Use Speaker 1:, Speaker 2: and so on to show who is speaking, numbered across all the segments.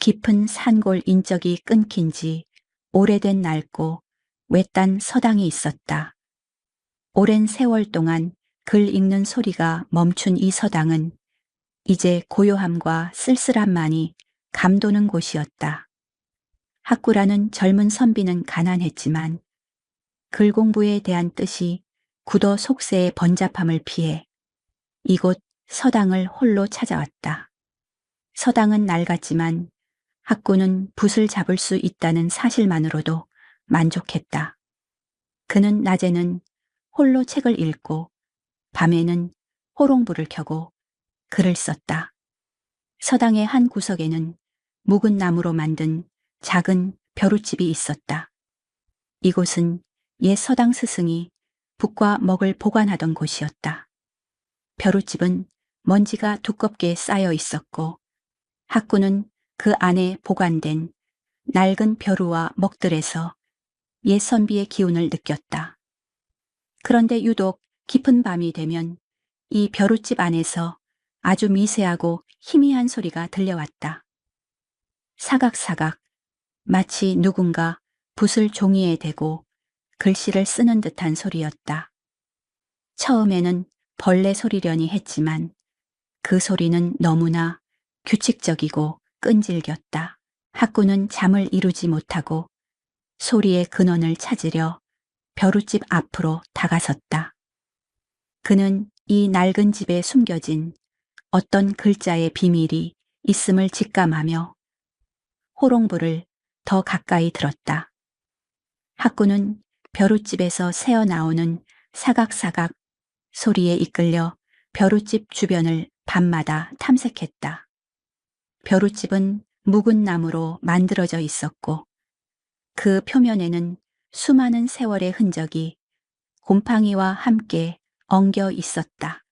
Speaker 1: 깊은 산골 인적이 끊긴 지 오래된 낡고 외딴 서당이 있었다. 오랜 세월 동안 글 읽는 소리가 멈춘 이 서당은 이제 고요함과 쓸쓸함만이 감도는 곳이었다. 학구라는 젊은 선비는 가난했지만 글 공부에 대한 뜻이 굳어 속세의 번잡함을 피해 이곳 서당을 홀로 찾아왔다. 서당은 낡았지만 학구는 붓을 잡을 수 있다는 사실만으로도 만족했다. 그는 낮에는 홀로 책을 읽고 밤에는 호롱불을 켜고 글을 썼다. 서당의 한 구석에는 묵은 나무로 만든 작은 벼룻집이 있었다. 이곳은 옛 서당 스승이 붓과 먹을 보관하던 곳이었다. 벼룻집은 먼지가 두껍게 쌓여 있었고 학구는 그 안에 보관된 낡은 벼루와 먹들에서 옛 선비의 기운을 느꼈다. 그런데 유독 깊은 밤이 되면 이 벼룻집 안에서 아주 미세하고 희미한 소리가 들려왔다. 사각사각 마치 누군가 붓을 종이에 대고 글씨를 쓰는 듯한 소리였다. 처음에는 벌레 소리려니 했지만 그 소리는 너무나 규칙적이고 끈질겼다. 학구는 잠을 이루지 못하고 소리의 근원을 찾으려 벼룻집 앞으로 다가섰다. 그는 이 낡은 집에 숨겨진 어떤 글자의 비밀이 있음을 직감하며 호롱불을 더 가까이 들었다. 학구는 벼룻집에서 새어나오는 사각사각 소리에 이끌려 벼룻집 주변을 밤마다 탐색했다. 벼룻집은 묵은 나무로 만들어져 있었고 그 표면에는 수많은 세월의 흔적이 곰팡이와 함께 엉겨 있었다.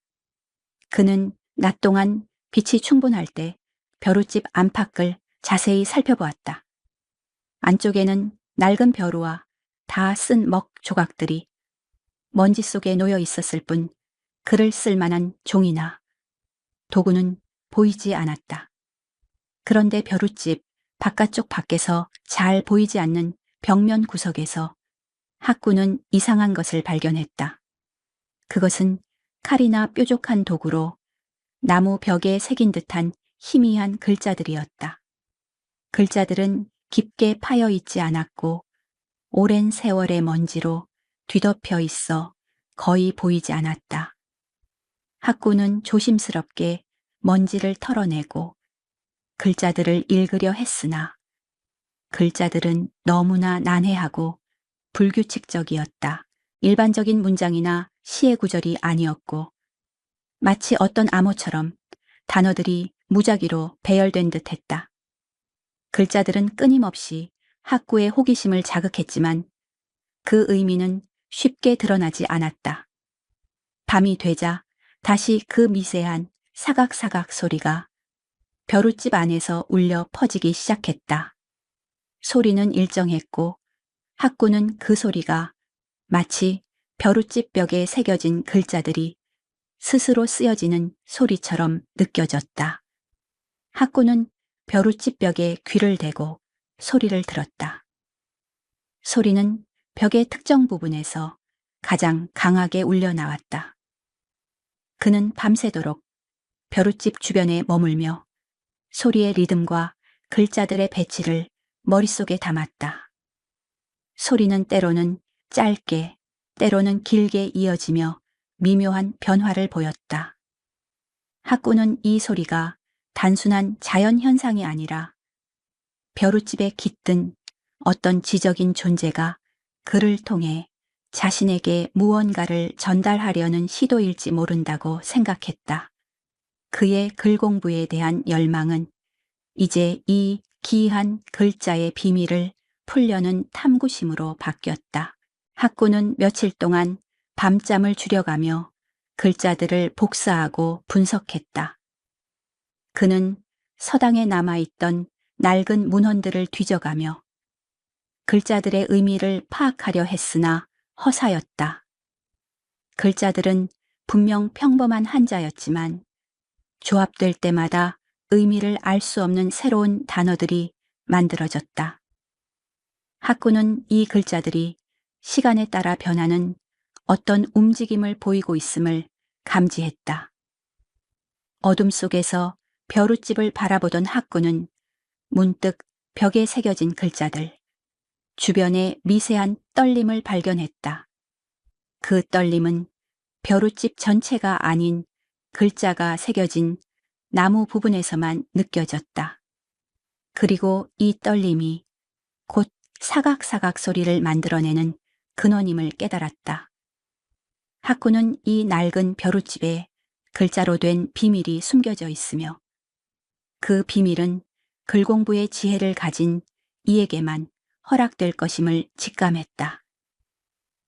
Speaker 1: 그는 낮 동안 빛이 충분할 때 벼룻집 안팎을 자세히 살펴보았다. 안쪽에는 낡은 벼루와 다 쓴 먹 조각들이 먼지 속에 놓여 있었을 뿐 글을 쓸 만한 종이나 도구는 보이지 않았다. 그런데 벼룻집 바깥쪽 밖에서 잘 보이지 않는 벽면 구석에서 학구는 이상한 것을 발견했다. 그것은 칼이나 뾰족한 도구로 나무 벽에 새긴 듯한 희미한 글자들이었다. 글자들은 깊게 파여 있지 않았고 오랜 세월의 먼지로 뒤덮여 있어 거의 보이지 않았다. 학구는 조심스럽게 먼지를 털어내고 글자들을 읽으려 했으나 글자들은 너무나 난해하고 불규칙적이었다. 일반적인 문장이나 시의 구절이 아니었고 마치 어떤 암호처럼 단어들이 무작위로 배열된 듯 했다. 글자들은 끊임없이 학구의 호기심을 자극했지만 그 의미는 쉽게 드러나지 않았다. 밤이 되자 다시 그 미세한 사각사각 소리가 벼룻집 안에서 울려 퍼지기 시작했다. 소리는 일정했고 학구는 그 소리가 마치 벼룻집 벽에 새겨진 글자들이 스스로 쓰여지는 소리처럼 느껴졌다. 학구는 벼룻집 벽에 귀를 대고 소리를 들었다. 소리는 벽의 특정 부분에서 가장 강하게 울려 나왔다. 그는 밤새도록 벼룻집 주변에 머물며 소리의 리듬과 글자들의 배치를 머릿속에 담았다. 소리는 때로는 짧게, 때로는 길게 이어지며 미묘한 변화를 보였다. 학구는 이 소리가 단순한 자연 현상이 아니라 벼룻집에 깃든 어떤 지적인 존재가 글을 통해 자신에게 무언가를 전달하려는 시도일지 모른다고 생각했다. 그의 글 공부에 대한 열망은 이제 이 기이한 글자의 비밀을 풀려는 탐구심으로 바뀌었다. 학구는 며칠 동안 밤잠을 줄여가며 글자들을 복사하고 분석했다. 그는 서당에 남아있던 낡은 문헌들을 뒤져가며 글자들의 의미를 파악하려 했으나 허사였다. 글자들은 분명 평범한 한자였지만 조합될 때마다 의미를 알 수 없는 새로운 단어들이 만들어졌다. 학구는 이 글자들이 시간에 따라 변하는 어떤 움직임을 보이고 있음을 감지했다. 어둠 속에서 벼룻집을 바라보던 학구는 문득 벽에 새겨진 글자들, 주변의 미세한 떨림을 발견했다. 그 떨림은 벼룻집 전체가 아닌 글자가 새겨진 나무 부분에서만 느껴졌다. 그리고 이 떨림이 곧 사각사각 소리를 만들어내는 근원임을 깨달았다. 학구는 이 낡은 벼룻집에 글자로 된 비밀이 숨겨져 있으며 그 비밀은 글공부의 지혜를 가진 이에게만 허락될 것임을 직감했다.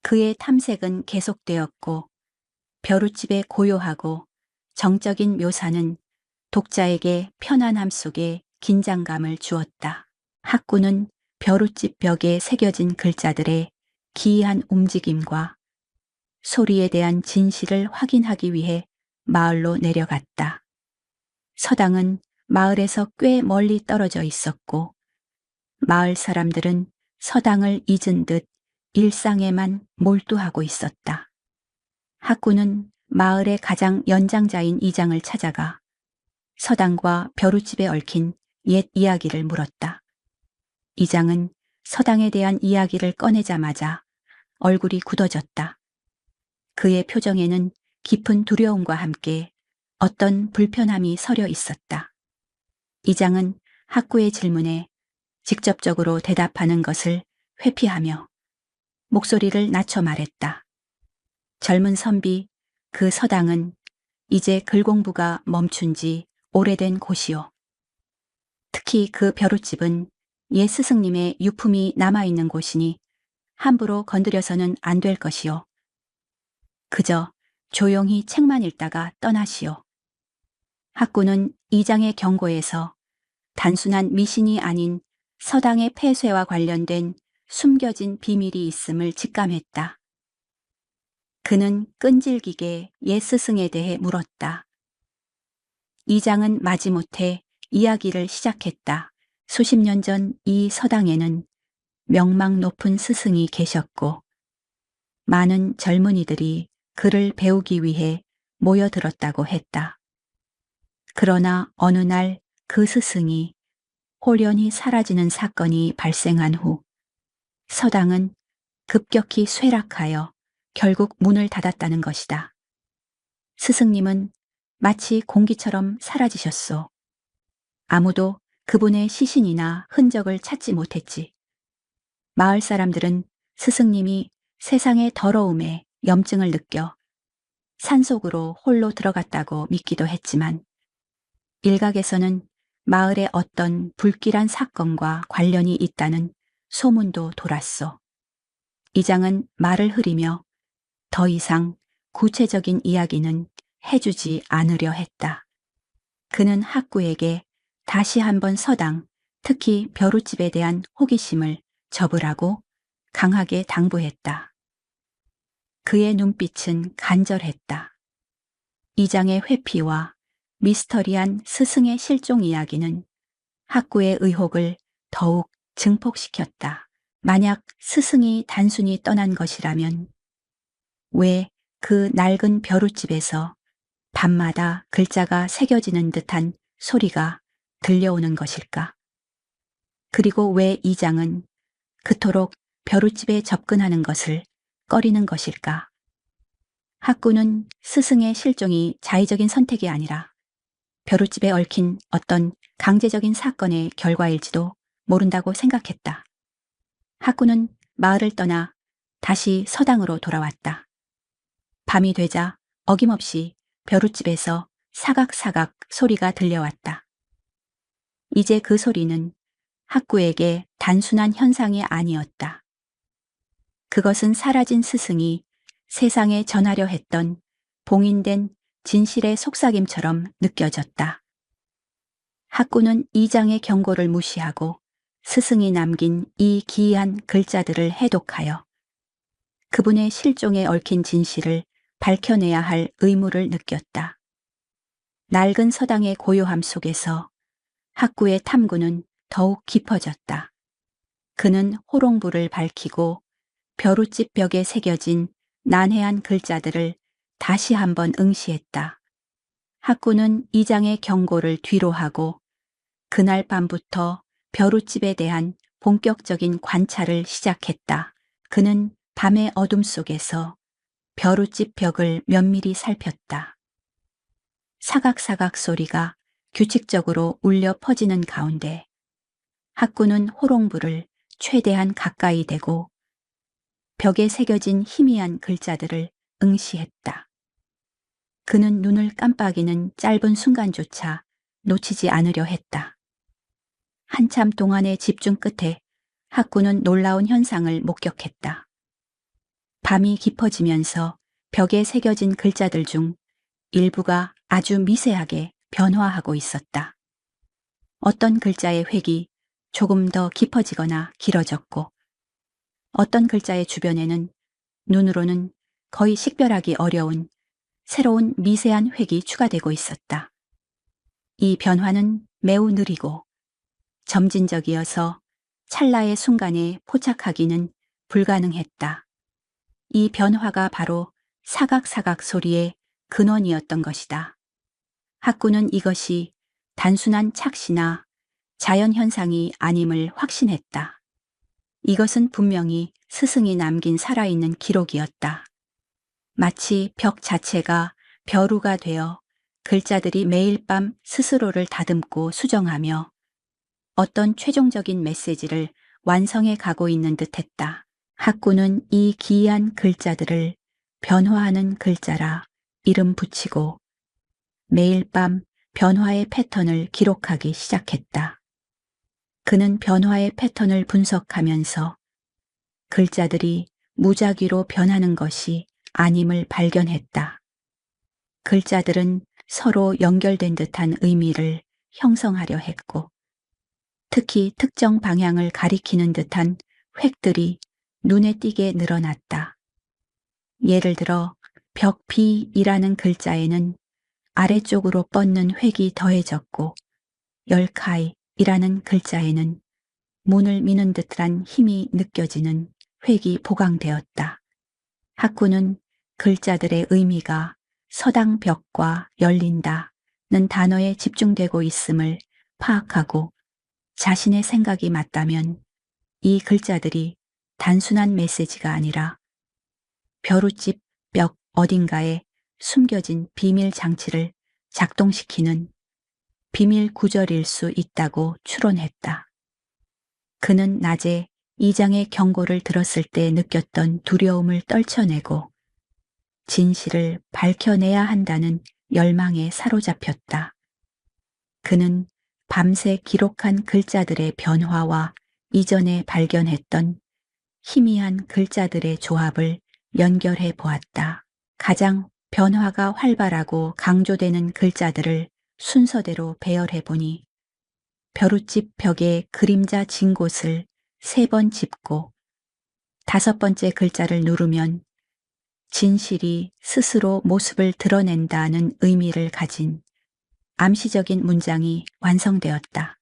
Speaker 1: 그의 탐색은 계속되었고 벼룻집의 고요하고 정적인 묘사는 독자에게 편안함 속에 긴장감을 주었다. 학구는 벼룻집 벽에 새겨진 글자들의 기이한 움직임과 소리에 대한 진실을 확인하기 위해 마을로 내려갔다. 서당은 마을에서 꽤 멀리 떨어져 있었고 마을 사람들은 서당을 잊은 듯 일상에만 몰두하고 있었다. 학구는 마을의 가장 연장자인 이장을 찾아가 서당과 벼룻집에 얽힌 옛 이야기를 물었다. 이장은 서당에 대한 이야기를 꺼내자마자 얼굴이 굳어졌다. 그의 표정에는 깊은 두려움과 함께 어떤 불편함이 서려 있었다. 이장은 학구의 질문에 직접적으로 대답하는 것을 회피하며 목소리를 낮춰 말했다. 젊은 선비, 그 서당은 이제 글공부가 멈춘 지 오래된 곳이요. 특히 그 벼룻집은 옛 스승님의 유품이 남아있는 곳이니 함부로 건드려서는 안 될 것이요. 그저 조용히 책만 읽다가 떠나시오. 학구는 이장의 경고에서 단순한 미신이 아닌 서당의 폐쇄와 관련된 숨겨진 비밀이 있음을 직감했다. 그는 끈질기게 옛 스승에 대해 물었다. 이장은 마지못해 이야기를 시작했다. 수십 년 전 이 서당에는 명망 높은 스승이 계셨고 많은 젊은이들이 그를 배우기 위해 모여들었다고 했다. 그러나 어느 날 그 스승이 홀연히 사라지는 사건이 발생한 후 서당은 급격히 쇠락하여 결국 문을 닫았다는 것이다. 스승님은 마치 공기처럼 사라지셨소. 아무도 그분의 시신이나 흔적을 찾지 못했지. 마을 사람들은 스승님이 세상의 더러움에 염증을 느껴 산속으로 홀로 들어갔다고 믿기도 했지만 일각에서는 마을의 어떤 불길한 사건과 관련이 있다는 소문도 돌았소. 이장은 말을 흐리며 더 이상 구체적인 이야기는 해주지 않으려 했다. 그는 학구에게 다시 한번 서당, 특히 벼룻집에 대한 호기심을 접으라고 강하게 당부했다. 그의 눈빛은 간절했다. 이장의 회피와 미스터리한 스승의 실종 이야기는 학구의 의혹을 더욱 증폭시켰다. 만약 스승이 단순히 떠난 것이라면 왜 그 낡은 벼룻집에서 밤마다 글자가 새겨지는 듯한 소리가 들려오는 것일까? 그리고 왜 이장은 그토록 벼룻집에 접근하는 것을 꺼리는 것일까? 학구는 스승의 실종이 자의적인 선택이 아니라 벼룻집에 얽힌 어떤 강제적인 사건의 결과일지도 모른다고 생각했다. 학구는 마을을 떠나 다시 서당으로 돌아왔다. 밤이 되자 어김없이 벼룻집에서 사각사각 소리가 들려왔다. 이제 그 소리는 학구에게 단순한 현상이 아니었다. 그것은 사라진 스승이 세상에 전하려 했던 봉인된 진실의 속삭임처럼 느껴졌다. 학구는 이장의 경고를 무시하고 스승이 남긴 이 기이한 글자들을 해독하여 그분의 실종에 얽힌 진실을 밝혀내야 할 의무를 느꼈다. 낡은 서당의 고요함 속에서 학구의 탐구는 더욱 깊어졌다. 그는 호롱불을 밝히고 벼룻집 벽에 새겨진 난해한 글자들을 다시 한번 응시했다. 학구는 이 장의 경고를 뒤로 하고 그날 밤부터 벼룻집에 대한 본격적인 관찰을 시작했다. 그는 밤의 어둠 속에서 벼룻집 벽을 면밀히 살폈다. 사각사각 소리가 규칙적으로 울려 퍼지는 가운데 학구는 호롱불을 최대한 가까이 대고 벽에 새겨진 희미한 글자들을 응시했다. 그는 눈을 깜빡이는 짧은 순간조차 놓치지 않으려 했다. 한참 동안의 집중 끝에 학구는 놀라운 현상을 목격했다. 밤이 깊어지면서 벽에 새겨진 글자들 중 일부가 아주 미세하게 변화하고 있었다. 어떤 글자의 획이 조금 더 깊어지거나 길어졌고 어떤 글자의 주변에는 눈으로는 거의 식별하기 어려운 새로운 미세한 획이 추가되고 있었다. 이 변화는 매우 느리고 점진적이어서 찰나의 순간에 포착하기는 불가능했다. 이 변화가 바로 사각사각 소리의 근원이었던 것이다. 학구는 이것이 단순한 착시나 자연현상이 아님을 확신했다. 이것은 분명히 스승이 남긴 살아있는 기록이었다. 마치 벽 자체가 벼루가 되어 글자들이 매일 밤 스스로를 다듬고 수정하며 어떤 최종적인 메시지를 완성해 가고 있는 듯했다. 학구는 이 기이한 글자들을 변화하는 글자라 이름 붙이고 매일 밤 변화의 패턴을 기록하기 시작했다. 그는 변화의 패턴을 분석하면서 글자들이 무작위로 변하는 것이 아님을 발견했다. 글자들은 서로 연결된 듯한 의미를 형성하려 했고 특히 특정 방향을 가리키는 듯한 획들이 눈에 띄게 늘어났다. 예를 들어 벽 B이라는 글자에는 아래쪽으로 뻗는 획이 더해졌고 열카이이라는 글자에는 문을 미는 듯한 힘이 느껴지는 획이 보강되었다. 학구는 글자들의 의미가 서당 벽과 열린다는 단어에 집중되고 있음을 파악하고 자신의 생각이 맞다면 이 글자들이 단순한 메시지가 아니라 벼룻집 벽 어딘가에 숨겨진 비밀 장치를 작동시키는 비밀 구절일 수 있다고 추론했다. 그는 낮에 이 장의 경고를 들었을 때 느꼈던 두려움을 떨쳐내고 진실을 밝혀내야 한다는 열망에 사로잡혔다. 그는 밤새 기록한 글자들의 변화와 이전에 발견했던 희미한 글자들의 조합을 연결해 보았다. 가장 변화가 활발하고 강조되는 글자들을 순서대로 배열해 보니 벼룻집 벽에 그림자 진 곳을 3번 짚고 5번째 글자를 누르면 진실이 스스로 모습을 드러낸다는 의미를 가진 암시적인 문장이 완성되었다.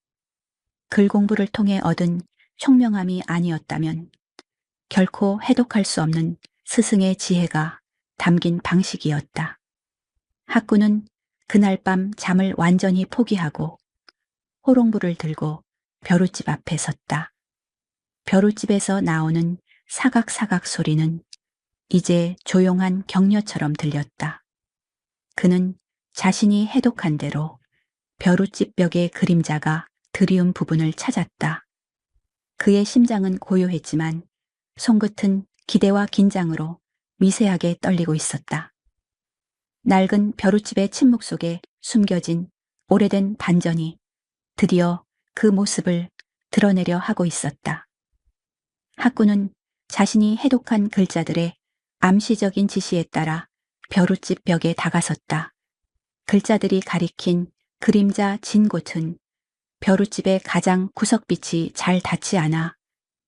Speaker 1: 글 공부를 통해 얻은 총명함이 아니었다면 결코 해독할 수 없는 스승의 지혜가 담긴 방식이었다. 학구는 그날 밤 잠을 완전히 포기하고 호롱불을 들고 벼룻집 앞에 섰다. 벼룻집에서 나오는 사각사각 소리는 이제 조용한 격려처럼 들렸다. 그는 자신이 해독한 대로 벼룻집 벽의 그림자가 드리운 부분을 찾았다. 그의 심장은 고요했지만 손끝은 기대와 긴장으로 미세하게 떨리고 있었다. 낡은 벼룻집의 침묵 속에 숨겨진 오래된 반전이 드디어 그 모습을 드러내려 하고 있었다. 학구는 자신이 해독한 글자들의 암시적인 지시에 따라 벼룻집 벽에 다가섰다. 글자들이 가리킨 그림자 진 곳은 벼룻집의 가장 구석빛이 잘 닿지 않아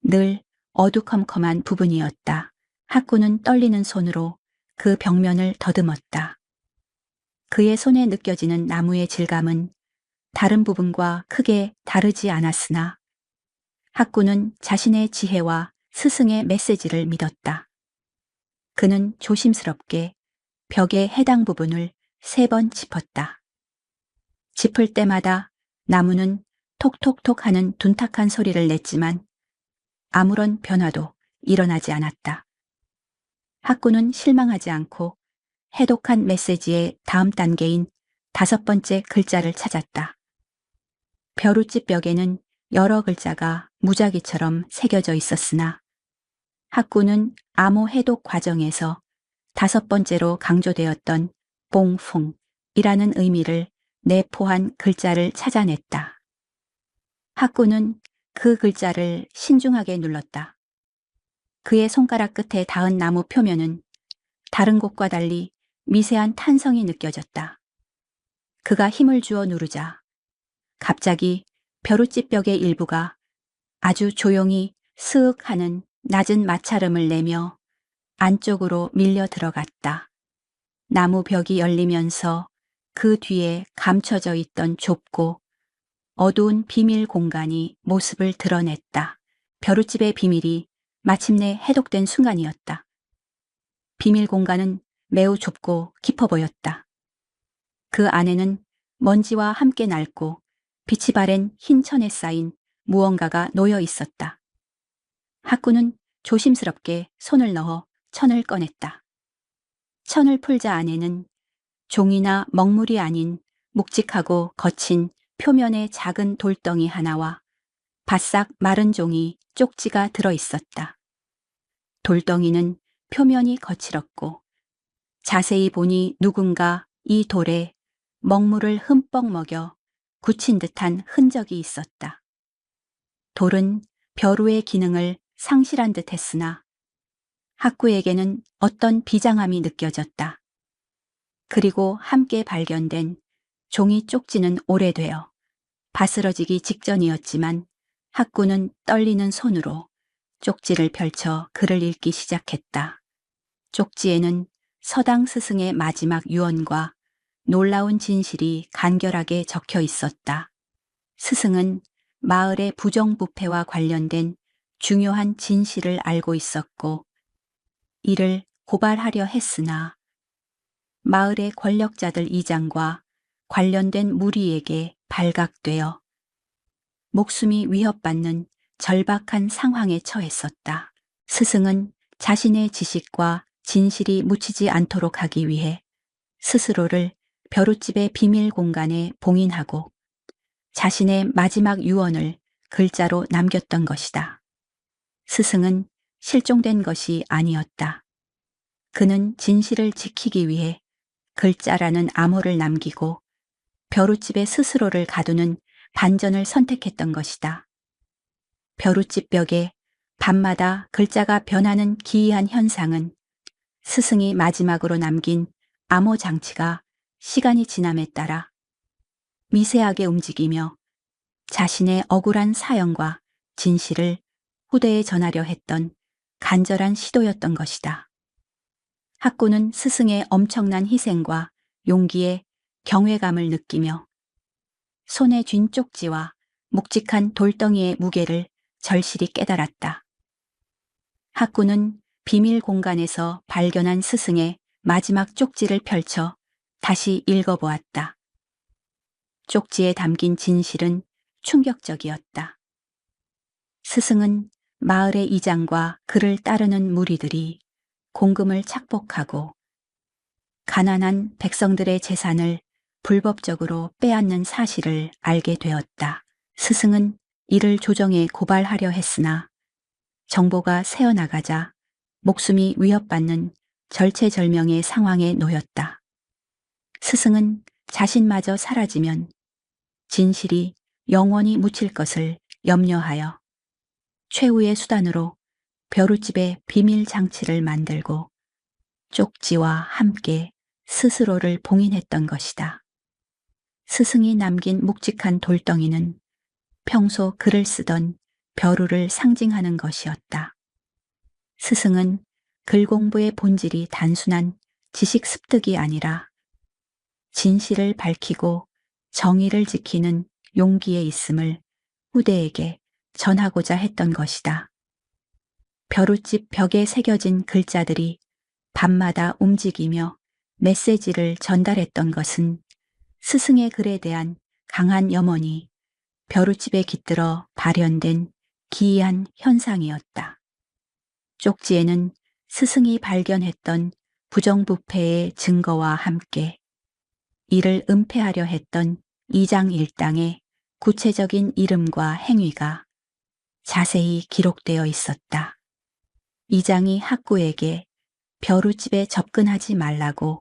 Speaker 1: 늘 어두컴컴한 부분이었다. 학구는 떨리는 손으로 그 벽면을 더듬었다. 그의 손에 느껴지는 나무의 질감은 다른 부분과 크게 다르지 않았으나 학구는 자신의 지혜와 스승의 메시지를 믿었다. 그는 조심스럽게 벽의 해당 부분을 3번 짚었다. 짚을 때마다 나무는 톡톡톡 하는 둔탁한 소리를 냈지만 아무런 변화도 일어나지 않았다. 학구는 실망하지 않고 해독한 메시지의 다음 단계인 5번째 글자를 찾았다. 벼룩집 벽에는 여러 글자가 무작위처럼 새겨져 있었으나 학구는 암호 해독 과정에서 5번째로 강조되었던 봉풍이라는 의미를 내포한 글자를 찾아냈다. 학구는 그 글자를 신중하게 눌렀다. 그의 손가락 끝에 닿은 나무 표면은 다른 곳과 달리 미세한 탄성이 느껴졌다. 그가 힘을 주어 누르자 갑자기 벼룩집 벽의 일부가 아주 조용히 스윽 하는 낮은 마찰음을 내며 안쪽으로 밀려 들어갔다. 나무 벽이 열리면서 그 뒤에 감춰져 있던 좁고 어두운 비밀 공간이 모습을 드러냈다. 벼룩집의 비밀이 마침내 해독된 순간이었다. 비밀 공간은 매우 좁고 깊어 보였다. 그 안에는 먼지와 함께 낡고 빛이 바랜 흰 천에 쌓인 무언가가 놓여 있었다. 학구는 조심스럽게 손을 넣어 천을 꺼냈다. 천을 풀자 안에는 종이나 먹물이 아닌 묵직하고 거친 표면의 작은 돌덩이 하나와 바싹 마른 종이 쪽지가 들어 있었다. 돌덩이는 표면이 거칠었고 자세히 보니 누군가 이 돌에 먹물을 흠뻑 먹여 굳힌 듯한 흔적이 있었다. 돌은 벼루의 기능을 상실한 듯 했으나 학구에게는 어떤 비장함이 느껴졌다. 그리고 함께 발견된 종이 쪽지는 오래되어 바스러지기 직전이었지만 학구는 떨리는 손으로 쪽지를 펼쳐 글을 읽기 시작했다. 쪽지에는 서당 스승의 마지막 유언과 놀라운 진실이 간결하게 적혀 있었다. 스승은 마을의 부정부패와 관련된 중요한 진실을 알고 있었고 이를 고발하려 했으나 마을의 권력자들 이장과 관련된 무리에게 발각되어 목숨이 위협받는 절박한 상황에 처했었다. 스승은 자신의 지식과 진실이 묻히지 않도록 하기 위해 스스로를 벼룩집의 비밀 공간에 봉인하고 자신의 마지막 유언을 글자로 남겼던 것이다. 스승은 실종된 것이 아니었다. 그는 진실을 지키기 위해 글자라는 암호를 남기고 벼룩집의 스스로를 가두는 반전을 선택했던 것이다. 벼룩집 벽에 밤마다 글자가 변하는 기이한 현상은 스승이 마지막으로 남긴 암호 장치가 시간이 지남에 따라 미세하게 움직이며 자신의 억울한 사연과 진실을 후대에 전하려 했던 간절한 시도였던 것이다. 학구는 스승의 엄청난 희생과 용기에 경외감을 느끼며 손에 쥔 쪽지와 묵직한 돌덩이의 무게를 절실히 깨달았다. 학구는 비밀 공간에서 발견한 스승의 마지막 쪽지를 펼쳐 다시 읽어보았다. 쪽지에 담긴 진실은 충격적이었다. 스승은 마을의 이장과 그를 따르는 무리들이 공금을 착복하고 가난한 백성들의 재산을 불법적으로 빼앗는 사실을 알게 되었다. 스승은 이를 조정해 고발하려 했으나 정보가 새어나가자 목숨이 위협받는 절체절명의 상황에 놓였다. 스승은 자신마저 사라지면 진실이 영원히 묻힐 것을 염려하여 최후의 수단으로 벼룩집의 비밀 장치를 만들고 쪽지와 함께 스스로를 봉인했던 것이다. 스승이 남긴 묵직한 돌덩이는 평소 글을 쓰던 벼루를 상징하는 것이었다. 스승은 글 공부의 본질이 단순한 지식 습득이 아니라 진실을 밝히고 정의를 지키는 용기에 있음을 후대에게 전하고자 했던 것이다. 벼룻집 벽에 새겨진 글자들이 밤마다 움직이며 메시지를 전달했던 것은 스승의 글에 대한 강한 염원이 벼룻집에 깃들어 발현된 기이한 현상이었다. 쪽지에는 스승이 발견했던 부정부패의 증거와 함께 이를 은폐하려 했던 이장일당의 구체적인 이름과 행위가 자세히 기록되어 있었다. 이장이 학구에게 벼룻집에 접근하지 말라고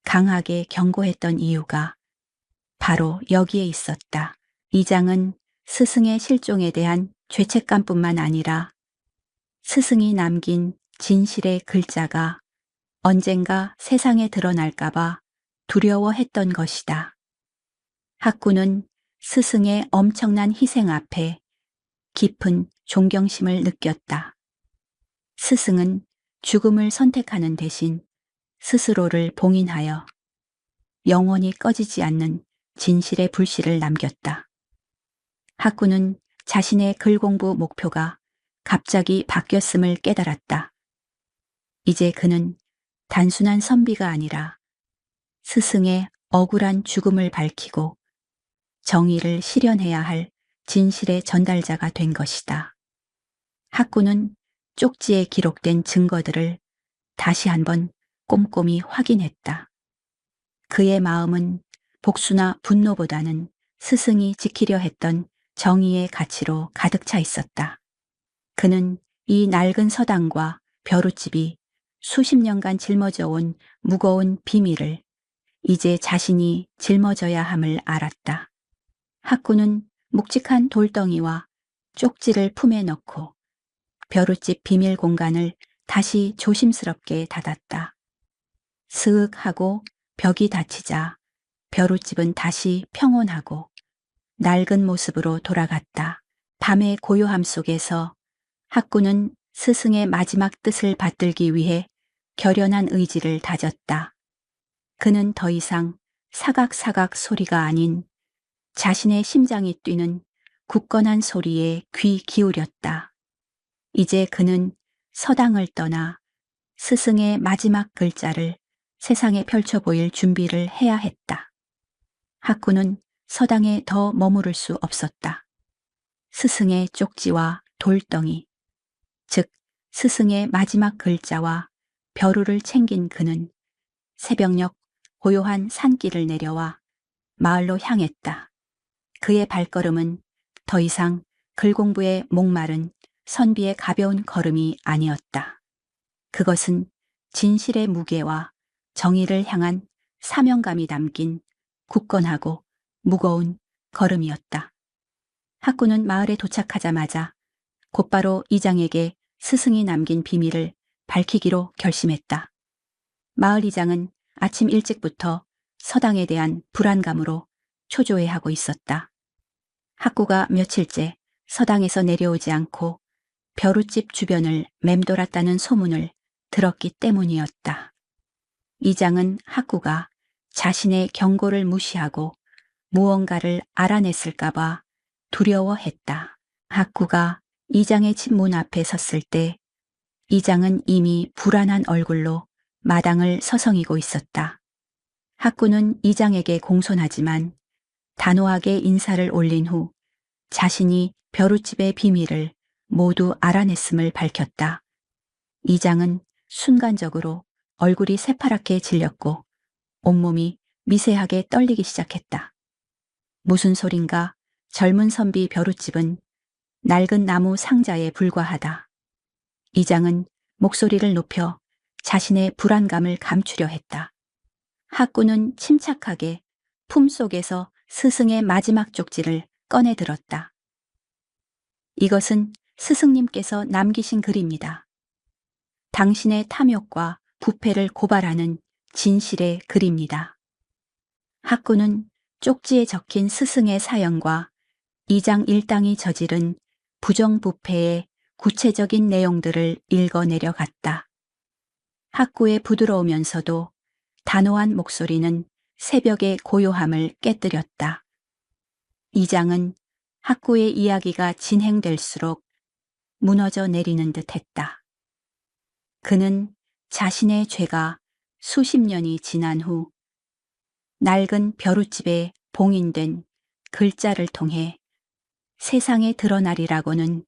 Speaker 1: 강하게 경고했던 이유가 바로 여기에 있었다. 이장은 스승의 실종에 대한 죄책감뿐만 아니라 스승이 남긴 진실의 글자가 언젠가 세상에 드러날까봐 두려워했던 것이다. 학구는 스승의 엄청난 희생 앞에 깊은 존경심을 느꼈다. 스승은 죽음을 선택하는 대신 스스로를 봉인하여 영원히 꺼지지 않는 진실의 불씨를 남겼다. 학구는 자신의 글 공부 목표가 갑자기 바뀌었음을 깨달았다. 이제 그는 단순한 선비가 아니라 스승의 억울한 죽음을 밝히고 정의를 실현해야 할 진실의 전달자가 된 것이다. 학구는 쪽지에 기록된 증거들을 다시 한번 꼼꼼히 확인했다. 그의 마음은 복수나 분노보다는 스승이 지키려 했던 정의의 가치로 가득 차 있었다. 그는 이 낡은 서당과 벼룻집이 수십 년간 짊어져 온 무거운 비밀을 이제 자신이 짊어져야 함을 알았다. 학구는 묵직한 돌덩이와 쪽지를 품에 넣고 벼룻집 비밀 공간을 다시 조심스럽게 닫았다. 스윽 하고 벽이 닫히자 벼룻집은 다시 평온하고 낡은 모습으로 돌아갔다. 밤의 고요함 속에서 학구는 스승의 마지막 뜻을 받들기 위해 결연한 의지를 다졌다. 그는 더 이상 사각사각 소리가 아닌 자신의 심장이 뛰는 굳건한 소리에 귀 기울였다. 이제 그는 서당을 떠나 스승의 마지막 글자를 세상에 펼쳐 보일 준비를 해야 했다. 학구는 서당에 더 머무를 수 없었다. 스승의 쪽지와 돌덩이, 즉 스승의 마지막 글자와 벼루를 챙긴 그는 새벽녘 고요한 산길을 내려와 마을로 향했다. 그의 발걸음은 더 이상 글 공부에 목마른 선비의 가벼운 걸음이 아니었다. 그것은 진실의 무게와 정의를 향한 사명감이 담긴 굳건하고 무거운 걸음이었다. 학구는 마을에 도착하자마자 곧바로 이장에게 스승이 남긴 비밀을 밝히기로 결심했다. 마을 이장은 아침 일찍부터 서당에 대한 불안감으로 초조해하고 있었다. 학구가 며칠째 서당에서 내려오지 않고 벼룻집 주변을 맴돌았다는 소문을 들었기 때문이었다. 이장은 학구가 자신의 경고를 무시하고 무언가를 알아냈을까봐 두려워했다. 학구가 이장의 집 문 앞에 섰을 때 이장은 이미 불안한 얼굴로 마당을 서성이고 있었다. 학구는 이장에게 공손하지만 단호하게 인사를 올린 후 자신이 벼룻집의 비밀을 모두 알아냈음을 밝혔다. 이장은 순간적으로 얼굴이 새파랗게 질렸고 온몸이 미세하게 떨리기 시작했다. 무슨 소린가 젊은 선비 벼룻집은 낡은 나무 상자에 불과하다. 이장은 목소리를 높여 자신의 불안감을 감추려 했다. 학구는 침착하게 품속에서 스승의 마지막 쪽지를 꺼내 들었다. 이것은 스승님께서 남기신 글입니다. 당신의 탐욕과 부패를 고발하는 진실의 글입니다. 학구는 쪽지에 적힌 스승의 사연과 이장 일당이 저지른 부정부패의 구체적인 내용들을 읽어내려갔다. 학구의 부드러우면서도 단호한 목소리는 새벽의 고요함을 깨뜨렸다. 이장은 학구의 이야기가 진행될수록 무너져 내리는 듯 했다. 그는 자신의 죄가 수십 년이 지난 후 낡은 벼룻집에 봉인된 글자를 통해 세상에 드러나리라고는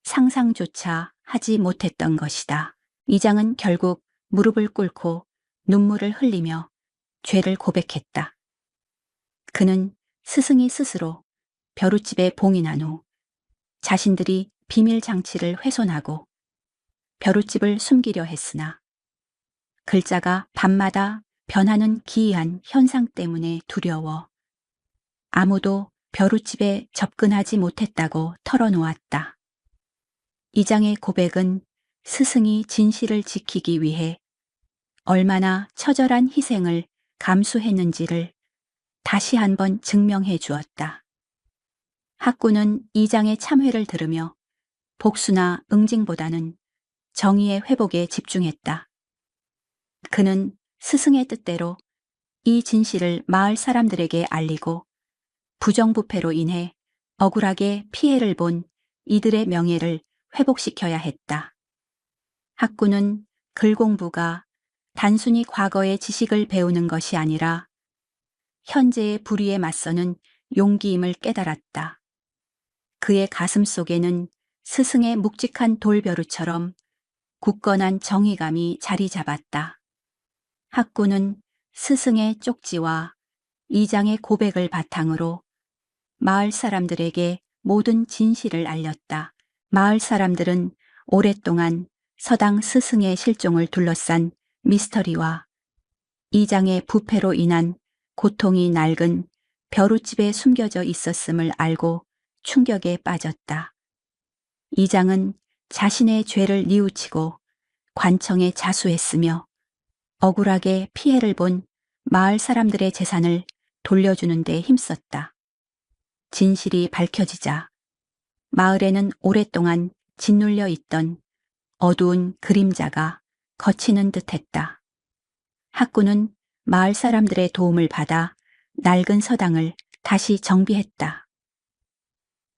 Speaker 1: 상상조차 하지 못했던 것이다. 이장은 결국 무릎을 꿇고 눈물을 흘리며 죄를 고백했다. 그는 스승이 스스로 벼룻집에 봉인한 후 자신들이 비밀 장치를 훼손하고 벼룻집을 숨기려 했으나 글자가 밤마다 변하는 기이한 현상 때문에 두려워 아무도 벼룻집에 접근하지 못했다고 털어놓았다. 이장의 고백은 스승이 진실을 지키기 위해 얼마나 처절한 희생을 감수했는지를 다시 한번 증명해 주었다. 학구는 이장의 참회를 들으며 복수나 응징보다는 정의의 회복에 집중했다. 그는 스승의 뜻대로 이 진실을 마을 사람들에게 알리고 부정부패로 인해 억울하게 피해를 본 이들의 명예를 회복시켜야 했다. 학구는 글 공부가 단순히 과거의 지식을 배우는 것이 아니라 현재의 불의에 맞서는 용기임을 깨달았다. 그의 가슴 속에는 스승의 묵직한 돌벼루처럼 굳건한 정의감이 자리 잡았다. 학구는 스승의 쪽지와 이장의 고백을 바탕으로 마을 사람들에게 모든 진실을 알렸다. 마을 사람들은 오랫동안 서당 스승의 실종을 둘러싼 미스터리와 이장의 부패로 인한 고통이 낡은 벼룻집에 숨겨져 있었음을 알고 충격에 빠졌다. 이장은 자신의 죄를 뉘우치고 관청에 자수했으며 억울하게 피해를 본 마을 사람들의 재산을 돌려주는 데 힘썼다. 진실이 밝혀지자 마을에는 오랫동안 짓눌려 있던 어두운 그림자가 걷히는 듯했다. 학구는 마을 사람들의 도움을 받아 낡은 서당을 다시 정비했다.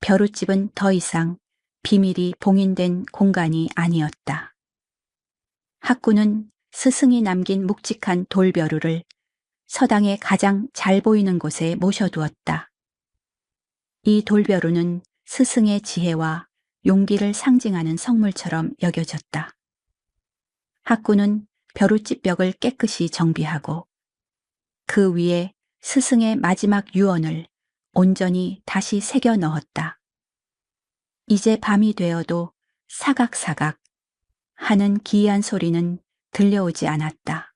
Speaker 1: 벼룻집은 더 이상 비밀이 봉인된 공간이 아니었다. 학구는 스승이 남긴 묵직한 돌벼루를 서당의 가장 잘 보이는 곳에 모셔두었다. 이 돌벼루는 스승의 지혜와 용기를 상징하는 성물처럼 여겨졌다. 학구는 벼룻집 벽을 깨끗이 정비하고 그 위에 스승의 마지막 유언을 온전히 다시 새겨 넣었다. 이제 밤이 되어도 사각사각 하는 기이한 소리는 들려오지 않았다.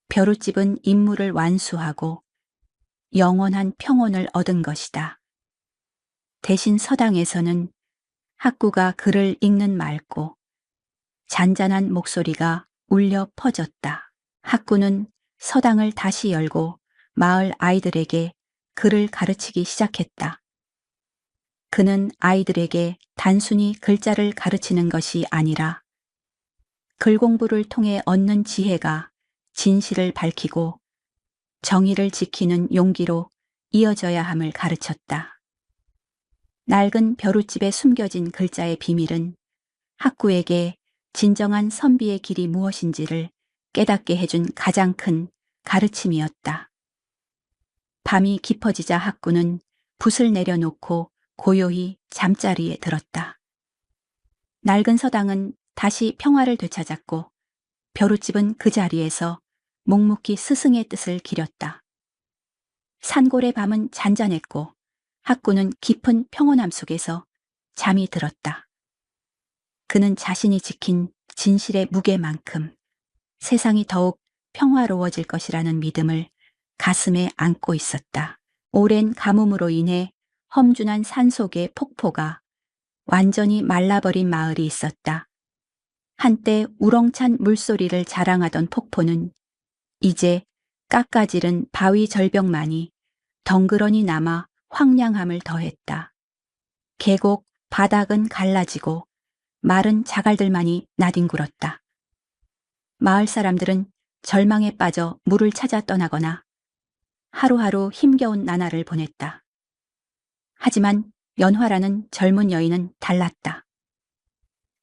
Speaker 1: 벼룻집은 임무를 완수하고 영원한 평온을 얻은 것이다. 대신 서당에서는 학구가 글을 읽는 맑고 잔잔한 목소리가 울려 퍼졌다. 학구는 서당을 다시 열고 마을 아이들에게 글을 가르치기 시작했다. 그는 아이들에게 단순히 글자를 가르치는 것이 아니라 글 공부를 통해 얻는 지혜가 진실을 밝히고 정의를 지키는 용기로 이어져야 함을 가르쳤다. 낡은 벼룻집에 숨겨진 글자의 비밀은 학구에게 진정한 선비의 길이 무엇인지를 깨닫게 해준 가장 큰 가르침이었다. 밤이 깊어지자 학구는 붓을 내려놓고 고요히 잠자리에 들었다. 낡은 서당은 다시 평화를 되찾았고 벼룻집은 그 자리에서 묵묵히 스승의 뜻을 기렸다. 산골의 밤은 잔잔했고 학구는 깊은 평온함 속에서 잠이 들었다. 그는 자신이 지킨 진실의 무게만큼 세상이 더욱 평화로워질 것이라는 믿음을 가슴에 안고 있었다. 오랜 가뭄으로 인해 험준한 산속의 폭포가 완전히 말라버린 마을이 있었다. 한때 우렁찬 물소리를 자랑하던 폭포는 이제 깎아지른 바위 절벽만이 덩그러니 남아 황량함을 더했다. 계곡 바닥은 갈라지고 마른 자갈들만이 나뒹굴었다. 마을 사람들은 절망에 빠져 물을 찾아 떠나거나 하루하루 힘겨운 나날을 보냈다. 하지만 연화라는 젊은 여인은 달랐다.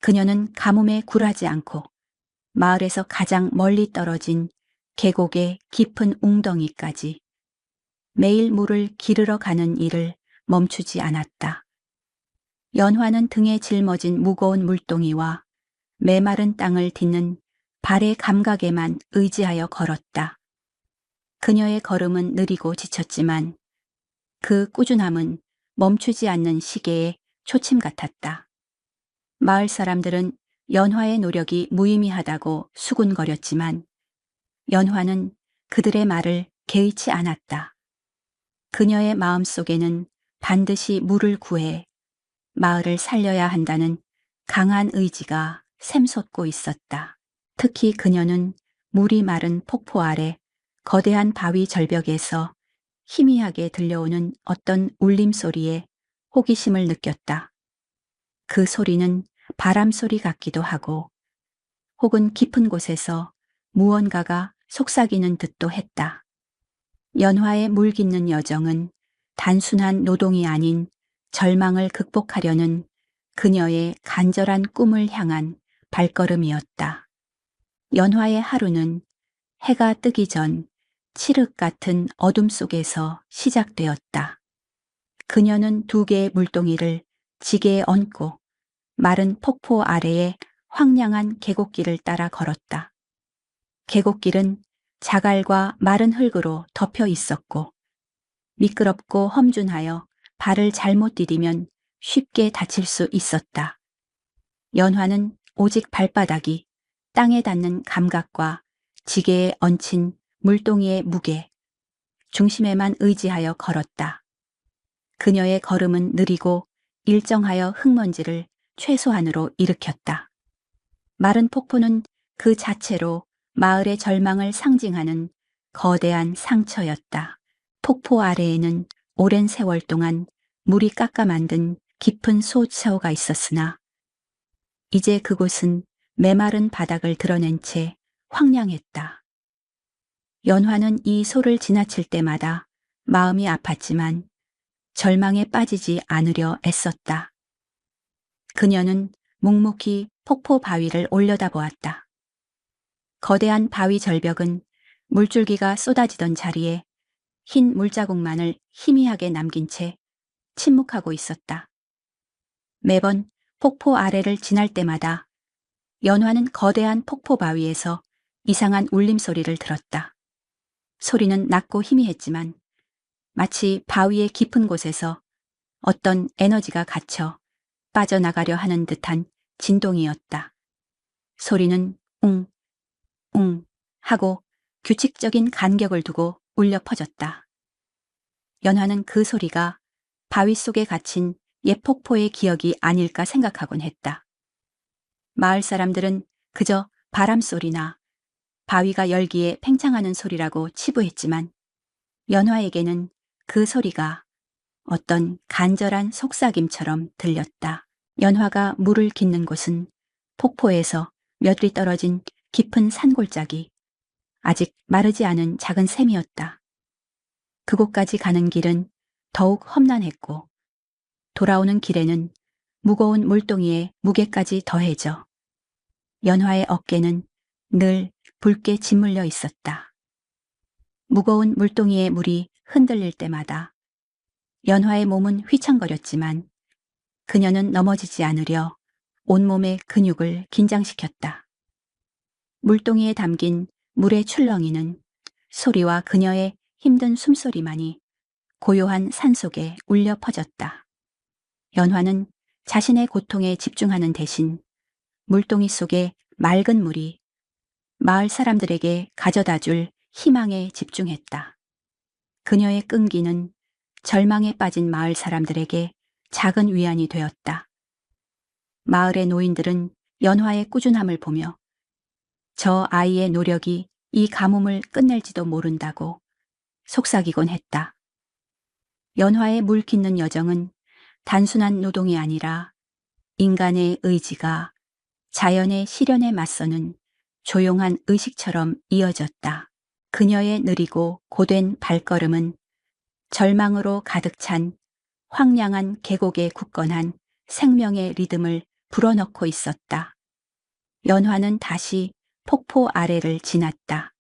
Speaker 1: 그녀는 가뭄에 굴하지 않고 마을에서 가장 멀리 떨어진 계곡의 깊은 웅덩이까지 매일 물을 기르러 가는 일을 멈추지 않았다. 연화는 등에 짊어진 무거운 물동이와 메마른 땅을 딛는 발의 감각에만 의지하여 걸었다. 그녀의 걸음은 느리고 지쳤지만 그 꾸준함은 멈추지 않는 시계의 초침 같았다. 마을 사람들은 연화의 노력이 무의미하다고 수군거렸지만 연화는 그들의 말을 개의치 않았다. 그녀의 마음속에는 반드시 물을 구해 마을을 살려야 한다는 강한 의지가 샘솟고 있었다. 특히 그녀는 물이 마른 폭포 아래 거대한 바위 절벽에서 희미하게 들려오는 어떤 울림소리에 호기심을 느꼈다. 그 소리는 바람 소리 같기도 하고 혹은 깊은 곳에서 무언가가 속삭이는 듯도 했다. 연화의 물 깃는 여정은 단순한 노동이 아닌 절망을 극복하려는 그녀의 간절한 꿈을 향한 발걸음이었다. 연화의 하루는 해가 뜨기 전 칠흑 같은 어둠 속에서 시작되었다. 그녀는 2개의 물동이를 지게에 얹고 마른 폭포 아래의 황량한 계곡길을 따라 걸었다. 계곡길은 자갈과 마른 흙으로 덮여 있었고 미끄럽고 험준하여 발을 잘못 디디면 쉽게 다칠 수 있었다. 연화는 오직 발바닥이 땅에 닿는 감각과 지게에 얹힌 물동이의 무게, 중심에만 의지하여 걸었다. 그녀의 걸음은 느리고 일정하여 흙먼지를 최소한으로 일으켰다. 마른 폭포는 그 자체로 마을의 절망을 상징하는 거대한 상처였다. 폭포 아래에는 오랜 세월 동안 물이 깎아 만든 깊은 소처가 있었으나 이제 그곳은 메마른 바닥을 드러낸 채 황량했다. 연화는 이 소를 지나칠 때마다 마음이 아팠지만 절망에 빠지지 않으려 애썼다. 그녀는 묵묵히 폭포 바위를 올려다보았다. 거대한 바위 절벽은 물줄기가 쏟아지던 자리에 흰 물자국만을 희미하게 남긴 채 침묵하고 있었다. 매번 폭포 아래를 지날 때마다 연화는 거대한 폭포 바위에서 이상한 울림소리를 들었다. 소리는 낮고 희미했지만 마치 바위의 깊은 곳에서 어떤 에너지가 갇혀 빠져나가려 하는 듯한 진동이었다. 소리는 웅, 웅 하고 규칙적인 간격을 두고 울려 퍼졌다. 연화는 그 소리가 바위 속에 갇힌 옛 폭포의 기억이 아닐까 생각하곤 했다. 마을 사람들은 그저 바람 소리나 바위가 열기에 팽창하는 소리라고 치부했지만 연화에게는 그 소리가 어떤 간절한 속삭임처럼 들렸다. 연화가 물을 깃는 곳은 폭포에서 몇 리 떨어진 깊은 산골짜기, 아직 마르지 않은 작은 샘이었다. 그곳까지 가는 길은 더욱 험난했고 돌아오는 길에는 무거운 물동이의 무게까지 더해져 연화의 어깨는 늘 붉게 짓물려 있었다. 무거운 물동이의 물이 흔들릴 때마다 연화의 몸은 휘청거렸지만 그녀는 넘어지지 않으려 온몸의 근육을 긴장시켰다. 물동이에 담긴 물의 출렁이는 소리와 그녀의 힘든 숨소리만이 고요한 산속에 울려 퍼졌다. 연화는 자신의 고통에 집중하는 대신 물동이 속의 맑은 물이 마을 사람들에게 가져다 줄 희망에 집중했다. 그녀의 끈기는 절망에 빠진 마을 사람들에게 작은 위안이 되었다. 마을의 노인들은 연화의 꾸준함을 보며 저 아이의 노력이 이 가뭄을 끝낼지도 모른다고 속삭이곤 했다. 연화의 물 깃는 여정은 단순한 노동이 아니라 인간의 의지가 자연의 시련에 맞서는 조용한 의식처럼 이어졌다. 그녀의 느리고 고된 발걸음은 절망으로 가득 찬 황량한 계곡에 굳건한 생명의 리듬을 불어넣고 있었다. 연화는 다시 폭포 아래를 지났다.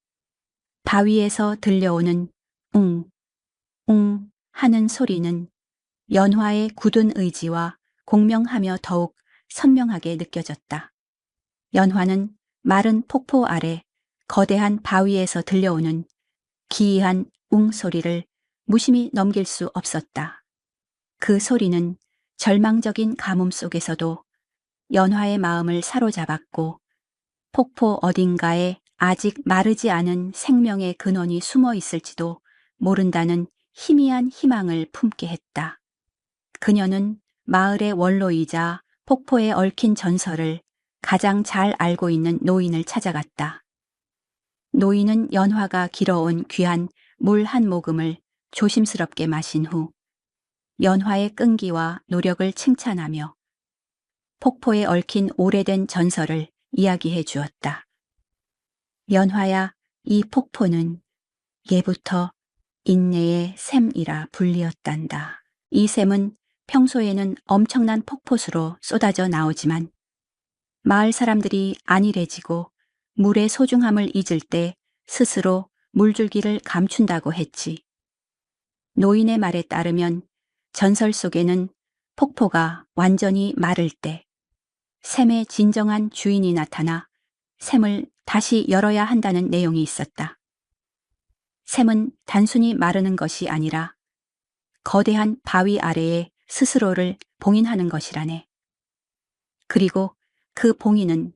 Speaker 1: 바위에서 들려오는 웅, 웅 하는 소리는 연화의 굳은 의지와 공명하며 더욱 선명하게 느껴졌다. 연화는 마른 폭포 아래 거대한 바위에서 들려오는 기이한 웅 소리를 무심히 넘길 수 없었다. 그 소리는 절망적인 가뭄 속에서도 연화의 마음을 사로잡았고 폭포 어딘가에 아직 마르지 않은 생명의 근원이 숨어 있을지도 모른다는 희미한 희망을 품게 했다. 그녀는 마을의 원로이자 폭포에 얽힌 전설을 가장 잘 알고 있는 노인을 찾아갔다. 노인은 연화가 길어온 귀한 물 한 모금을 조심스럽게 마신 후 연화의 끈기와 노력을 칭찬하며 폭포에 얽힌 오래된 전설을 이야기해 주었다. 연화야, 이 폭포는 예부터 인내의 샘이라 불리었단다. 이 샘은 평소에는 엄청난 폭포수로 쏟아져 나오지만 마을 사람들이 안일해지고 물의 소중함을 잊을 때 스스로 물줄기를 감춘다고 했지. 노인의 말에 따르면 전설 속에는 폭포가 완전히 마를 때 샘의 진정한 주인이 나타나 샘을 다시 열어야 한다는 내용이 있었다. 샘은 단순히 마르는 것이 아니라 거대한 바위 아래에 스스로를 봉인하는 것이라네. 그리고 그 봉인은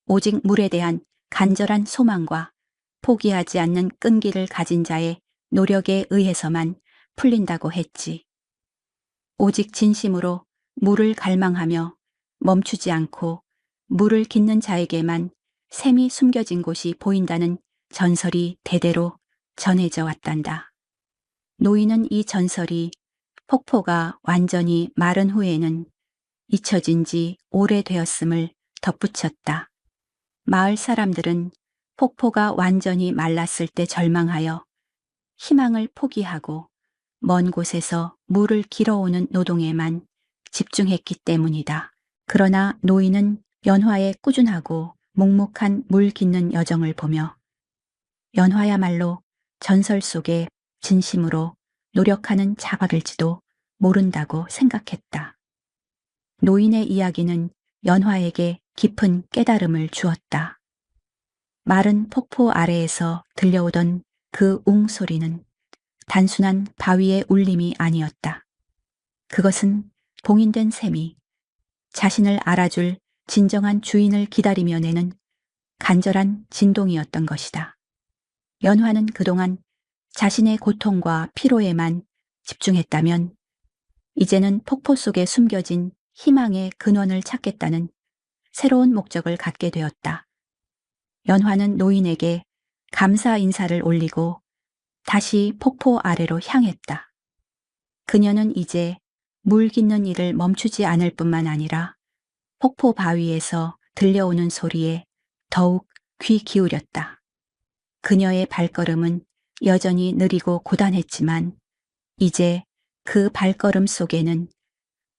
Speaker 1: 오직 물에 대한 간절한 소망과 포기하지 않는 끈기를 가진 자의 노력에 의해서만 풀린다고 했지. 오직 진심으로 물을 갈망하며 멈추지 않고 물을 깃는 자에게만 샘이 숨겨진 곳이 보인다는 전설이 대대로 전해져 왔단다. 노인은 이 전설이 폭포가 완전히 마른 후에는 잊혀진 지 오래되었음을 덧붙였다. 마을 사람들은 폭포가 완전히 말랐을 때 절망하여 희망을 포기하고 먼 곳에서 물을 길어오는 노동에만 집중했기 때문이다. 그러나 노인은 연화의 꾸준하고 묵묵한 물 깃는 여정을 보며 연화야말로 전설 속에 진심으로 노력하는 자박일지도 모른다고 생각했다. 노인의 이야기는 연화에게 깊은 깨달음을 주었다. 마른 폭포 아래에서 들려오던 그 웅 소리는 단순한 바위의 울림이 아니었다. 그것은 봉인된 샘이 자신을 알아줄 진정한 주인을 기다리며 내는 간절한 진동이었던 것이다. 연화는 그동안 자신의 고통과 피로에만 집중했다면 이제는 폭포 속에 숨겨진 희망의 근원을 찾겠다는 새로운 목적을 갖게 되었다. 연화는 노인에게 감사 인사를 올리고 다시 폭포 아래로 향했다. 그녀는 이제 물 깃는 일을 멈추지 않을 뿐만 아니라 폭포 바위에서 들려오는 소리에 더욱 귀 기울였다. 그녀의 발걸음은 여전히 느리고 고단했지만 이제 그 발걸음 속에는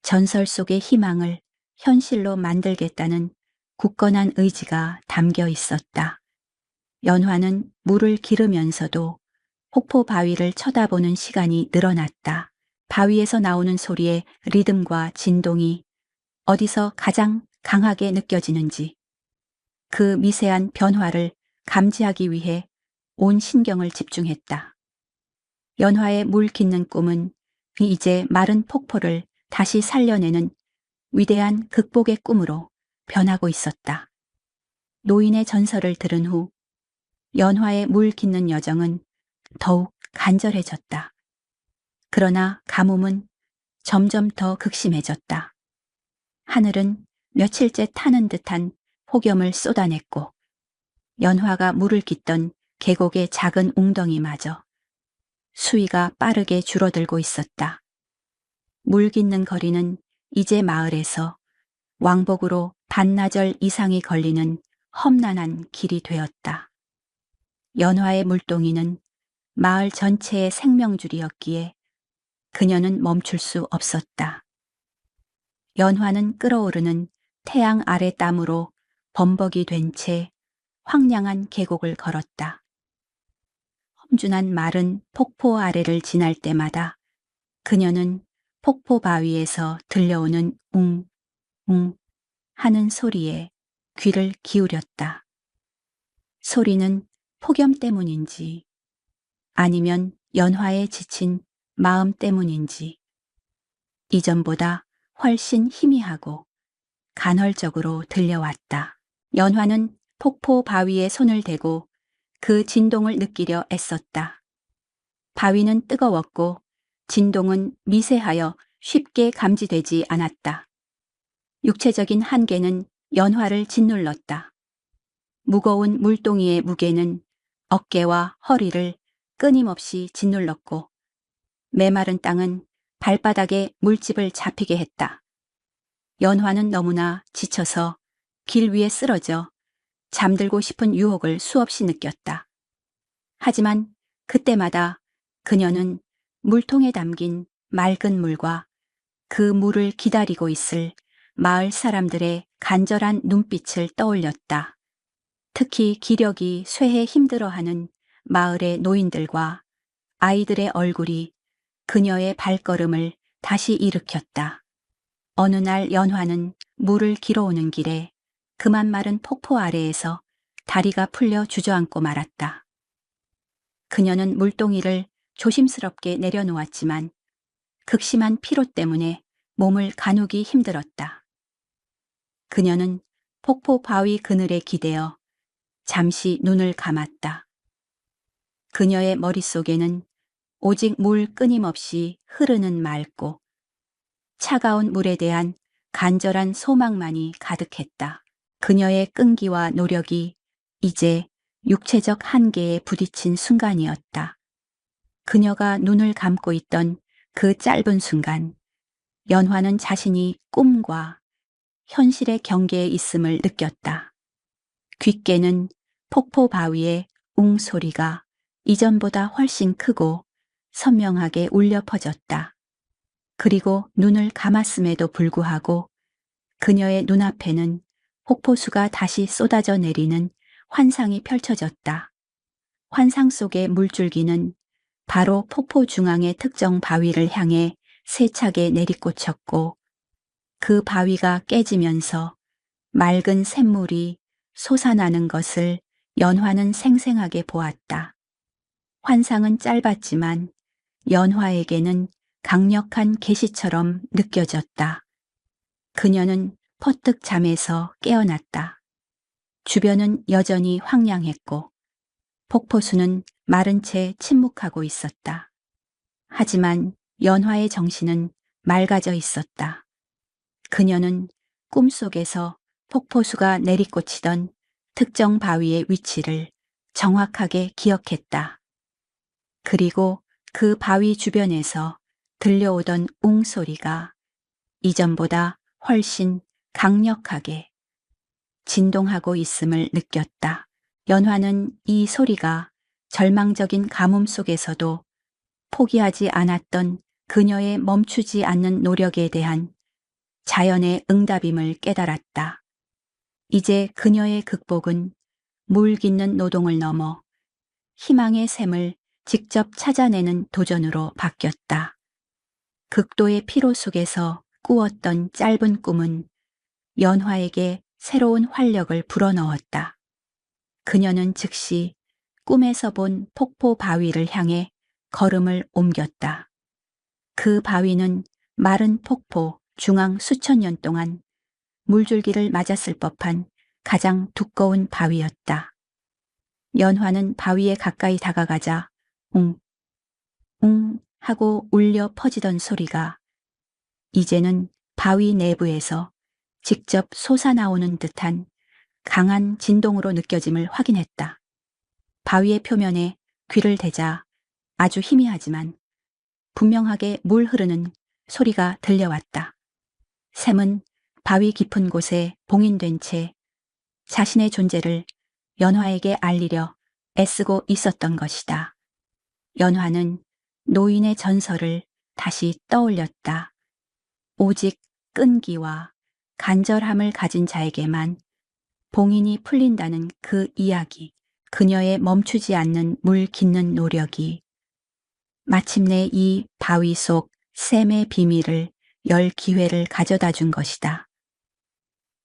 Speaker 1: 전설 속의 희망을 현실로 만들겠다는 굳건한 의지가 담겨 있었다. 연화는 물을 기르면서도 폭포 바위를 쳐다보는 시간이 늘어났다. 바위에서 나오는 소리의 리듬과 진동이 어디서 가장 강하게 느껴지는지 그 미세한 변화를 감지하기 위해 온 신경을 집중했다. 연화의 물 깃는 꿈은 이제 마른 폭포를 다시 살려내는 위대한 극복의 꿈으로 변하고 있었다. 노인의 전설을 들은 후 연화의 물 깃는 여정은 더욱 간절해졌다. 그러나 가뭄은 점점 더 극심해졌다. 하늘은 며칠째 타는 듯한 폭염을 쏟아냈고 연화가 물을 깃던 계곡의 작은 웅덩이마저 수위가 빠르게 줄어들고 있었다. 물 깃는 거리는 이제 마을에서 왕복으로 반나절 이상이 걸리는 험난한 길이 되었다. 연화의 물동이는 마을 전체의 생명줄이었기에 그녀는 멈출 수 없었다. 연화는 끓어오르는 태양 아래 땀으로 범벅이 된 채 황량한 계곡을 걸었다. 험준한 마른 폭포 아래를 지날 때마다 그녀는 폭포 바위에서 들려오는 웅 하는 소리에 귀를 기울였다. 소리는 폭염 때문인지 아니면 연화에 지친 마음 때문인지 이전보다 훨씬 희미하고 간헐적으로 들려왔다. 연화는 폭포 바위에 손을 대고 그 진동을 느끼려 애썼다. 바위는 뜨거웠고 진동은 미세하여 쉽게 감지되지 않았다. 육체적인 한계는 연화를 짓눌렀다. 무거운 물동이의 무게는 어깨와 허리를 끊임없이 짓눌렀고 메마른 땅은 발바닥에 물집을 잡히게 했다. 연화는 너무나 지쳐서 길 위에 쓰러져 잠들고 싶은 유혹을 수없이 느꼈다. 하지만 그때마다 그녀는 물통에 담긴 맑은 물과 그 물을 기다리고 있을 마을 사람들의 간절한 눈빛을 떠올렸다. 특히 기력이 쇠해 힘들어하는 마을의 노인들과 아이들의 얼굴이 그녀의 발걸음을 다시 일으켰다. 어느 날 연화는 물을 길어오는 길에 그만 마른 폭포 아래에서 다리가 풀려 주저앉고 말았다. 그녀는 물동이를 조심스럽게 내려놓았지만 극심한 피로 때문에 몸을 가누기 힘들었다. 그녀는 폭포 바위 그늘에 기대어 잠시 눈을 감았다. 그녀의 머릿속에는 오직 물 끊임없이 흐르는 맑고 차가운 물에 대한 간절한 소망만이 가득했다. 그녀의 끈기와 노력이 이제 육체적 한계에 부딪힌 순간이었다. 그녀가 눈을 감고 있던 그 짧은 순간, 연화는 자신이 꿈과 현실의 경계에 있음을 느꼈다. 귓게는 폭포 바위의 웅 소리가 이전보다 훨씬 크고 선명하게 울려 퍼졌다. 그리고 눈을 감았음에도 불구하고 그녀의 눈앞에는 폭포수가 다시 쏟아져 내리는 환상이 펼쳐졌다. 환상 속의 물줄기는 바로 폭포 중앙의 특정 바위를 향해 세차게 내리꽂혔고 그 바위가 깨지면서 맑은 샘물이 솟아나는 것을 연화는 생생하게 보았다. 환상은 짧았지만 연화에게는 강력한 계시처럼 느껴졌다. 그녀는 퍼뜩 잠에서 깨어났다. 주변은 여전히 황량했고 폭포수는 마른 채 침묵하고 있었다. 하지만 연화의 정신은 맑아져 있었다. 그녀는 꿈속에서 폭포수가 내리꽂히던 특정 바위의 위치를 정확하게 기억했다. 그리고 그 바위 주변에서 들려오던 웅 소리가 이전보다 훨씬 강력하게 진동하고 있음을 느꼈다. 연화는 이 소리가 절망적인 가뭄 속에서도 포기하지 않았던 그녀의 멈추지 않는 노력에 대한 자연의 응답임을 깨달았다. 이제 그녀의 극복은 물 깃는 노동을 넘어 희망의 샘을 직접 찾아내는 도전으로 바뀌었다. 극도의 피로 속에서 꾸었던 짧은 꿈은 연화에게 새로운 활력을 불어넣었다. 그녀는 즉시 꿈에서 본 폭포 바위를 향해 걸음을 옮겼다. 그 바위는 마른 폭포 중앙 수천 년 동안 물줄기를 맞았을 법한 가장 두꺼운 바위였다. 연화는 바위에 가까이 다가가자 웅 하고 울려 퍼지던 소리가 이제는 바위 내부에서 직접 솟아나오는 듯한 강한 진동으로 느껴짐을 확인했다. 바위의 표면에 귀를 대자 아주 희미하지만 분명하게 물 흐르는 소리가 들려왔다. 샘은 바위 깊은 곳에 봉인된 채 자신의 존재를 연화에게 알리려 애쓰고 있었던 것이다. 연화는 노인의 전설을 다시 떠올렸다. 오직 끈기와 간절함을 가진 자에게만 봉인이 풀린다는 그 이야기, 그녀의 멈추지 않는 물 깃는 노력이 마침내 이 바위 속 샘의 비밀을 열 기회를 가져다 준 것이다.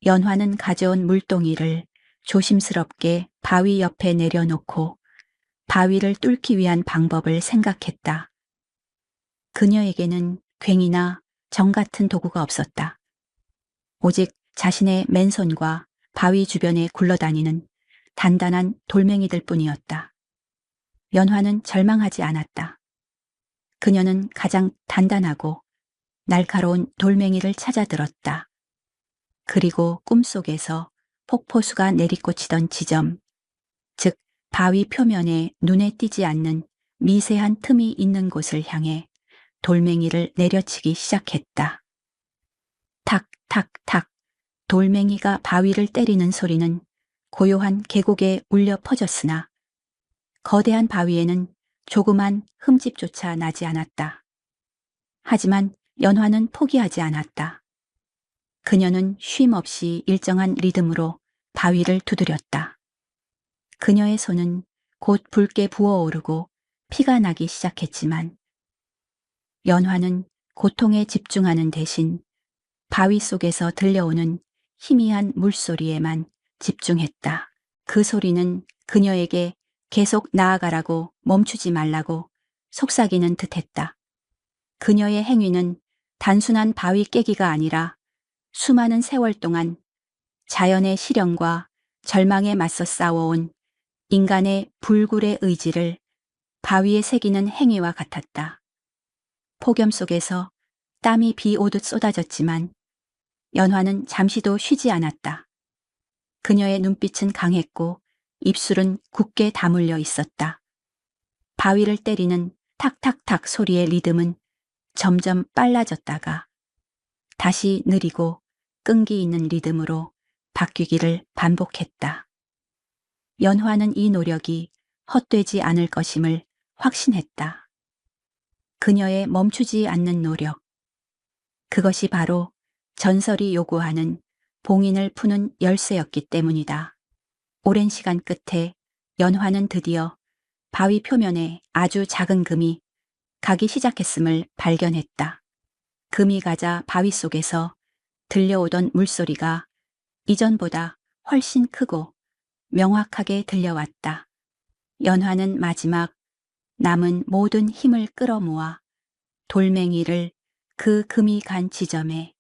Speaker 1: 연화는 가져온 물동이를 조심스럽게 바위 옆에 내려놓고 바위를 뚫기 위한 방법을 생각했다. 그녀에게는 괭이나 정 같은 도구가 없었다. 오직 자신의 맨손과 바위 주변에 굴러다니는 단단한 돌멩이들 뿐이었다. 연화는 절망하지 않았다. 그녀는 가장 단단하고 날카로운 돌멩이를 찾아들었다. 그리고 꿈속에서 폭포수가 내리꽂히던 지점, 즉 바위 표면에 눈에 띄지 않는 미세한 틈이 있는 곳을 향해 돌멩이를 내려치기 시작했다. 탁, 탁, 탁. 돌멩이가 바위를 때리는 소리는 고요한 계곡에 울려 퍼졌으나 거대한 바위에는 조그만 흠집조차 나지 않았다. 하지만 연화는 포기하지 않았다. 그녀는 쉼 없이 일정한 리듬으로 바위를 두드렸다. 그녀의 손은 곧 붉게 부어오르고 피가 나기 시작했지만 연화는 고통에 집중하는 대신 바위 속에서 들려오는 희미한 물소리에만 집중했다. 그 소리는 그녀에게 계속 나아가라고 멈추지 말라고 속삭이는 듯했다. 그녀의 행위는 단순한 바위 깨기가 아니라 수많은 세월 동안 자연의 시련과 절망에 맞서 싸워온 인간의 불굴의 의지를 바위에 새기는 행위와 같았다. 폭염 속에서 땀이 비 오듯 쏟아졌지만 연화는 잠시도 쉬지 않았다. 그녀의 눈빛은 강했고 입술은 굳게 다물려 있었다. 바위를 때리는 탁탁탁 소리의 리듬은 점점 빨라졌다가 다시 느리고 끈기 있는 리듬으로 바뀌기를 반복했다. 연화는 이 노력이 헛되지 않을 것임을 확신했다. 그녀의 멈추지 않는 노력. 그것이 바로 전설이 요구하는 봉인을 푸는 열쇠였기 때문이다. 오랜 시간 끝에 연화는 드디어 바위 표면에 아주 작은 금이 가기 시작했음을 발견했다. 금이 가자 바위 속에서 들려오던 물소리가 이전보다 훨씬 크고 명확하게 들려왔다. 연화는 마지막 남은 모든 힘을 끌어모아 돌멩이를 그 금이 간 지점에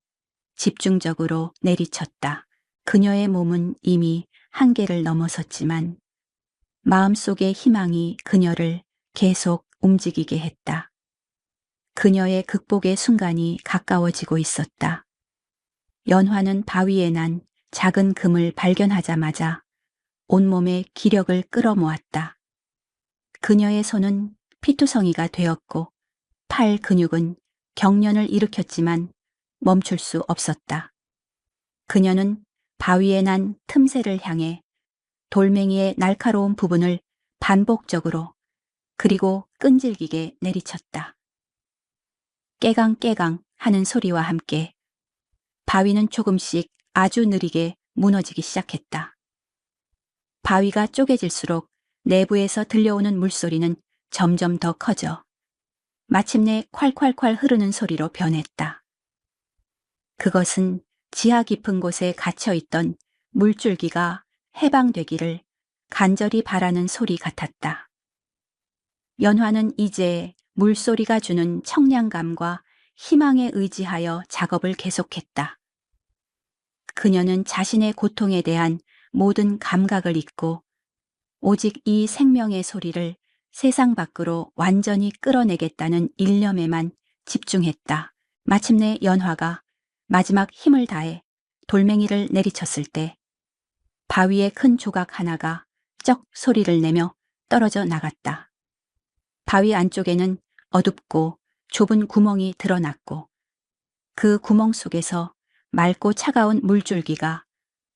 Speaker 1: 집중적으로 내리쳤다. 그녀의 몸은 이미 한계를 넘어섰지만 마음속의 희망이 그녀를 계속 움직이게 했다. 그녀의 극복의 순간이 가까워지고 있었다. 연화는 바위에 난 작은 금을 발견하자마자 온몸의 기력을 끌어모았다. 그녀의 손은 피투성이가 되었고 팔 근육은 경련을 일으켰지만 멈출 수 없었다. 그녀는 바위에 난 틈새를 향해 돌멩이의 날카로운 부분을 반복적으로 그리고 끈질기게 내리쳤다. 깨강깨강 하는 소리와 함께 바위는 조금씩 아주 느리게 무너지기 시작했다. 바위가 쪼개질수록 내부에서 들려오는 물소리는 점점 더 커져 마침내 콸콸콸 흐르는 소리로 변했다. 그것은 지하 깊은 곳에 갇혀있던 물줄기가 해방되기를 간절히 바라는 소리 같았다. 연화는 이제 물소리가 주는 청량감과 희망에 의지하여 작업을 계속했다. 그녀는 자신의 고통에 대한 모든 감각을 잊고 오직 이 생명의 소리를 세상 밖으로 완전히 끌어내겠다는 일념에만 집중했다. 마침내 연화가 마지막 힘을 다해 돌멩이를 내리쳤을 때 바위의 큰 조각 하나가 쩍 소리를 내며 떨어져 나갔다. 바위 안쪽에는 어둡고 좁은 구멍이 드러났고 그 구멍 속에서 맑고 차가운 물줄기가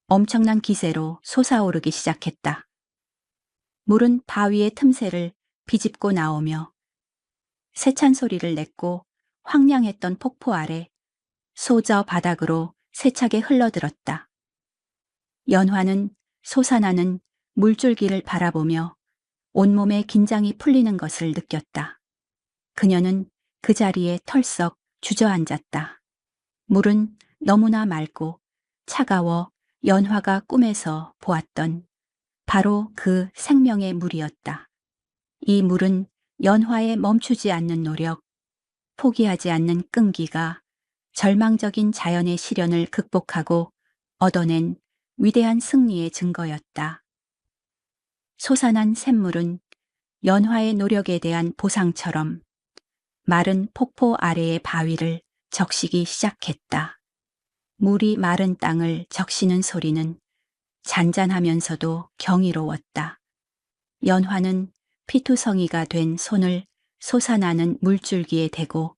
Speaker 1: 엄청난 기세로 솟아오르기 시작했다. 물은 바위의 틈새를 비집고 나오며 세찬 소리를 냈고 황량했던 폭포 아래 소저 바닥으로 세차게 흘러들었다. 연화는 솟아나는 물줄기를 바라보며 온몸에 긴장이 풀리는 것을 느꼈다. 그녀는 그 자리에 털썩 주저앉았다. 물은 너무나 맑고 차가워 연화가 꿈에서 보았던 바로 그 생명의 물이었다. 이 물은 연화의 멈추지 않는 노력, 포기하지 않는 끈기가 절망적인 자연의 시련을 극복하고 얻어낸 위대한 승리의 증거였다. 솟아난 샘물은 연화의 노력에 대한 보상처럼 마른 폭포 아래의 바위를 적시기 시작했다. 물이 마른 땅을 적시는 소리는 잔잔하면서도 경이로웠다. 연화는 피투성이가 된 손을 솟아나는 물줄기에 대고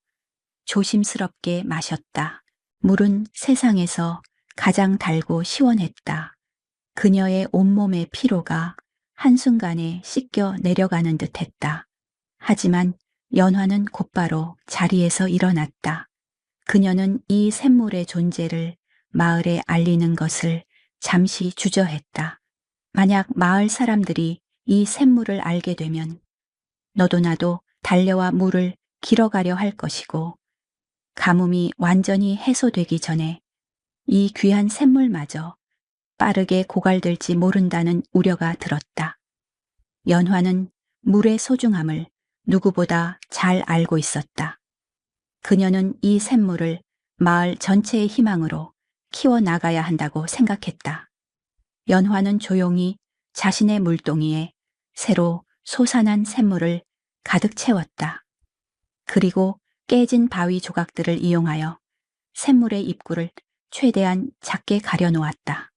Speaker 1: 조심스럽게 마셨다. 물은 세상에서 가장 달고 시원했다. 그녀의 온몸의 피로가 한순간에 씻겨 내려가는 듯했다. 하지만 연화는 곧바로 자리에서 일어났다. 그녀는 이 샘물의 존재를 마을에 알리는 것을 잠시 주저했다. 만약 마을 사람들이 이 샘물을 알게 되면 너도 나도 달려와 물을 길어가려 할 것이고 가뭄이 완전히 해소되기 전에 이 귀한 샘물마저 빠르게 고갈될지 모른다는 우려가 들었다. 연화는 물의 소중함을 누구보다 잘 알고 있었다. 그녀는 이 샘물을 마을 전체의 희망으로 키워나가야 한다고 생각했다. 연화는 조용히 자신의 물동이에 새로 솟아난 샘물을 가득 채웠다. 그리고 깨진 바위 조각들을 이용하여 샘물의 입구를 최대한 작게 가려놓았다.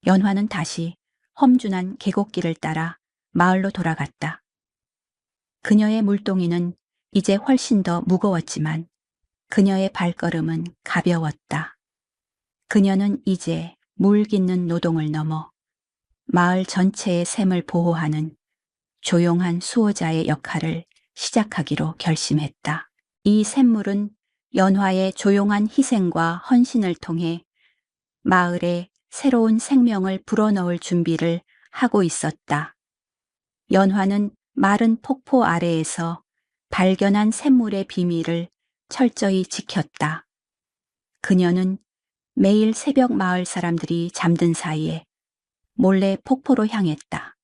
Speaker 1: 연화는 다시 험준한 계곡길을 따라 마을로 돌아갔다. 그녀의 물동이는 이제 훨씬 더 무거웠지만 그녀의 발걸음은 가벼웠다. 그녀는 이제 물 깃는 노동을 넘어 마을 전체의 샘을 보호하는 조용한 수호자의 역할을 시작하기로 결심했다. 이 샘물은 연화의 조용한 희생과 헌신을 통해 마을에 새로운 생명을 불어넣을 준비를 하고 있었다. 연화는 마른 폭포 아래에서 발견한 샘물의 비밀을 철저히 지켰다. 그녀는 매일 새벽 마을 사람들이 잠든 사이에 몰래 폭포로 향했다.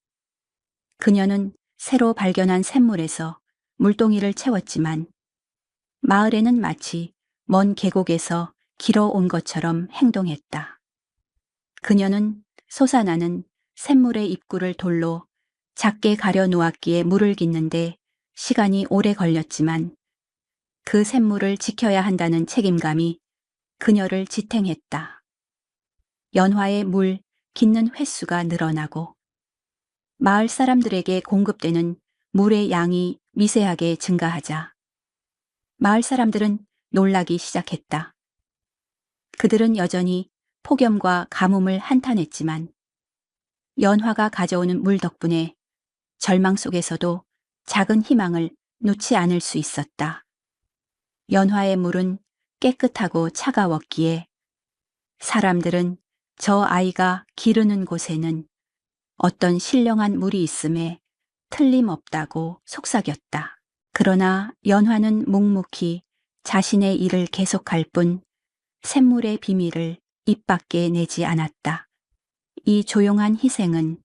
Speaker 1: 그녀는 새로 발견한 샘물에서 물동이를 채웠지만 마을에는 마치 먼 계곡에서 길어온 것처럼 행동했다. 그녀는 솟아나는 샘물의 입구를 돌로 작게 가려 놓았기에 물을 깃는데 시간이 오래 걸렸지만 그 샘물을 지켜야 한다는 책임감이 그녀를 지탱했다. 연화의 물 깃는 횟수가 늘어나고 마을 사람들에게 공급되는 물의 양이 미세하게 증가하자 마을 사람들은 놀라기 시작했다. 그들은 여전히 폭염과 가뭄을 한탄했지만 연화가 가져오는 물 덕분에 절망 속에서도 작은 희망을 놓지 않을 수 있었다. 연화의 물은 깨끗하고 차가웠기에 사람들은 저 아이가 기르는 곳에는 어떤 신령한 물이 있음에 틀림없다고 속삭였다. 그러나 연화는 묵묵히 자신의 일을 계속할 뿐 샘물의 비밀을 입 밖에 내지 않았다. 이 조용한 희생은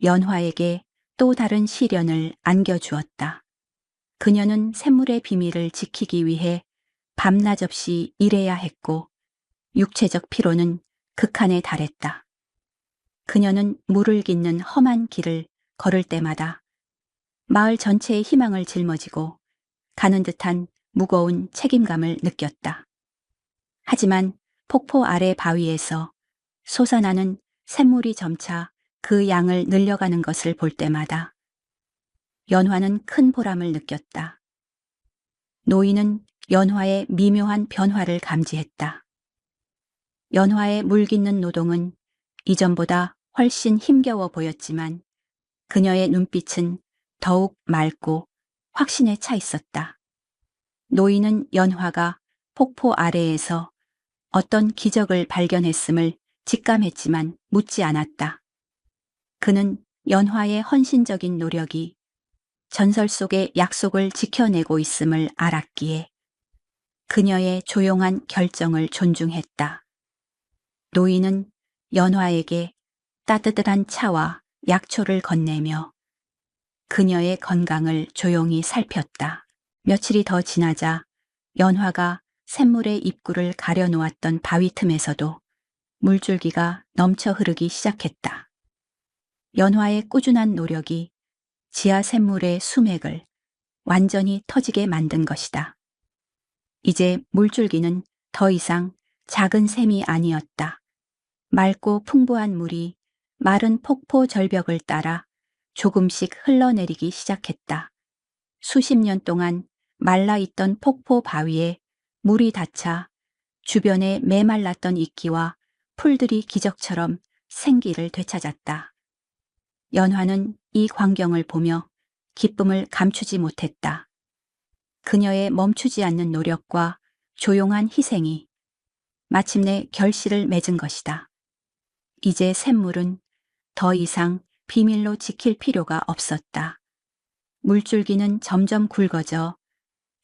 Speaker 1: 연화에게 또 다른 시련을 안겨주었다. 그녀는 샘물의 비밀을 지키기 위해 밤낮 없이 일해야 했고 육체적 피로는 극한에 달했다. 그녀는 물을 깃는 험한 길을 걸을 때마다 마을 전체의 희망을 짊어지고 가는 듯한 무거운 책임감을 느꼈다. 하지만 폭포 아래 바위에서 솟아나는 샘물이 점차 그 양을 늘려가는 것을 볼 때마다 연화는 큰 보람을 느꼈다. 노인은 연화의 미묘한 변화를 감지했다. 연화의 물 깃는 노동은 이전보다 훨씬 힘겨워 보였지만 그녀의 눈빛은 더욱 맑고 확신에 차 있었다. 노인은 연화가 폭포 아래에서 어떤 기적을 발견했음을 직감했지만 묻지 않았다. 그는 연화의 헌신적인 노력이 전설 속의 약속을 지켜내고 있음을 알았기에 그녀의 조용한 결정을 존중했다. 노인은 연화에게 따뜻한 차와 약초를 건네며 그녀의 건강을 조용히 살폈다. 며칠이 더 지나자 연화가 샘물의 입구를 가려놓았던 바위 틈에서도 물줄기가 넘쳐 흐르기 시작했다. 연화의 꾸준한 노력이 지하 샘물의 수맥을 완전히 터지게 만든 것이다. 이제 물줄기는 더 이상 작은 샘이 아니었다. 맑고 풍부한 물이 마른 폭포 절벽을 따라 조금씩 흘러내리기 시작했다. 수십 년 동안 말라있던 폭포 바위에 물이 닿자 주변에 메말랐던 이끼와 풀들이 기적처럼 생기를 되찾았다. 연화는 이 광경을 보며 기쁨을 감추지 못했다. 그녀의 멈추지 않는 노력과 조용한 희생이 마침내 결실을 맺은 것이다. 이제 샘물은 더 이상 비밀로 지킬 필요가 없었다. 물줄기는 점점 굵어져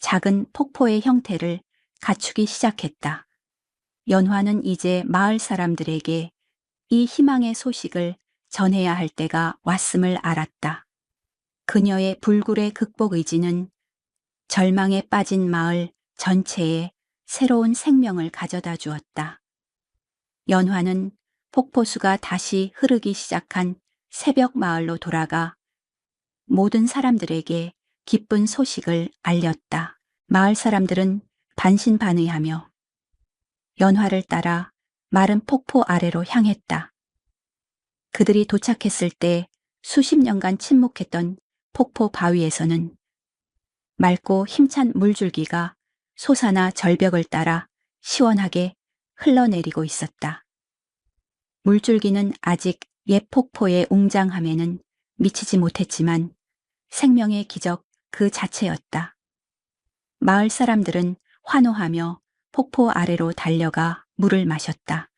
Speaker 1: 작은 폭포의 형태를 갖추기 시작했다. 연화는 이제 마을 사람들에게 이 희망의 소식을 전해야 할 때가 왔음을 알았다. 그녀의 불굴의 극복 의지는 절망에 빠진 마을 전체에 새로운 생명을 가져다 주었다. 연화는 폭포수가 다시 흐르기 시작한 새벽 마을로 돌아가 모든 사람들에게 기쁜 소식을 알렸다. 마을 사람들은 반신반의하며 연화를 따라 마른 폭포 아래로 향했다. 그들이 도착했을 때 수십 년간 침묵했던 폭포 바위에서는 맑고 힘찬 물줄기가 솟아나 절벽을 따라 시원하게 흘러내리고 있었다. 물줄기는 아직 옛 폭포의 웅장함에는 미치지 못했지만 생명의 기적 그 자체였다. 마을 사람들은 환호하며 폭포 아래로 달려가 물을 마셨다.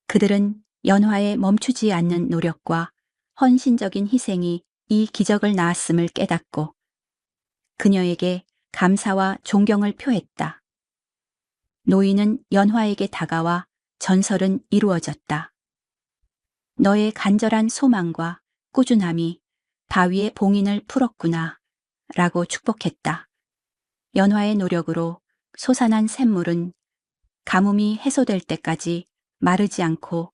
Speaker 1: 그들은 연화의 멈추지 않는 노력과 헌신적인 희생이 이 기적을 낳았음을 깨닫고 그녀에게 감사와 존경을 표했다. 노인은 연화에게 다가와 전설은 이루어졌다. 너의 간절한 소망과 꾸준함이 바위의 봉인을 풀었구나 라고 축복했다. 연화의 노력으로 솟아난 샘물은 가뭄이 해소될 때까지 마르지 않고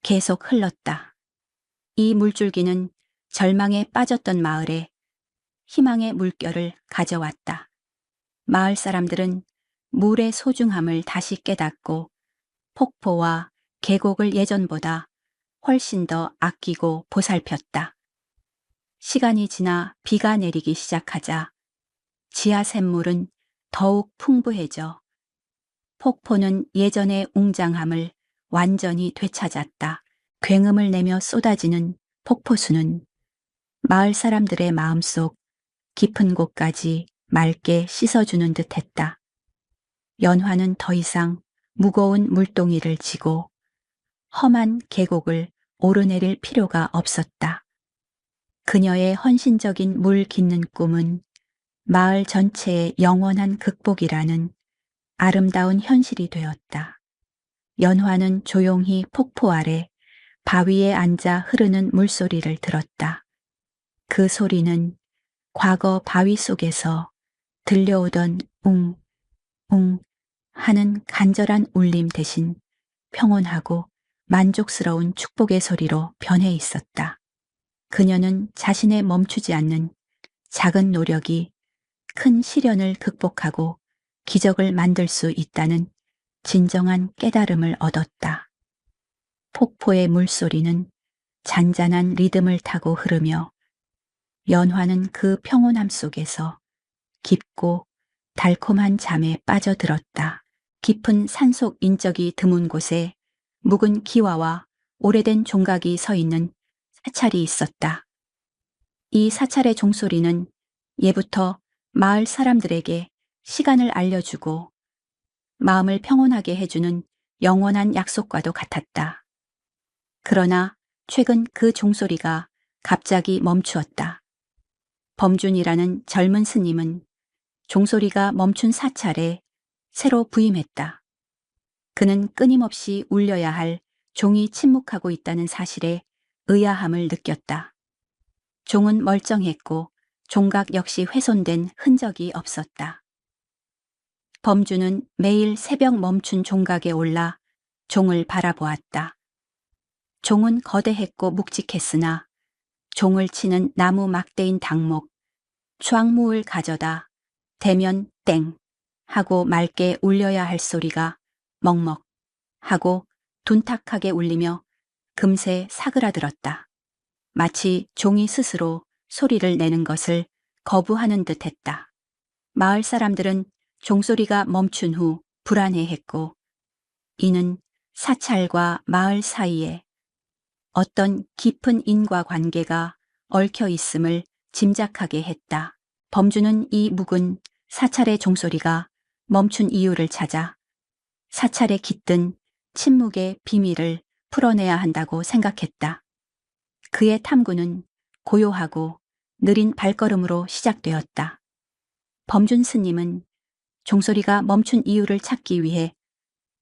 Speaker 1: 계속 흘렀다. 이 물줄기는 절망에 빠졌던 마을에 희망의 물결을 가져왔다. 마을 사람들은 물의 소중함을 다시 깨닫고 폭포와 계곡을 예전보다 훨씬 더 아끼고 보살폈다. 시간이 지나 비가 내리기 시작하자 지하 샘물은 더욱 풍부해져 폭포는 예전의 웅장함을 완전히 되찾았다. 굉음을 내며 쏟아지는 폭포수는 마을 사람들의 마음속 깊은 곳까지 맑게 씻어주는 듯 했다. 연화는 더 이상 무거운 물동이를 지고 험한 계곡을 오르내릴 필요가 없었다. 그녀의 헌신적인 물 깃는 꿈은 마을 전체의 영원한 극복이라는 아름다운 현실이 되었다. 연화는 조용히 폭포 아래 바위에 앉아 흐르는 물소리를 들었다. 그 소리는 과거 바위 속에서 들려오던 웅, 웅 하는 간절한 울림 대신 평온하고 만족스러운 축복의 소리로 변해 있었다. 그녀는 자신의 멈추지 않는 작은 노력이 큰 시련을 극복하고 기적을 만들 수 있다는 진정한 깨달음을 얻었다. 폭포의 물소리는 잔잔한 리듬을 타고 흐르며 연화는 그 평온함 속에서 깊고 달콤한 잠에 빠져들었다. 깊은 산속 인적이 드문 곳에 묵은 기와와 오래된 종각이 서 있는 사찰이 있었다. 이 사찰의 종소리는 예부터 마을 사람들에게 시간을 알려주고 마음을 평온하게 해주는 영원한 약속과도 같았다. 그러나 최근 그 종소리가 갑자기 멈추었다. 범준이라는 젊은 스님은 종소리가 멈춘 사찰에 새로 부임했다. 그는 끊임없이 울려야 할 종이 침묵하고 있다는 사실에 의아함을 느꼈다. 종은 멀쩡했고 종각 역시 훼손된 흔적이 없었다. 범주는 매일 새벽 멈춘 종각에 올라 종을 바라보았다. 종은 거대했고 묵직했으나 종을 치는 나무 막대인 닭목, 추악무을 가져다 대면 땡 하고 맑게 울려야 할 소리가 먹먹 하고 둔탁하게 울리며 금세 사그라들었다. 마치 종이 스스로 소리를 내는 것을 거부하는 듯 했다. 마을 사람들은 종소리가 멈춘 후 불안해했고 이는 사찰과 마을 사이에 어떤 깊은 인과관계가 얽혀 있음을 짐작하게 했다. 범주는 이 묵은 사찰의 종소리가 멈춘 이유를 찾아 사찰에 깃든 침묵의 비밀을 풀어내야 한다고 생각했다. 그의 탐구는 고요하고 느린 발걸음으로 시작되었다. 범준 스님은 종소리가 멈춘 이유를 찾기 위해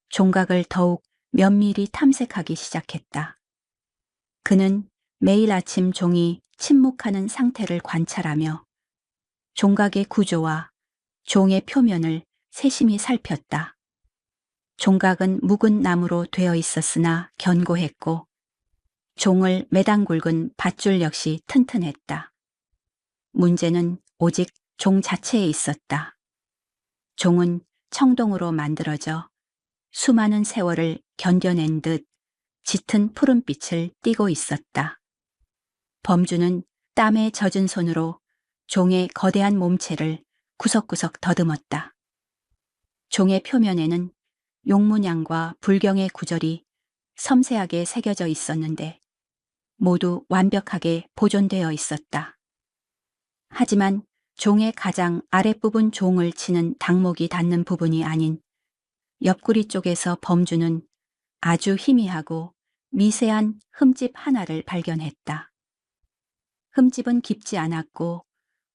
Speaker 1: 종각을 더욱 면밀히 탐색하기 시작했다. 그는 매일 아침 종이 침묵하는 상태를 관찰하며 종각의 구조와 종의 표면을 세심히 살폈다. 종각은 묵은 나무로 되어 있었으나 견고했고 종을 매당 굵은 밧줄 역시 튼튼했다. 문제는 오직 종 자체에 있었다. 종은 청동으로 만들어져 수많은 세월을 견뎌낸 듯 짙은 푸른빛을 띠고 있었다. 범주는 땀에 젖은 손으로 종의 거대한 몸체를 구석구석 더듬었다. 종의 표면에는 용문양과 불경의 구절이 섬세하게 새겨져 있었는데 모두 완벽하게 보존되어 있었다. 하지만 종의 가장 아랫부분 종을 치는 닭목이 닿는 부분이 아닌 옆구리 쪽에서 범주는 아주 희미하고 미세한 흠집 하나를 발견했다. 흠집은 깊지 않았고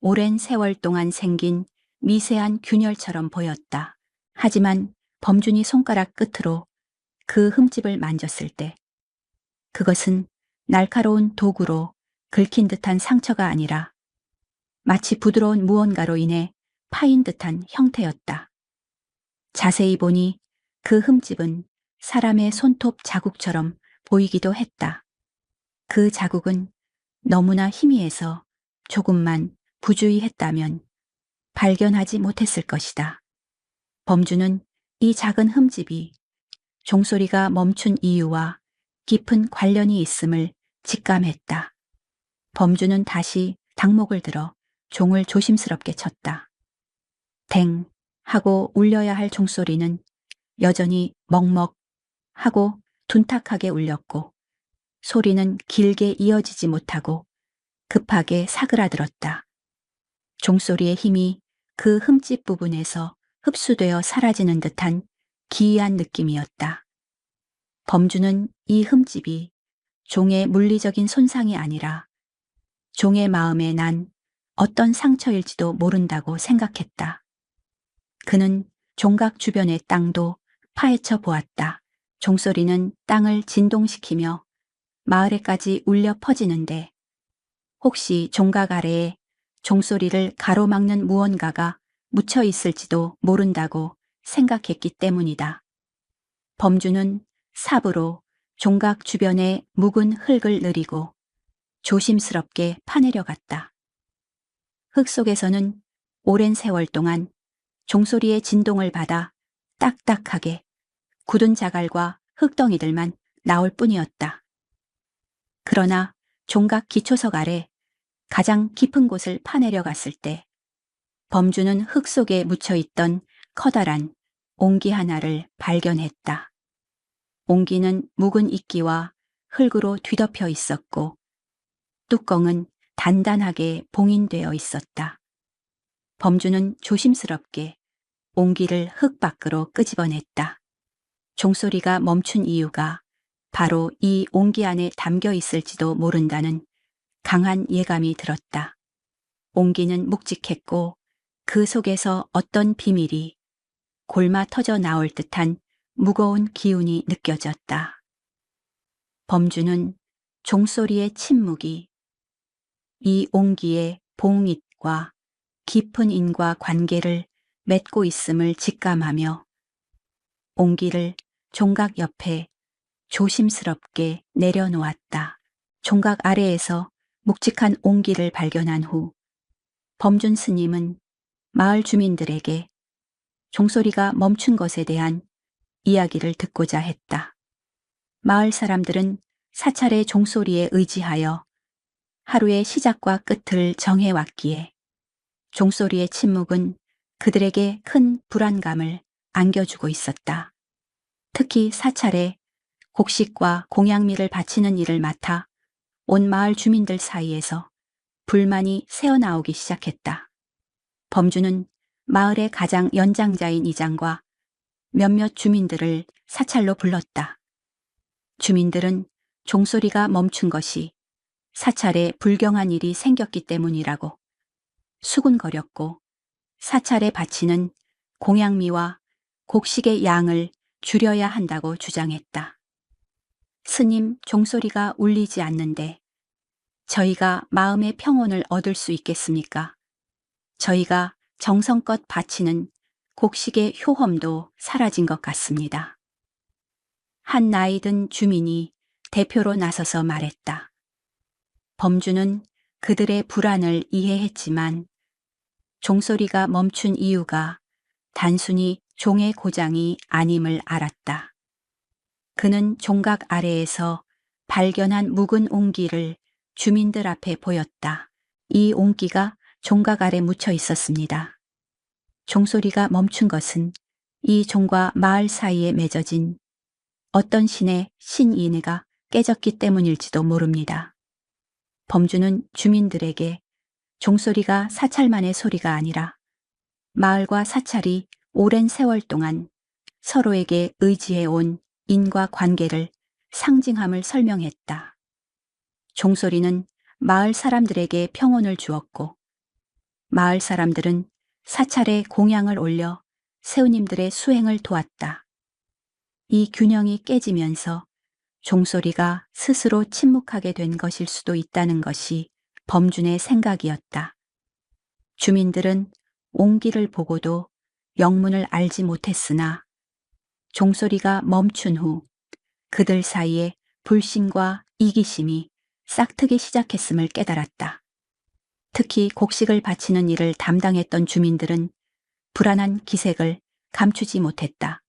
Speaker 1: 오랜 세월 동안 생긴 미세한 균열처럼 보였다. 하지만 범준이 손가락 끝으로 그 흠집을 만졌을 때 그것은 날카로운 도구로 긁힌 듯한 상처가 아니라 마치 부드러운 무언가로 인해 파인 듯한 형태였다. 자세히 보니 그 흠집은 사람의 손톱 자국처럼 보이기도 했다. 그 자국은 너무나 희미해서 조금만 부주의했다면 발견하지 못했을 것이다. 범주는 이 작은 흠집이 종소리가 멈춘 이유와 깊은 관련이 있음을 직감했다. 범주는 다시 닭목을 들어 종을 조심스럽게 쳤다. 댕 하고 울려야 할 종소리는 여전히 먹먹 하고 둔탁하게 울렸고 소리는 길게 이어지지 못하고 급하게 사그라들었다. 종소리의 힘이 그 흠집 부분에서 흡수되어 사라지는 듯한 기이한 느낌이었다. 범주는 이 흠집이 종의 물리적인 손상이 아니라 종의 마음에 난 어떤 상처일지도 모른다고 생각했다. 그는 종각 주변의 땅도 파헤쳐 보았다. 종소리는 땅을 진동시키며 마을에까지 울려 퍼지는데 혹시 종각 아래에 종소리를 가로막는 무언가가 묻혀 있을지도 모른다고 생각했기 때문이다. 범주는 삽으로 종각 주변의 묵은 흙을 느리고 조심스럽게 파내려 갔다. 흙 속에서는 오랜 세월 동안 종소리의 진동을 받아 딱딱하게 굳은 자갈과 흙덩이들만 나올 뿐이었다. 그러나 종각 기초석 아래 가장 깊은 곳을 파내려 갔을 때 범주는 흙 속에 묻혀있던 커다란 옹기 하나를 발견했다. 옹기는 묵은 이끼와 흙으로 뒤덮여 있었고 뚜껑은 단단하게 봉인되어 있었다. 범주는 조심스럽게 옹기를 흙 밖으로 끄집어냈다. 종소리가 멈춘 이유가 바로 이 옹기 안에 담겨 있을지도 모른다는 강한 예감이 들었다. 옹기는 묵직했고 그 속에서 어떤 비밀이 골마 터져 나올 듯한 무거운 기운이 느껴졌다. 범주는 종소리의 침묵이 이 옹기의 봉잇과 깊은 인과 관계를 맺고 있음을 직감하며 옹기를 종각 옆에 조심스럽게 내려놓았다. 종각 아래에서 묵직한 옹기를 발견한 후 범준 스님은 마을 주민들에게 종소리가 멈춘 것에 대한 이야기를 듣고자 했다. 마을 사람들은 사찰의 종소리에 의지하여 하루의 시작과 끝을 정해왔기에 종소리의 침묵은 그들에게 큰 불안감을 안겨주고 있었다. 특히 사찰에 곡식과 공양미를 바치는 일을 맡아 온 마을 주민들 사이에서 불만이 새어나오기 시작했다. 범주는 마을의 가장 연장자인 이장과 몇몇 주민들을 사찰로 불렀다. 주민들은 종소리가 멈춘 것이 사찰에 불경한 일이 생겼기 때문이라고 수군거렸고 사찰에 바치는 공양미와 곡식의 양을 줄여야 한다고 주장했다. 스님, 종소리가 울리지 않는데 저희가 마음의 평온을 얻을 수 있겠습니까? 저희가 정성껏 바치는 곡식의 효험도 사라진 것 같습니다. 한 나이 든 주민이 대표로 나서서 말했다. 범주는 그들의 불안을 이해했지만 종소리가 멈춘 이유가 단순히 종의 고장이 아님을 알았다. 그는 종각 아래에서 발견한 묵은 옹기를 주민들 앞에 보였다. 이 옹기가 종각 아래 묻혀 있었습니다. 종소리가 멈춘 것은 이 종과 마을 사이에 맺어진 어떤 신의 신인애가 깨졌기 때문일지도 모릅니다. 범주는 주민들에게 종소리가 사찰만의 소리가 아니라 마을과 사찰이 오랜 세월 동안 서로에게 의지해온 인과 관계를 상징함을 설명했다. 종소리는 마을 사람들에게 평온을 주었고 마을 사람들은 사찰에 공양을 올려 세우님들의 수행을 도왔다. 이 균형이 깨지면서 종소리가 스스로 침묵하게 된 것일 수도 있다는 것이 범준의 생각이었다. 주민들은 옹기를 보고도 영문을 알지 못했으나 종소리가 멈춘 후 그들 사이에 불신과 이기심이 싹트기 시작했음을 깨달았다. 특히 곡식을 바치는 일을 담당했던 주민들은 불안한 기색을 감추지 못했다.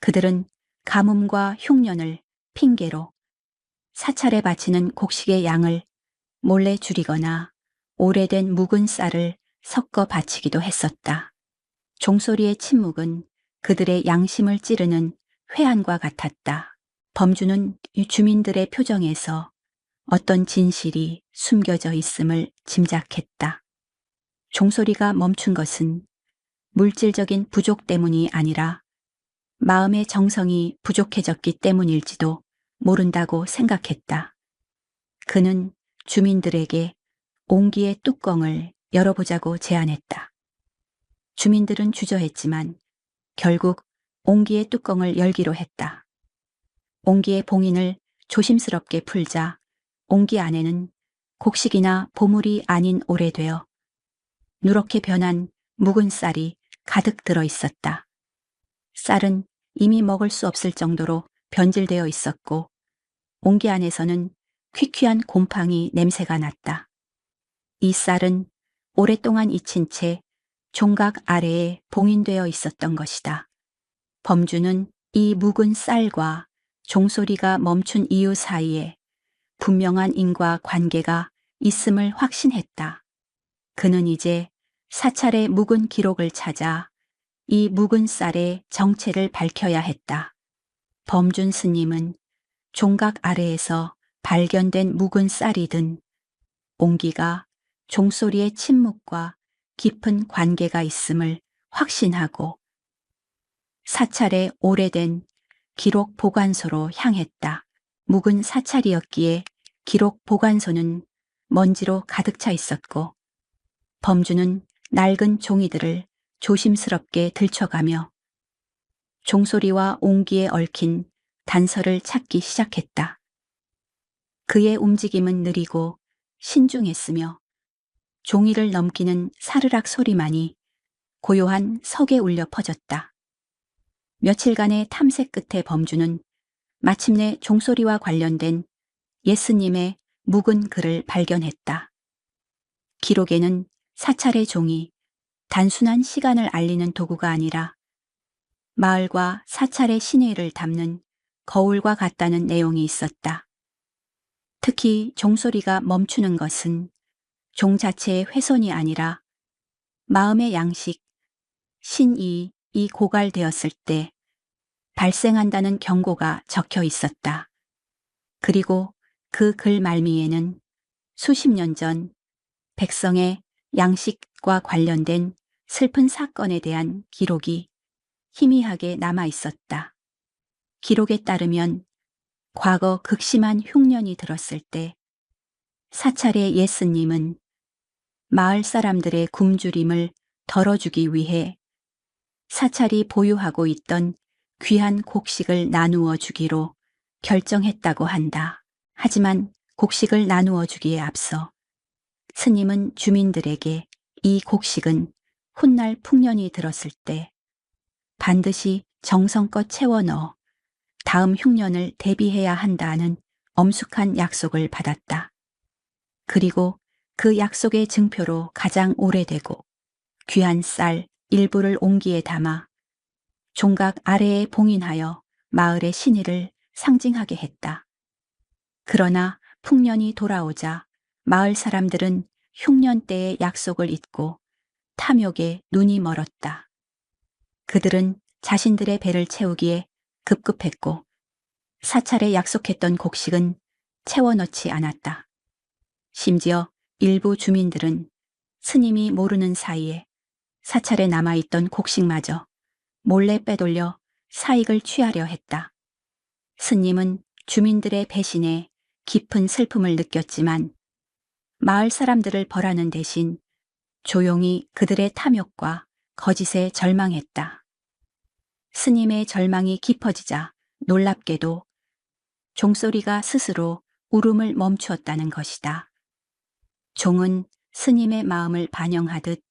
Speaker 1: 그들은 가뭄과 흉년을 핑계로 사찰에 바치는 곡식의 양을 몰래 줄이거나 오래된 묵은 쌀을 섞어 바치기도 했었다. 종소리의 침묵은 그들의 양심을 찌르는 회한과 같았다. 범주는 이 주민들의 표정에서 어떤 진실이 숨겨져 있음을 짐작했다. 종소리가 멈춘 것은 물질적인 부족 때문이 아니라 마음의 정성이 부족해졌기 때문일지도 모른다고 생각했다. 그는 주민들에게 옹기의 뚜껑을 열어보자고 제안했다. 주민들은 주저했지만 결국 옹기의 뚜껑을 열기로 했다. 옹기의 봉인을 조심스럽게 풀자 옹기 안에는 곡식이나 보물이 아닌 오래되어 누렇게 변한 묵은 쌀이 가득 들어 있었다. 쌀은 이미 먹을 수 없을 정도로 변질되어 있었고 옹기 안에서는 퀴퀴한 곰팡이 냄새가 났다. 이 쌀은 오랫동안 잊힌 채 종각 아래에 봉인되어 있었던 것이다. 범주는 이 묵은 쌀과 종소리가 멈춘 이유 사이에 분명한 인과 관계가 있음을 확신했다. 그는 이제 사찰의 묵은 기록을 찾아 이 묵은 쌀의 정체를 밝혀야 했다. 범준 스님은 종각 아래에서 발견된 묵은 쌀이든 옹기가 종소리의 침묵과 깊은 관계가 있음을 확신하고 사찰의 오래된 기록 보관소로 향했다. 묵은 사찰이었기에 기록 보관소는 먼지로 가득 차 있었고 범주는 낡은 종이들을 조심스럽게 들춰가며 종소리와 옹기에 얽힌 단서를 찾기 시작했다. 그의 움직임은 느리고 신중했으며 종이를 넘기는 사르락 소리만이 고요한 석에 울려 퍼졌다. 며칠간의 탐색 끝에 범주는 마침내 종소리와 관련된 예수님의 묵은 글을 발견했다. 기록에는 사찰의 종이 단순한 시간을 알리는 도구가 아니라 마을과 사찰의 신의를 담는 거울과 같다는 내용이 있었다. 특히 종소리가 멈추는 것은 종 자체의 훼손이 아니라 마음의 양식, 신의이 고갈되었을 때 발생한다는 경고가 적혀 있었다. 그리고 그 글 말미에는 수십 년 전 백성의 양식과 관련된 슬픈 사건에 대한 기록이 희미하게 남아 있었다. 기록에 따르면 과거 극심한 흉년이 들었을 때 사찰의 예수님은 마을 사람들의 굶주림을 덜어주기 위해 사찰이 보유하고 있던 귀한 곡식을 나누어 주기로 결정했다고 한다. 하지만 곡식을 나누어 주기에 앞서 스님은 주민들에게 이 곡식은 훗날 풍년이 들었을 때 반드시 정성껏 채워 넣어 다음 흉년을 대비해야 한다는 엄숙한 약속을 받았다. 그리고 그 약속의 증표로 가장 오래되고 귀한 쌀 일부를 옹기에 담아 종각 아래에 봉인하여 마을의 신의를 상징하게 했다. 그러나 풍년이 돌아오자 마을 사람들은 흉년 때의 약속을 잊고 탐욕에 눈이 멀었다. 그들은 자신들의 배를 채우기에 급급했고 사찰에 약속했던 곡식은 채워넣지 않았다. 심지어 일부 주민들은 스님이 모르는 사이에 사찰에 남아있던 곡식마저 몰래 빼돌려 사익을 취하려 했다. 스님은 주민들의 배신에 깊은 슬픔을 느꼈지만 마을 사람들을 벌하는 대신 조용히 그들의 탐욕과 거짓에 절망했다. 스님의 절망이 깊어지자 놀랍게도 종소리가 스스로 울음을 멈추었다는 것이다. 종은 스님의 마음을 반영하듯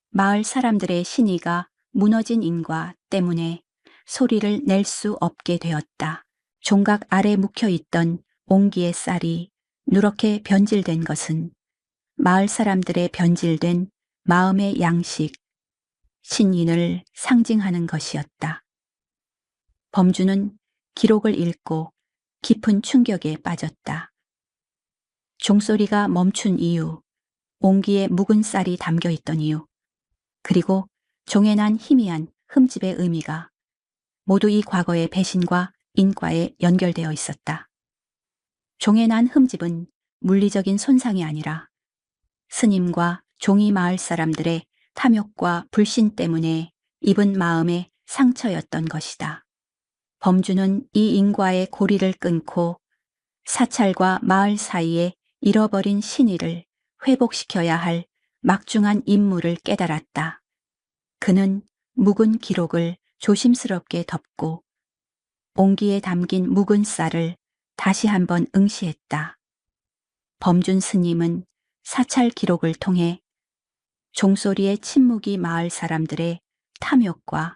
Speaker 1: 마을 사람들의 신의가 무너진 인과 때문에 소리를 낼 수 없게 되었다. 종각 아래 묵혀있던 옹기의 쌀이 누렇게 변질된 것은 마을 사람들의 변질된 마음의 양식, 신인을 상징하는 것이었다. 범주는 기록을 읽고 깊은 충격에 빠졌다. 종소리가 멈춘 이유, 옹기에 묵은 쌀이 담겨 있던 이유, 그리고 종에 난 희미한 흠집의 의미가 모두 이 과거의 배신과 인과에 연결되어 있었다. 종에 난 흠집은 물리적인 손상이 아니라 스님과 종이 마을 사람들의 탐욕과 불신 때문에 입은 마음의 상처였던 것이다. 범주는 이 인과의 고리를 끊고 사찰과 마을 사이에 잃어버린 신의를 회복시켜야 할 막중한 임무를 깨달았다. 그는 묵은 기록을 조심스럽게 덮고 옹기에 담긴 묵은 쌀을 다시 한번 응시했다. 범준 스님은 사찰 기록을 통해 종소리의 침묵이 마을 사람들의 탐욕과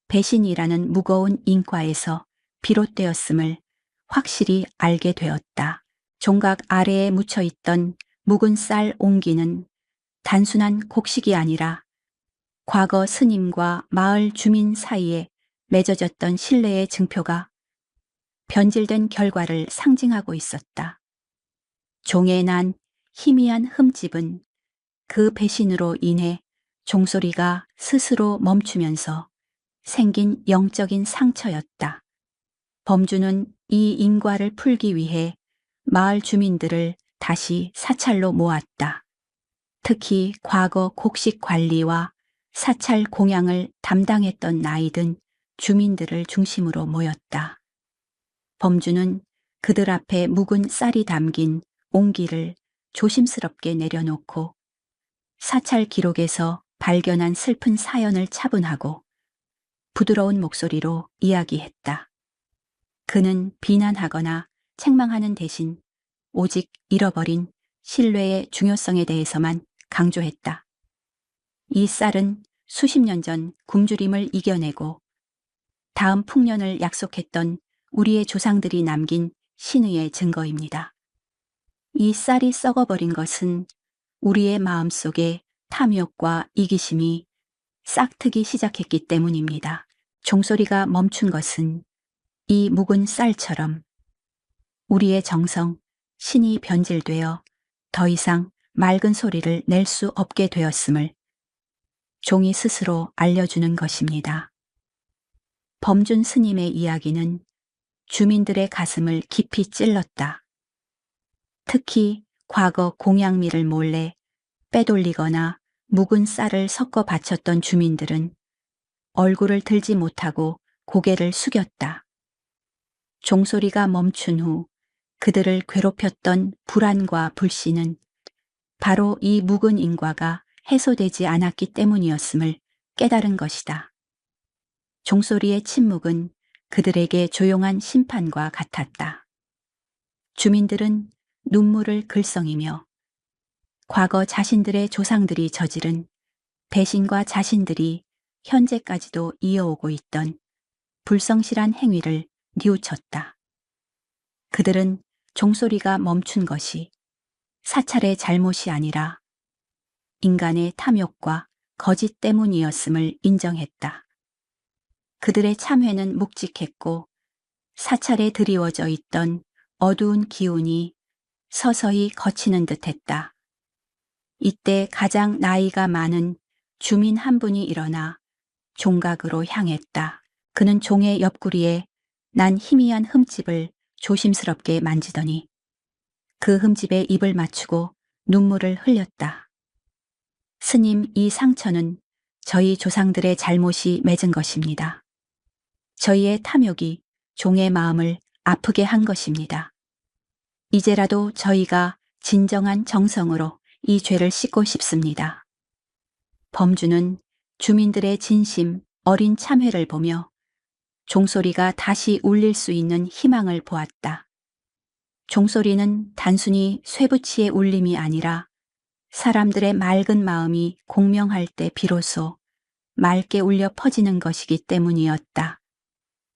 Speaker 1: 배신이라는 무거운 인과에서 비롯되었음을 확실히 알게 되었다. 종각 아래에 묻혀있던 묵은 쌀 옹기는 단순한 곡식이 아니라 과거 스님과 마을 주민 사이에 맺어졌던 신뢰의 증표가 변질된 결과를 상징하고 있었다. 종에 난 희미한 흠집은 그 배신으로 인해 종소리가 스스로 멈추면서 생긴 영적인 상처였다. 범주는 이 인과를 풀기 위해 마을 주민들을 다시 사찰로 모았다. 특히 과거 곡식 관리와 사찰 공양을 담당했던 나이든 주민들을 중심으로 모였다. 범주는 그들 앞에 묵은 쌀이 담긴 옹기를 조심스럽게 내려놓고 사찰 기록에서 발견한 슬픈 사연을 차분하고 부드러운 목소리로 이야기했다. 그는 비난하거나 책망하는 대신 오직 잃어버린 신뢰의 중요성에 대해서만 강조했다. 이 쌀은 수십 년 전 굶주림을 이겨내고 다음 풍년을 약속했던 우리의 조상들이 남긴 신의의 증거입니다. 이 쌀이 썩어버린 것은 우리의 마음속에 탐욕과 이기심이 싹트기 시작했기 때문입니다. 종소리가 멈춘 것은 이 묵은 쌀처럼 우리의 정성, 신이 변질되어 더 이상 맑은 소리를 낼 수 없게 되었음을 종이 스스로 알려주는 것입니다. 범준 스님의 이야기는 주민들의 가슴을 깊이 찔렀다. 특히 과거 공양미를 몰래 빼돌리거나 묵은 쌀을 섞어 바쳤던 주민들은 얼굴을 들지 못하고 고개를 숙였다. 종소리가 멈춘 후 그들을 괴롭혔던 불안과 불신은 바로 이 묵은 인과가 해소되지 않았기 때문이었음을 깨달은 것이다. 종소리의 침묵은 그들에게 조용한 심판과 같았다. 주민들은 눈물을 글썽이며 과거 자신들의 조상들이 저지른 배신과 자신들이 현재까지도 이어오고 있던 불성실한 행위를 뉘우쳤다. 그들은 종소리가 멈춘 것이 사찰의 잘못이 아니라 인간의 탐욕과 거짓 때문이었음을 인정했다. 그들의 참회는 묵직했고 사찰에 드리워져 있던 어두운 기운이 서서히 거치는 듯했다. 이때 가장 나이가 많은 주민 한 분이 일어나 종각으로 향했다. 그는 종의 옆구리에 난 희미한 흠집을 조심스럽게 만지더니 그 흠집에 입을 맞추고 눈물을 흘렸다. 스님, 이 상처는 저희 조상들의 잘못이 맺은 것입니다. 저희의 탐욕이 종의 마음을 아프게 한 것입니다. 이제라도 저희가 진정한 정성으로 이 죄를 씻고 싶습니다. 범주는 주민들의 진심, 어린 참회를 보며 종소리가 다시 울릴 수 있는 희망을 보았다. 종소리는 단순히 쇠붙이의 울림이 아니라 사람들의 맑은 마음이 공명할 때 비로소 맑게 울려 퍼지는 것이기 때문이었다.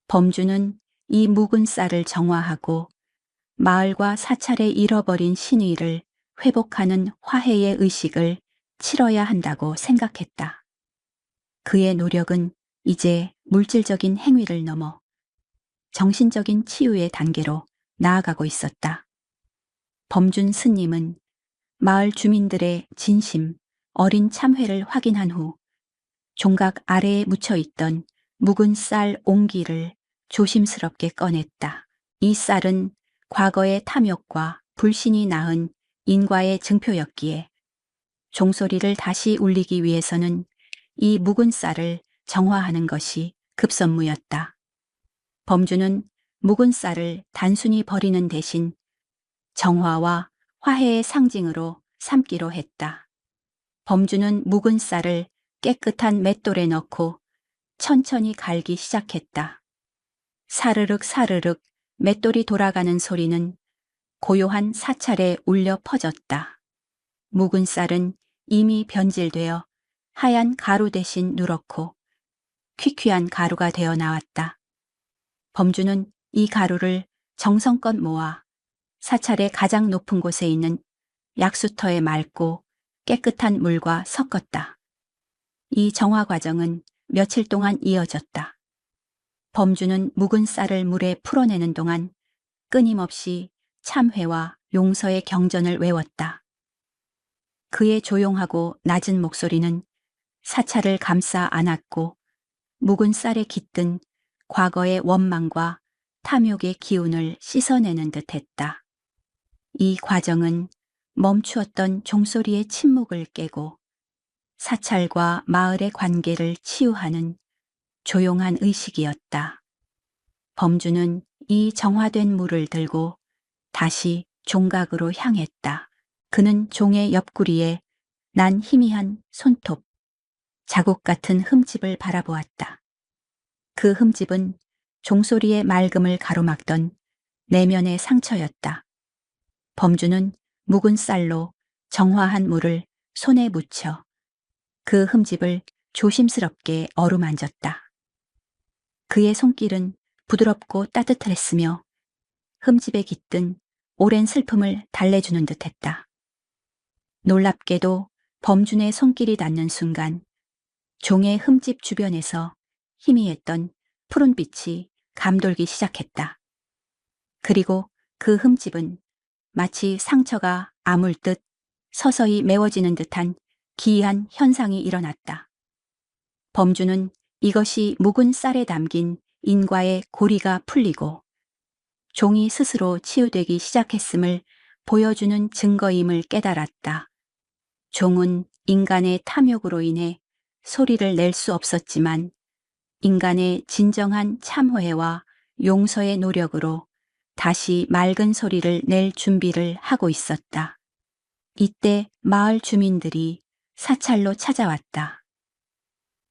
Speaker 1: 범주는 이 묵은 쌀을 정화하고 마을과 사찰에 잃어버린 신의를 회복하는 화해의 의식을 치러야 한다고 생각했다. 그의 노력은 이제 물질적인 행위를 넘어 정신적인 치유의 단계로 나아가고 있었다. 범준 스님은 마을 주민들의 진심, 어린 참회를 확인한 후 종각 아래에 묻혀있던 묵은 쌀 옹기를 조심스럽게 꺼냈다. 이 쌀은 과거의 탐욕과 불신이 낳은 인과의 증표였기에 종소리를 다시 울리기 위해서는 이 묵은 쌀을 정화하는 것이 급선무였다. 범주는 묵은 쌀을 단순히 버리는 대신 정화와 화해의 상징으로 삼기로 했다. 범주는 묵은 쌀을 깨끗한 맷돌에 넣고 천천히 갈기 시작했다. 사르륵 사르륵 맷돌이 돌아가는 소리는 고요한 사찰에 울려 퍼졌다. 묵은 쌀은 이미 변질되어 하얀 가루 대신 누렇고 퀴퀴한 가루가 되어 나왔다. 범주는 이 가루를 정성껏 모아 사찰의 가장 높은 곳에 있는 약수터에 맑고 깨끗한 물과 섞었다. 이 정화 과정은 며칠 동안 이어졌다. 범주는 묵은 쌀을 물에 풀어내는 동안 끊임없이 참회와 용서의 경전을 외웠다. 그의 조용하고 낮은 목소리는 사찰을 감싸 안았고 묵은 쌀에 깃든 과거의 원망과 탐욕의 기운을 씻어내는 듯했다. 이 과정은 멈추었던 종소리의 침묵을 깨고 사찰과 마을의 관계를 치유하는 조용한 의식이었다. 범주는 이 정화된 물을 들고 다시 종각으로 향했다. 그는 종의 옆구리에 난 희미한 손톱, 자국 같은 흠집을 바라보았다. 그 흠집은 종소리의 맑음을 가로막던 내면의 상처였다. 범주는 묵은 쌀로 정화한 물을 손에 묻혀 그 흠집을 조심스럽게 어루만졌다. 그의 손길은 부드럽고 따뜻했으며 흠집에 깃든 오랜 슬픔을 달래주는 듯했다. 놀랍게도 범준의 손길이 닿는 순간 종의 흠집 주변에서 희미했던 푸른빛이 감돌기 시작했다. 그리고 그 흠집은 마치 상처가 아물듯 서서히 메워지는 듯한 기이한 현상이 일어났다. 범주는 이것이 묵은 쌀에 담긴 인과의 고리가 풀리고 종이 스스로 치유되기 시작했음을 보여주는 증거임을 깨달았다. 종은 인간의 탐욕으로 인해 소리를 낼 수 없었지만 인간의 진정한 참회와 용서의 노력으로 다시 맑은 소리를 낼 준비를 하고 있었다. 이때 마을 주민들이 사찰로 찾아왔다.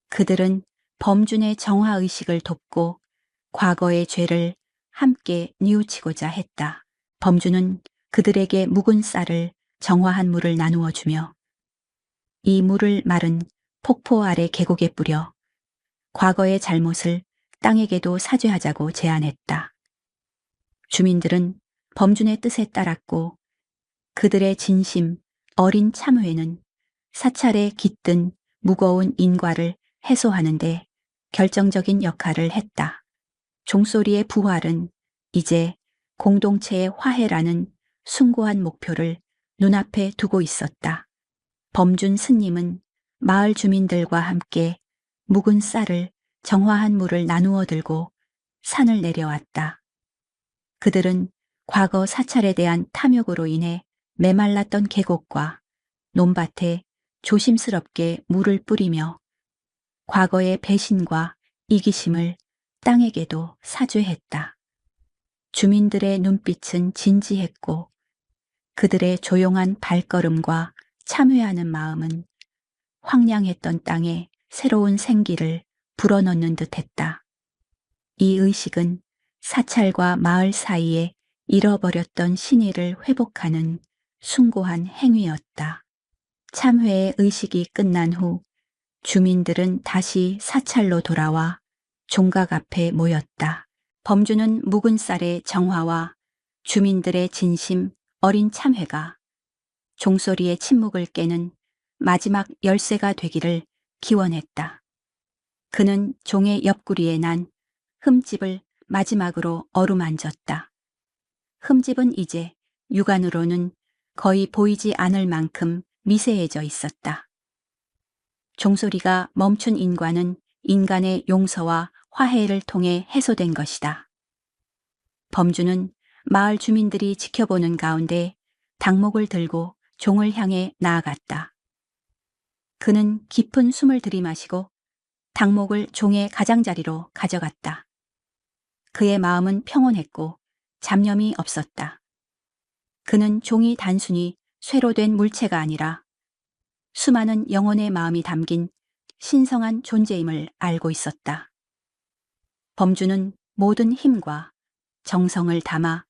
Speaker 1: 그들은 범준의 정화의식을 돕고 과거의 죄를 함께 뉘우치고자 했다. 범준은 그들에게 묵은 쌀을 정화한 물을 나누어 주며 이 물을 마른 폭포 아래 계곡에 뿌려 과거의 잘못을 땅에게도 사죄하자고 제안했다. 주민들은 범준의 뜻에 따랐고 그들의 진심, 어린 참회는 사찰에 깃든 무거운 인과를 해소하는데 결정적인 역할을 했다. 종소리의 부활은 이제 공동체의 화해라는 숭고한 목표를 눈앞에 두고 있었다. 범준 스님은 마을 주민들과 함께 묵은 쌀을 정화한 물을 나누어 들고 산을 내려왔다. 그들은 과거 사찰에 대한 탐욕으로 인해 메말랐던 계곡과 논밭에 조심스럽게 물을 뿌리며 과거의 배신과 이기심을 땅에게도 사죄했다. 주민들의 눈빛은 진지했고 그들의 조용한 발걸음과 참회하는 마음은 황량했던 땅에 새로운 생기를 불어넣는 듯했다. 이 의식은 사찰과 마을 사이에 잃어버렸던 신의를 회복하는 숭고한 행위였다. 참회의 의식이 끝난 후 주민들은 다시 사찰로 돌아와 종각 앞에 모였다. 범주는 묵은 쌀의 정화와 주민들의 진심 어린 참회가 종소리의 침묵을 깨는 마지막 열쇠가 되기를 기원했다. 그는 종의 옆구리에 난 흠집을 마지막으로 어루만졌다. 흠집은 이제 육안으로는 거의 보이지 않을 만큼 미세해져 있었다. 종소리가 멈춘 인과는 인간의 용서와 화해를 통해 해소된 것이다. 범주는 마을 주민들이 지켜보는 가운데 닭목을 들고 종을 향해 나아갔다. 그는 깊은 숨을 들이마시고 닭목을 종의 가장자리로 가져갔다. 그의 마음은 평온했고 잡념이 없었다. 그는 종이 단순히 쇠로 된 물체가 아니라 수많은 영혼의 마음이 담긴 신성한 존재임을 알고 있었다. 범주는 모든 힘과 정성을 담아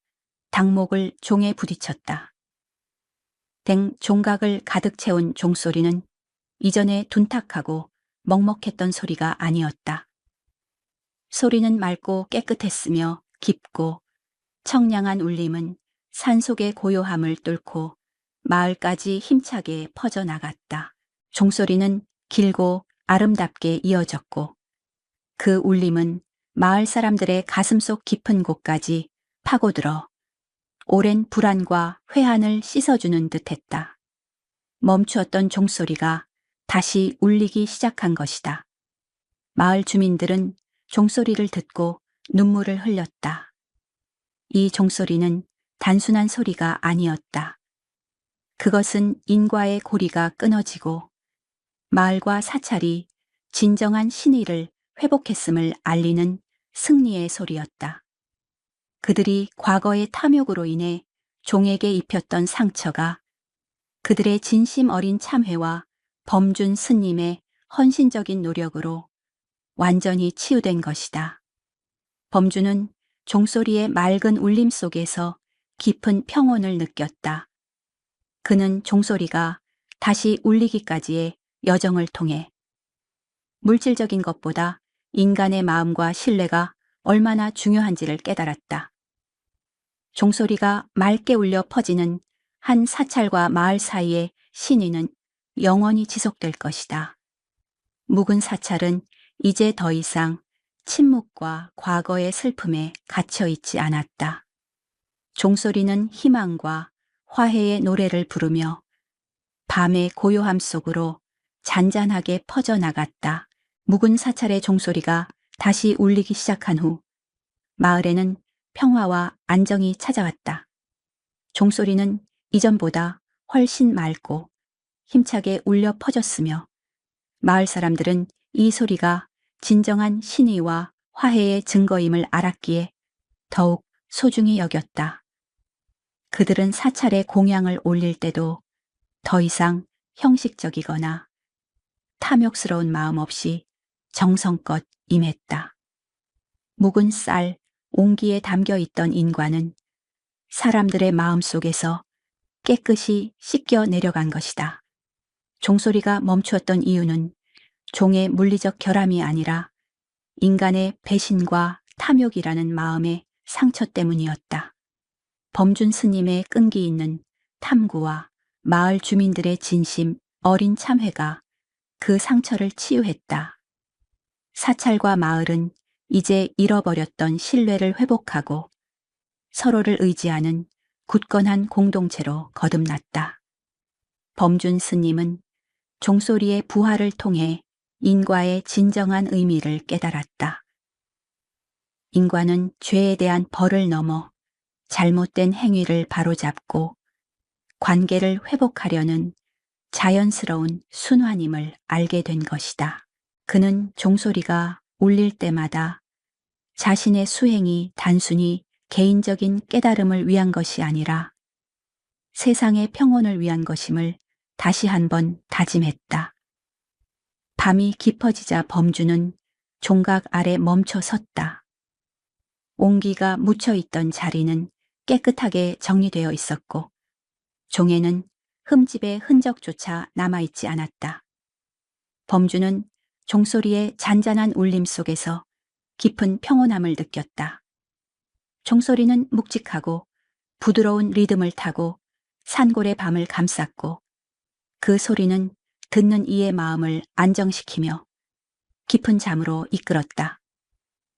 Speaker 1: 닭목을 종에 부딪혔다. 댕 종각을 가득 채운 종소리는 이전에 둔탁하고 먹먹했던 소리가 아니었다. 소리는 맑고 깨끗했으며 깊고 청량한 울림은 산속의 고요함을 뚫고 마을까지 힘차게 퍼져나갔다. 종소리는 길고 아름답게 이어졌고 그 울림은 마을 사람들의 가슴속 깊은 곳까지 파고들어 오랜 불안과 회한을 씻어주는 듯했다. 멈추었던 종소리가 다시 울리기 시작한 것이다. 마을 주민들은 종소리를 듣고 눈물을 흘렸다. 이 종소리는 단순한 소리가 아니었다. 그것은 인과의 고리가 끊어지고 마을과 사찰이 진정한 신의를 회복했음을 알리는 승리의 소리였다. 그들이 과거의 탐욕으로 인해 종에게 입혔던 상처가 그들의 진심 어린 참회와 범준 스님의 헌신적인 노력으로 완전히 치유된 것이다. 범준은 종소리의 맑은 울림 속에서 깊은 평온을 느꼈다. 그는 종소리가 다시 울리기까지의 여정을 통해 물질적인 것보다 인간의 마음과 신뢰가 얼마나 중요한지를 깨달았다. 종소리가 맑게 울려 퍼지는 한 사찰과 마을 사이의 신의는 영원히 지속될 것이다. 묵은 사찰은 이제 더 이상 침묵과 과거의 슬픔에 갇혀 있지 않았다. 종소리는 희망과 화해의 노래를 부르며 밤의 고요함 속으로 잔잔하게 퍼져나갔다. 묵은 사찰의 종소리가 다시 울리기 시작한 후 마을에는 평화와 안정이 찾아왔다. 종소리는 이전보다 훨씬 맑고 힘차게 울려 퍼졌으며 마을 사람들은 이 소리가 진정한 신의와 화해의 증거임을 알았기에 더욱 소중히 여겼다. 그들은 사찰에 공양을 올릴 때도 더 이상 형식적이거나 탐욕스러운 마음 없이 정성껏 임했다. 묵은 쌀, 옹기에 담겨 있던 인과는 사람들의 마음 속에서 깨끗이 씻겨 내려간 것이다. 종소리가 멈추었던 이유는 종의 물리적 결함이 아니라 인간의 배신과 탐욕이라는 마음의 상처 때문이었다. 범준 스님의 끈기 있는 탐구와 마을 주민들의 진심 어린 참회가 그 상처를 치유했다. 사찰과 마을은 이제 잃어버렸던 신뢰를 회복하고 서로를 의지하는 굳건한 공동체로 거듭났다. 범준 스님은 종소리의 부활을 통해 인과의 진정한 의미를 깨달았다. 인과는 죄에 대한 벌을 넘어 잘못된 행위를 바로잡고 관계를 회복하려는 자연스러운 순환임을 알게 된 것이다. 그는 종소리가 울릴 때마다 자신의 수행이 단순히 개인적인 깨달음을 위한 것이 아니라 세상의 평온을 위한 것임을 다시 한번 다짐했다. 밤이 깊어지자 범주는 종각 아래 멈춰 섰다. 옹기가 묻혀 있던 자리는 깨끗하게 정리되어 있었고 종에는 흠집의 흔적조차 남아있지 않았다. 범주는 종소리의 잔잔한 울림 속에서 깊은 평온함을 느꼈다. 종소리는 묵직하고 부드러운 리듬을 타고 산골의 밤을 감쌌고 그 소리는 듣는 이의 마음을 안정시키며 깊은 잠으로 이끌었다.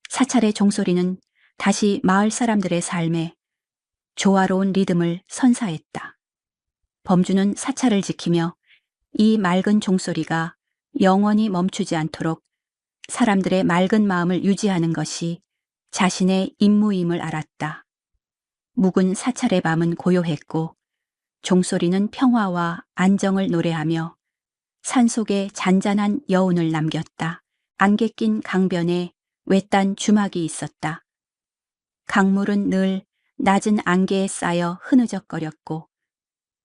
Speaker 1: 사찰의 종소리는 다시 마을 사람들의 삶에 조화로운 리듬을 선사했다. 범주는 사찰을 지키며 이 맑은 종소리가 영원히 멈추지 않도록 사람들의 맑은 마음을 유지하는 것이 자신의 임무임을 알았다. 묵은 사찰의 밤은 고요했고 종소리는 평화와 안정을 노래하며 산속에 잔잔한 여운을 남겼다. 안개 낀 강변에 외딴 주막이 있었다. 강물은 늘 낮은 안개에 쌓여 흐느적거렸고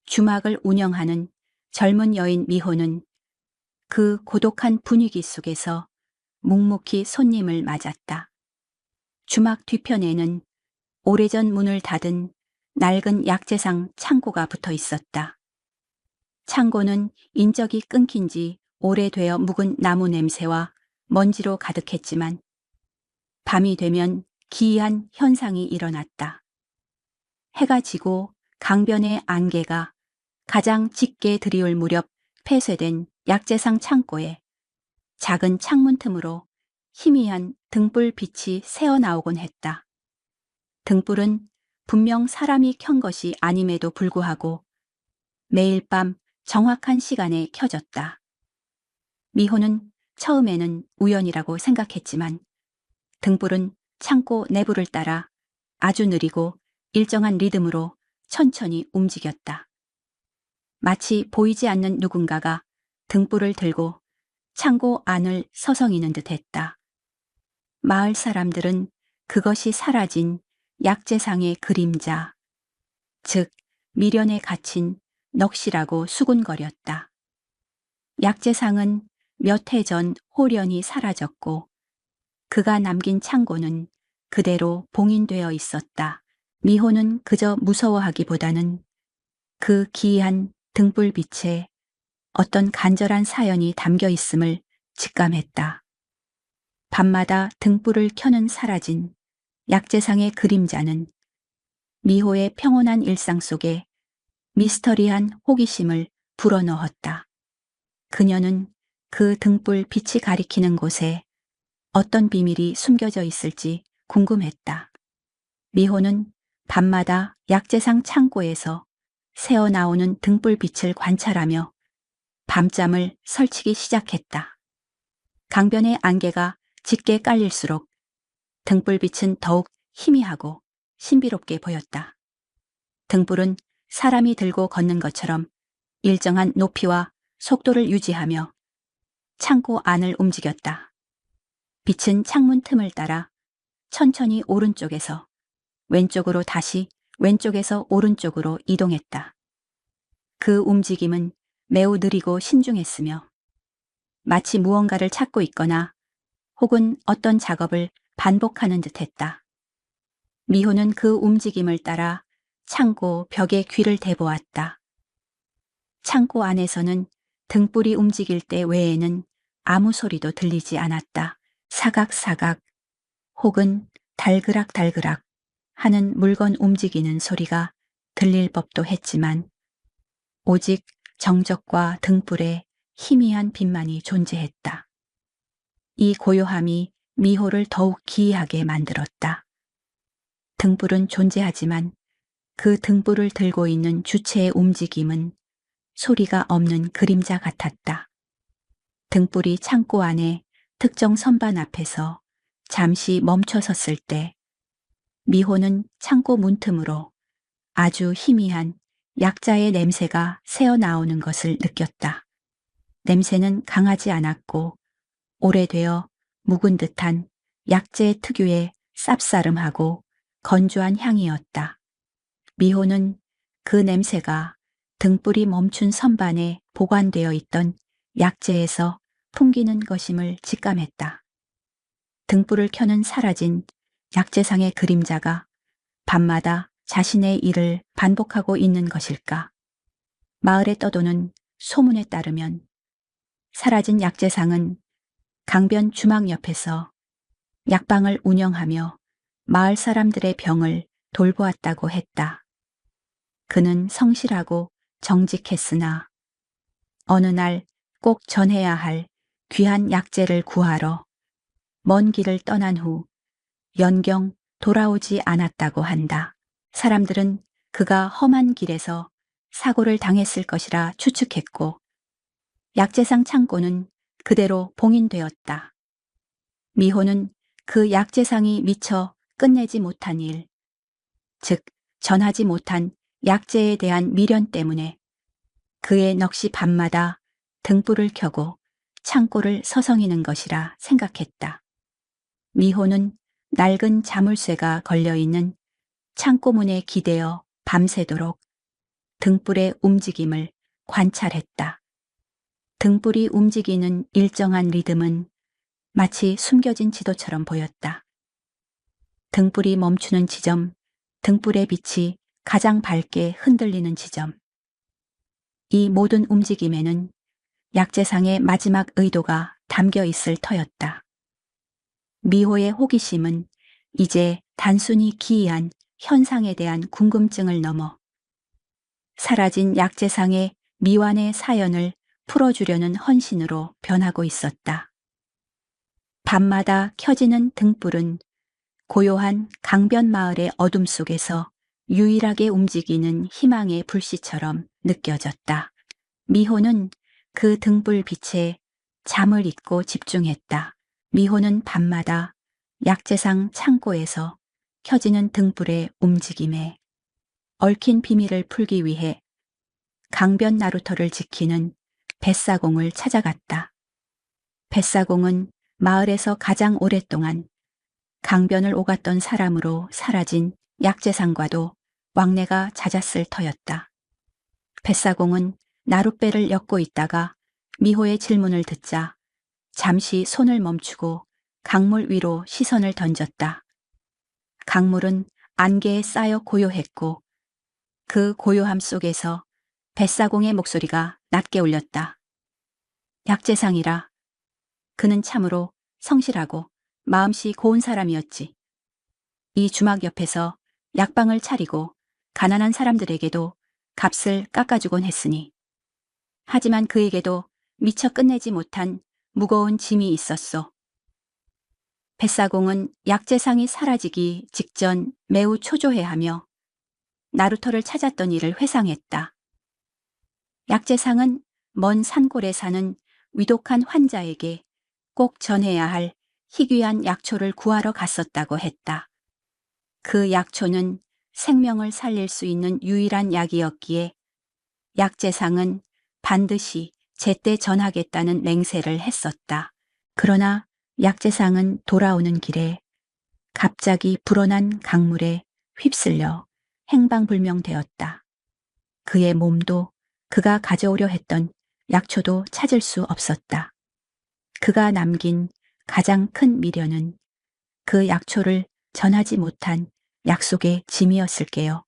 Speaker 1: 주막을 운영하는 젊은 여인 미호는 그 고독한 분위기 속에서 묵묵히 손님을 맞았다. 주막 뒤편에는 오래전 문을 닫은 낡은 약재상 창고가 붙어 있었다. 창고는 인적이 끊긴 지 오래되어 묵은 나무 냄새와 먼지로 가득했지만 밤이 되면 기이한 현상이 일어났다. 해가 지고 강변의 안개가 가장 짙게 드리울 무렵 폐쇄된 약재상 창고에 작은 창문 틈으로 희미한 등불 빛이 새어나오곤 했다. 등불은 분명 사람이 켠 것이 아님에도 불구하고 매일 밤 정확한 시간에 켜졌다. 미호는 처음에는 우연이라고 생각했지만 등불은 창고 내부를 따라 아주 느리고 일정한 리듬으로 천천히 움직였다. 마치 보이지 않는 누군가가 등불을 들고 창고 안을 서성이는 듯 했다. 마을 사람들은 그것이 사라진 약재상의 그림자, 즉 미련에 갇힌 넋이라고 수군거렸다. 약재상은 몇 해 전 홀연히 사라졌고 그가 남긴 창고는 그대로 봉인되어 있었다. 미호는 그저 무서워하기보다는 그 기이한 등불빛에 어떤 간절한 사연이 담겨 있음을 직감했다. 밤마다 등불을 켜는 사라진 약재상의 그림자는 미호의 평온한 일상 속에 미스터리한 호기심을 불어넣었다. 그녀는 그 등불 빛이 가리키는 곳에 어떤 비밀이 숨겨져 있을지 궁금했다. 미호는 밤마다 약재상 창고에서 새어나오는 등불빛을 관찰하며 밤잠을 설치기 시작했다. 강변의 안개가 짙게 깔릴수록 등불빛은 더욱 희미하고 신비롭게 보였다. 등불은 사람이 들고 걷는 것처럼 일정한 높이와 속도를 유지하며 창고 안을 움직였다. 빛은 창문 틈을 따라 천천히 오른쪽에서 왼쪽으로 다시 왼쪽에서 오른쪽으로 이동했다. 그 움직임은 매우 느리고 신중했으며 마치 무언가를 찾고 있거나 혹은 어떤 작업을 반복하는 듯했다. 미호는 그 움직임을 따라 창고 벽에 귀를 대보았다. 창고 안에서는 등불이 움직일 때 외에는 아무 소리도 들리지 않았다. 사각사각 혹은 달그락달그락 하는 물건 움직이는 소리가 들릴 법도 했지만 오직 정적과 등불의 희미한 빛만이 존재했다. 이 고요함이 미호를 더욱 기이하게 만들었다. 등불은 존재하지만 그 등불을 들고 있는 주체의 움직임은 소리가 없는 그림자 같았다. 등불이 창고 안에 특정 선반 앞에서 잠시 멈춰 섰을 때 미호는 창고 문틈으로 아주 희미한 약자의 냄새가 새어나오는 것을 느꼈다. 냄새는 강하지 않았고 오래되어 묵은 듯한 약재 특유의 쌉싸름하고 건조한 향이었다. 미호는 그 냄새가 등불이 멈춘 선반에 보관되어 있던 약재에서 풍기는 것임을 직감했다. 등불을 켜는 사라진 약재상의 그림자가 밤마다 자신의 일을 반복하고 있는 것일까? 마을에 떠도는 소문에 따르면 사라진 약재상은 강변 주막 옆에서 약방을 운영하며 마을 사람들의 병을 돌보았다고 했다. 그는 성실하고 정직했으나 어느 날 꼭 전해야 할 귀한 약재를 구하러 먼 길을 떠난 후 연경 돌아오지 않았다고 한다. 사람들은 그가 험한 길에서 사고를 당했을 것이라 추측했고 약재상 창고는 그대로 봉인되었다. 미호는 그 약재상이 미처 끝내지 못한 일, 즉 전하지 못한 약재에 대한 미련 때문에 그의 넋이 밤마다 등불을 켜고 창고를 서성이는 것이라 생각했다. 미호는 낡은 자물쇠가 걸려있는 창고문에 기대어 밤새도록 등불의 움직임을 관찰했다. 등불이 움직이는 일정한 리듬은 마치 숨겨진 지도처럼 보였다. 등불이 멈추는 지점, 등불의 빛이 가장 밝게 흔들리는 지점. 이 모든 움직임에는 약재상의 마지막 의도가 담겨 있을 터였다. 미호의 호기심은 이제 단순히 기이한 현상에 대한 궁금증을 넘어 사라진 약재상의 미완의 사연을 풀어주려는 헌신으로 변하고 있었다. 밤마다 켜지는 등불은 고요한 강변 마을의 어둠 속에서 유일하게 움직이는 희망의 불씨처럼 느껴졌다. 미호는 그 등불 빛에 잠을 잊고 집중했다. 미호는 밤마다 약재상 창고에서 켜지는 등불의 움직임에 얽힌 비밀을 풀기 위해 강변 나루터를 지키는 뱃사공을 찾아갔다. 뱃사공은 마을에서 가장 오랫동안 강변을 오갔던 사람으로 사라진 약재상과도 왕래가 잦았을 터였다. 뱃사공은 나룻배를 엮고 있다가 미호의 질문을 듣자 잠시 손을 멈추고 강물 위로 시선을 던졌다. 강물은 안개에 쌓여 고요했고 그 고요함 속에서 뱃사공의 목소리가 낮게 울렸다. 약재상이라. 그는 참으로 성실하고 마음씨 고운 사람이었지. 이 주막 옆에서 약방을 차리고 가난한 사람들에게도 값을 깎아주곤 했으니. 하지만 그에게도 미처 끝내지 못한 무거운 짐이 있었소. 뱃사공은 약재상이 사라지기 직전 매우 초조해하며 나루터를 찾았던 일을 회상했다. 약재상은 먼 산골에 사는 위독한 환자에게 꼭 전해야 할 희귀한 약초를 구하러 갔었다고 했다. 그 약초는 생명을 살릴 수 있는 유일한 약이었기에 약재상은 반드시 제때 전하겠다는 맹세를 했었다. 그러나 약재상은 돌아오는 길에 갑자기 불어난 강물에 휩쓸려 행방불명되었다. 그의 몸도 그가 가져오려 했던 약초도 찾을 수 없었다. 그가 남긴 가장 큰 미련은 그 약초를 전하지 못한 약속의 짐이었을게요.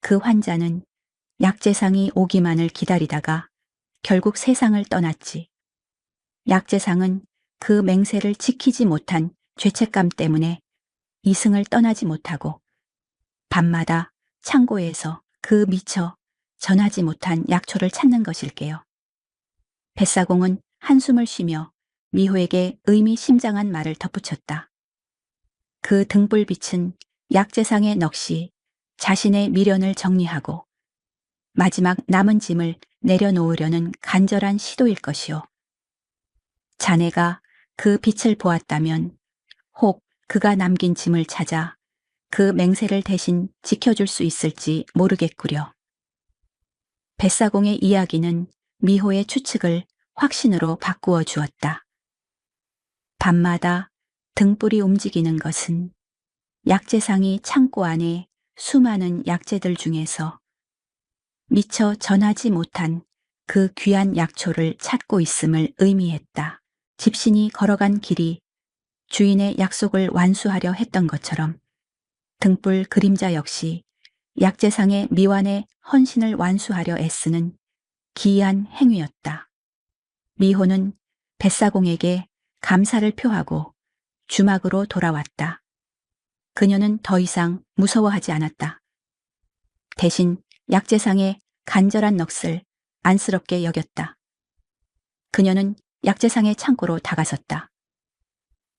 Speaker 1: 그 환자는 약재상이 오기만을 기다리다가 결국 세상을 떠났지. 약재상은 그 맹세를 지키지 못한 죄책감 때문에 이승을 떠나지 못하고 밤마다 창고에서 그 미처 전하지 못한 약초를 찾는 것일게요. 뱃사공은 한숨을 쉬며 미호에게 의미심장한 말을 덧붙였다. 그 등불빛은 약재상의 넋이 자신의 미련을 정리하고 마지막 남은 짐을 내려놓으려는 간절한 시도일 것이오. 자네가 그 빛을 보았다면 혹 그가 남긴 짐을 찾아 그 맹세를 대신 지켜줄 수 있을지 모르겠구려. 뱃사공의 이야기는 미호의 추측을 확신으로 바꾸어 주었다. 밤마다 등불이 움직이는 것은 약재상이 창고 안에 수많은 약재들 중에서 미처 전하지 못한 그 귀한 약초를 찾고 있음을 의미했다. 집신이 걸어간 길이 주인의 약속을 완수하려 했던 것처럼 등불 그림자 역시 약재상의 미완의 헌신을 완수하려 애쓰는 기이한 행위였다. 미호는 뱃사공에게 감사를 표하고 주막으로 돌아왔다. 그녀는 더 이상 무서워하지 않았다. 대신 약재상의 간절한 넋을 안쓰럽게 여겼다. 그녀는 약재상의 창고로 다가섰다.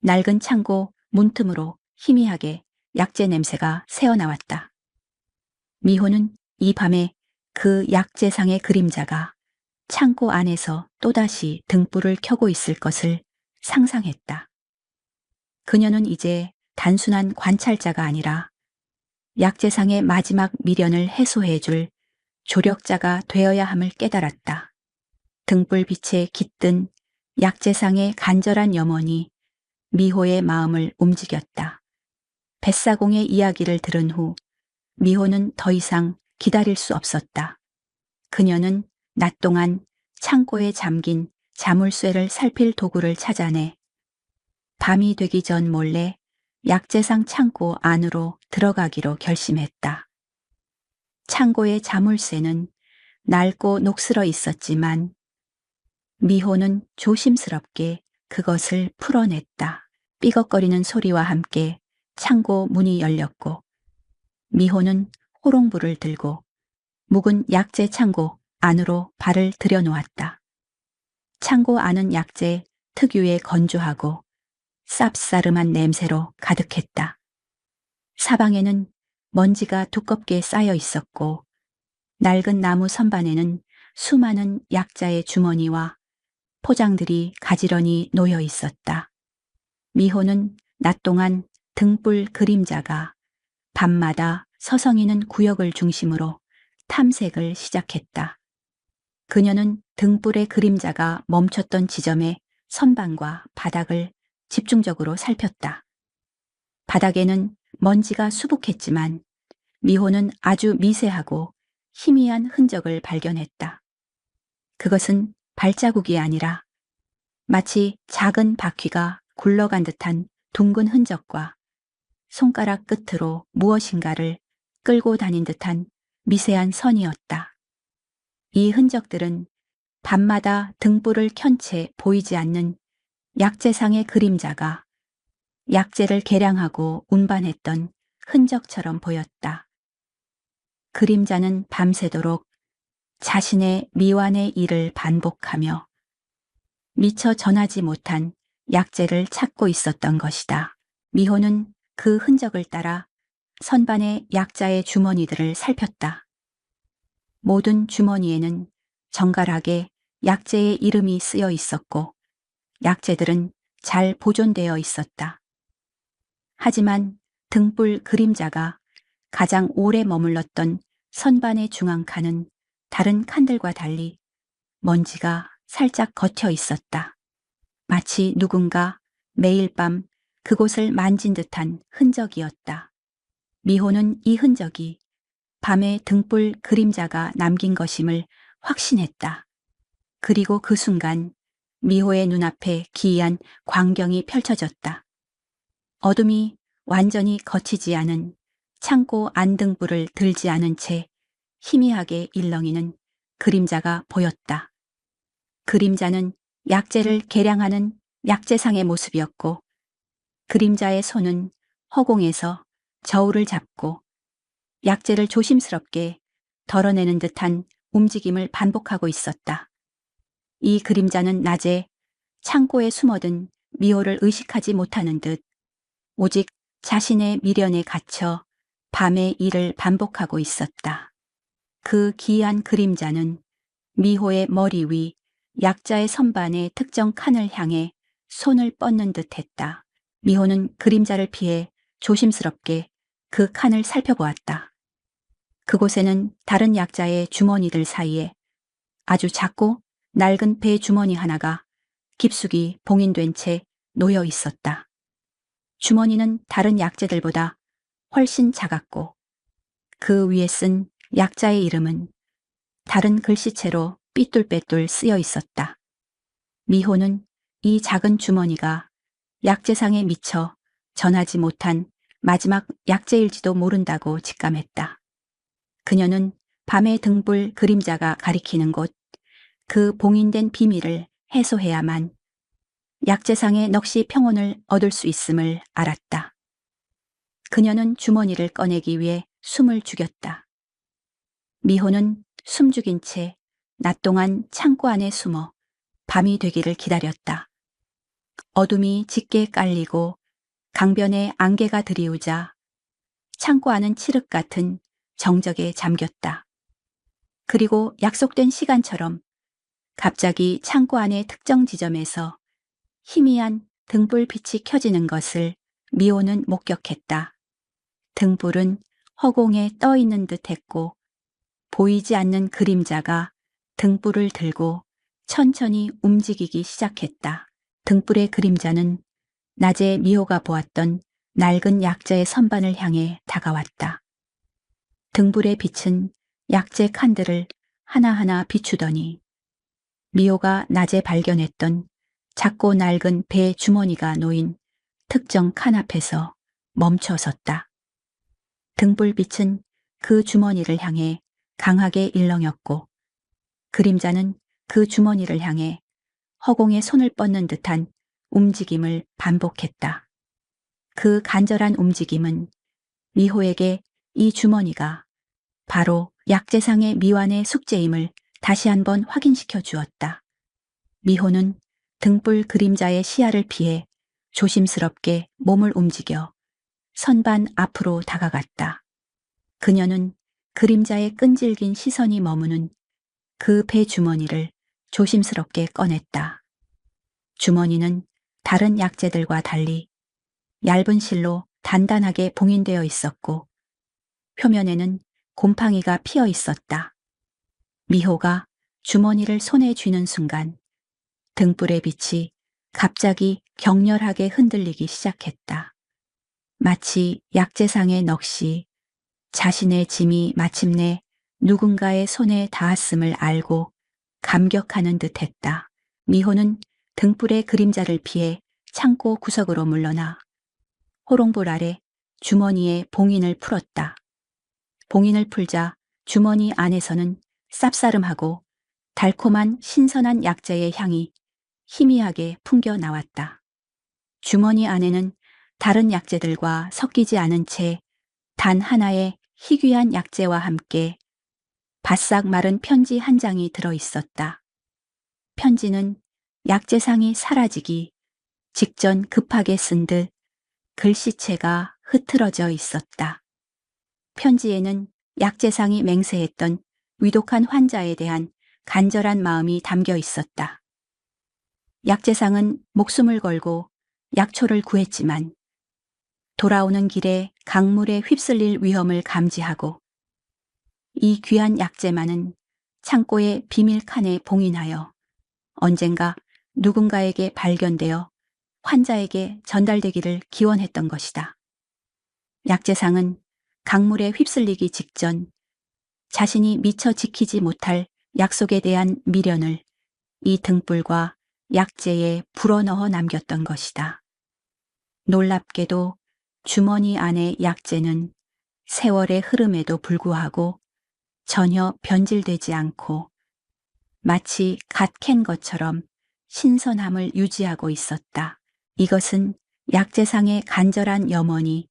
Speaker 1: 낡은 창고 문틈으로 희미하게 약재 냄새가 새어나왔다. 미호는 이 밤에 그 약재상의 그림자가 창고 안에서 또다시 등불을 켜고 있을 것을 상상했다. 그녀는 이제 단순한 관찰자가 아니라 약재상의 마지막 미련을 해소해줄 조력자가 되어야 함을 깨달았다. 등불빛에 깃든 약재상의 간절한 염원이 미호의 마음을 움직였다. 뱃사공의 이야기를 들은 후 미호는 더 이상 기다릴 수 없었다. 그녀는 낮 동안 창고에 잠긴 자물쇠를 살필 도구를 찾아내 밤이 되기 전 몰래 약재상 창고 안으로 들어가기로 결심했다. 창고의 자물쇠는 낡고 녹슬어 있었지만 미호는 조심스럽게 그것을 풀어냈다. 삐걱거리는 소리와 함께 창고 문이 열렸고 미호는 호롱불을 들고 묵은 약재 창고 안으로 발을 들여놓았다. 창고 안은 약재 특유의 건조하고 쌉싸름한 냄새로 가득했다. 사방에는 먼지가 두껍게 쌓여 있었고 낡은 나무 선반에는 수많은 약자의 주머니와 포장들이 가지런히 놓여 있었다. 미호는 낮 동안 등불 그림자가 밤마다 서성이는 구역을 중심으로 탐색을 시작했다. 그녀는 등불의 그림자가 멈췄던 지점의 선반과 바닥을 집중적으로 살폈다. 바닥에는 먼지가 수북했지만 미호는 아주 미세하고 희미한 흔적을 발견했다. 그것은 발자국이 아니라 마치 작은 바퀴가 굴러간 듯한 둥근 흔적과 손가락 끝으로 무엇인가를 끌고 다닌 듯한 미세한 선이었다. 이 흔적들은 밤마다 등불을 켠 채 보이지 않는 약재상의 그림자가 약재를 개량하고 운반했던 흔적처럼 보였다. 그림자는 밤새도록 자신의 미완의 일을 반복하며 미처 전하지 못한 약재를 찾고 있었던 것이다. 미호는 그 흔적을 따라 선반의 약자의 주머니들을 살폈다. 모든 주머니에는 정갈하게 약재의 이름이 쓰여 있었고 약재들은 잘 보존되어 있었다. 하지만 등불 그림자가 가장 오래 머물렀던 선반의 중앙 칸은 다른 칸들과 달리 먼지가 살짝 걷혀 있었다. 마치 누군가 매일 밤 그곳을 만진 듯한 흔적이었다. 미호는 이 흔적이 밤의 등불 그림자가 남긴 것임을 확신했다. 그리고 그 순간 미호의 눈앞에 기이한 광경이 펼쳐졌다. 어둠이 완전히 거치지 않은 창고 안등불을 들지 않은 채 희미하게 일렁이는 그림자가 보였다. 그림자는 약재를 개량하는 약재상의 모습이었고 그림자의 손은 허공에서 저울을 잡고 약재를 조심스럽게 덜어내는 듯한 움직임을 반복하고 있었다. 이 그림자는 낮에 창고에 숨어든 미호를 의식하지 못하는 듯 오직 자신의 미련에 갇혀 밤의 일을 반복하고 있었다. 그 기이한 그림자는 미호의 머리 위 약자의 선반의 특정 칸을 향해 손을 뻗는 듯 했다. 미호는 그림자를 피해 조심스럽게 그 칸을 살펴보았다. 그곳에는 다른 약자의 주머니들 사이에 아주 작고 낡은 배 주머니 하나가 깊숙이 봉인된 채 놓여 있었다. 주머니는 다른 약재들보다 훨씬 작았고 그 위에 쓴 약자의 이름은 다른 글씨체로 삐뚤빼뚤 쓰여 있었다. 미호는 이 작은 주머니가 약재상에 미처 전하지 못한 마지막 약재일지도 모른다고 직감했다. 그녀는 밤의 등불 그림자가 가리키는 곳, 그 봉인된 비밀을 해소해야만 약재상의 넋이 평온을 얻을 수 있음을 알았다. 그녀는 주머니를 꺼내기 위해 숨을 죽였다. 미호는 숨죽인 채 낮 동안 창고 안에 숨어 밤이 되기를 기다렸다. 어둠이 짙게 깔리고 강변에 안개가 드리우자 창고 안은 칠흑 같은 정적에 잠겼다. 그리고 약속된 시간처럼 갑자기 창고 안의 특정 지점에서 희미한 등불빛이 켜지는 것을 미호는 목격했다. 등불은 허공에 떠 있는 듯 했고 보이지 않는 그림자가 등불을 들고 천천히 움직이기 시작했다. 등불의 그림자는 낮에 미호가 보았던 낡은 약재의 선반을 향해 다가왔다. 등불의 빛은 약재 칸들을 하나하나 비추더니 미호가 낮에 발견했던 작고 낡은 배 주머니가 놓인 특정 칸 앞에서 멈춰섰다. 등불빛은 그 주머니를 향해 강하게 일렁였고 그림자는 그 주머니를 향해 허공에 손을 뻗는 듯한 움직임을 반복했다. 그 간절한 움직임은 미호에게 이 주머니가 바로 약재상의 미완의 숙제임을 다시 한번 확인시켜 주었다. 미호는 등불 그림자의 시야를 피해 조심스럽게 몸을 움직여 선반 앞으로 다가갔다. 그녀는 그림자의 끈질긴 시선이 머무는 그 배 주머니를 조심스럽게 꺼냈다. 주머니는 다른 약재들과 달리 얇은 실로 단단하게 봉인되어 있었고 표면에는 곰팡이가 피어 있었다. 미호가 주머니를 손에 쥐는 순간 등불의 빛이 갑자기 격렬하게 흔들리기 시작했다. 마치 약재상의 넋이 자신의 짐이 마침내 누군가의 손에 닿았음을 알고 감격하는 듯 했다. 미호는 등불의 그림자를 피해 창고 구석으로 물러나 호롱불 아래 주머니에 봉인을 풀었다. 봉인을 풀자 주머니 안에서는 쌉싸름하고 달콤한 신선한 약재의 향이 희미하게 풍겨 나왔다. 주머니 안에는 다른 약재들과 섞이지 않은 채 단 하나의 희귀한 약재와 함께 바싹 마른 편지 한 장이 들어 있었다. 편지는 약재상이 사라지기 직전 급하게 쓴 듯 글씨체가 흐트러져 있었다. 편지에는 약재상이 맹세했던 위독한 환자에 대한 간절한 마음이 담겨 있었다. 약재상은 목숨을 걸고 약초를 구했지만 돌아오는 길에 강물에 휩쓸릴 위험을 감지하고 이 귀한 약재만은 창고의 비밀 칸에 봉인하여 언젠가 누군가에게 발견되어 환자에게 전달되기를 기원했던 것이다. 약재상은 강물에 휩쓸리기 직전 자신이 미처 지키지 못할 약속에 대한 미련을 이 등불과 약재에 불어넣어 남겼던 것이다. 놀랍게도 주머니 안의 약재는 세월의 흐름에도 불구하고 전혀 변질되지 않고 마치 갓 캔 것처럼 신선함을 유지하고 있었다. 이것은 약재상의 간절한 염원이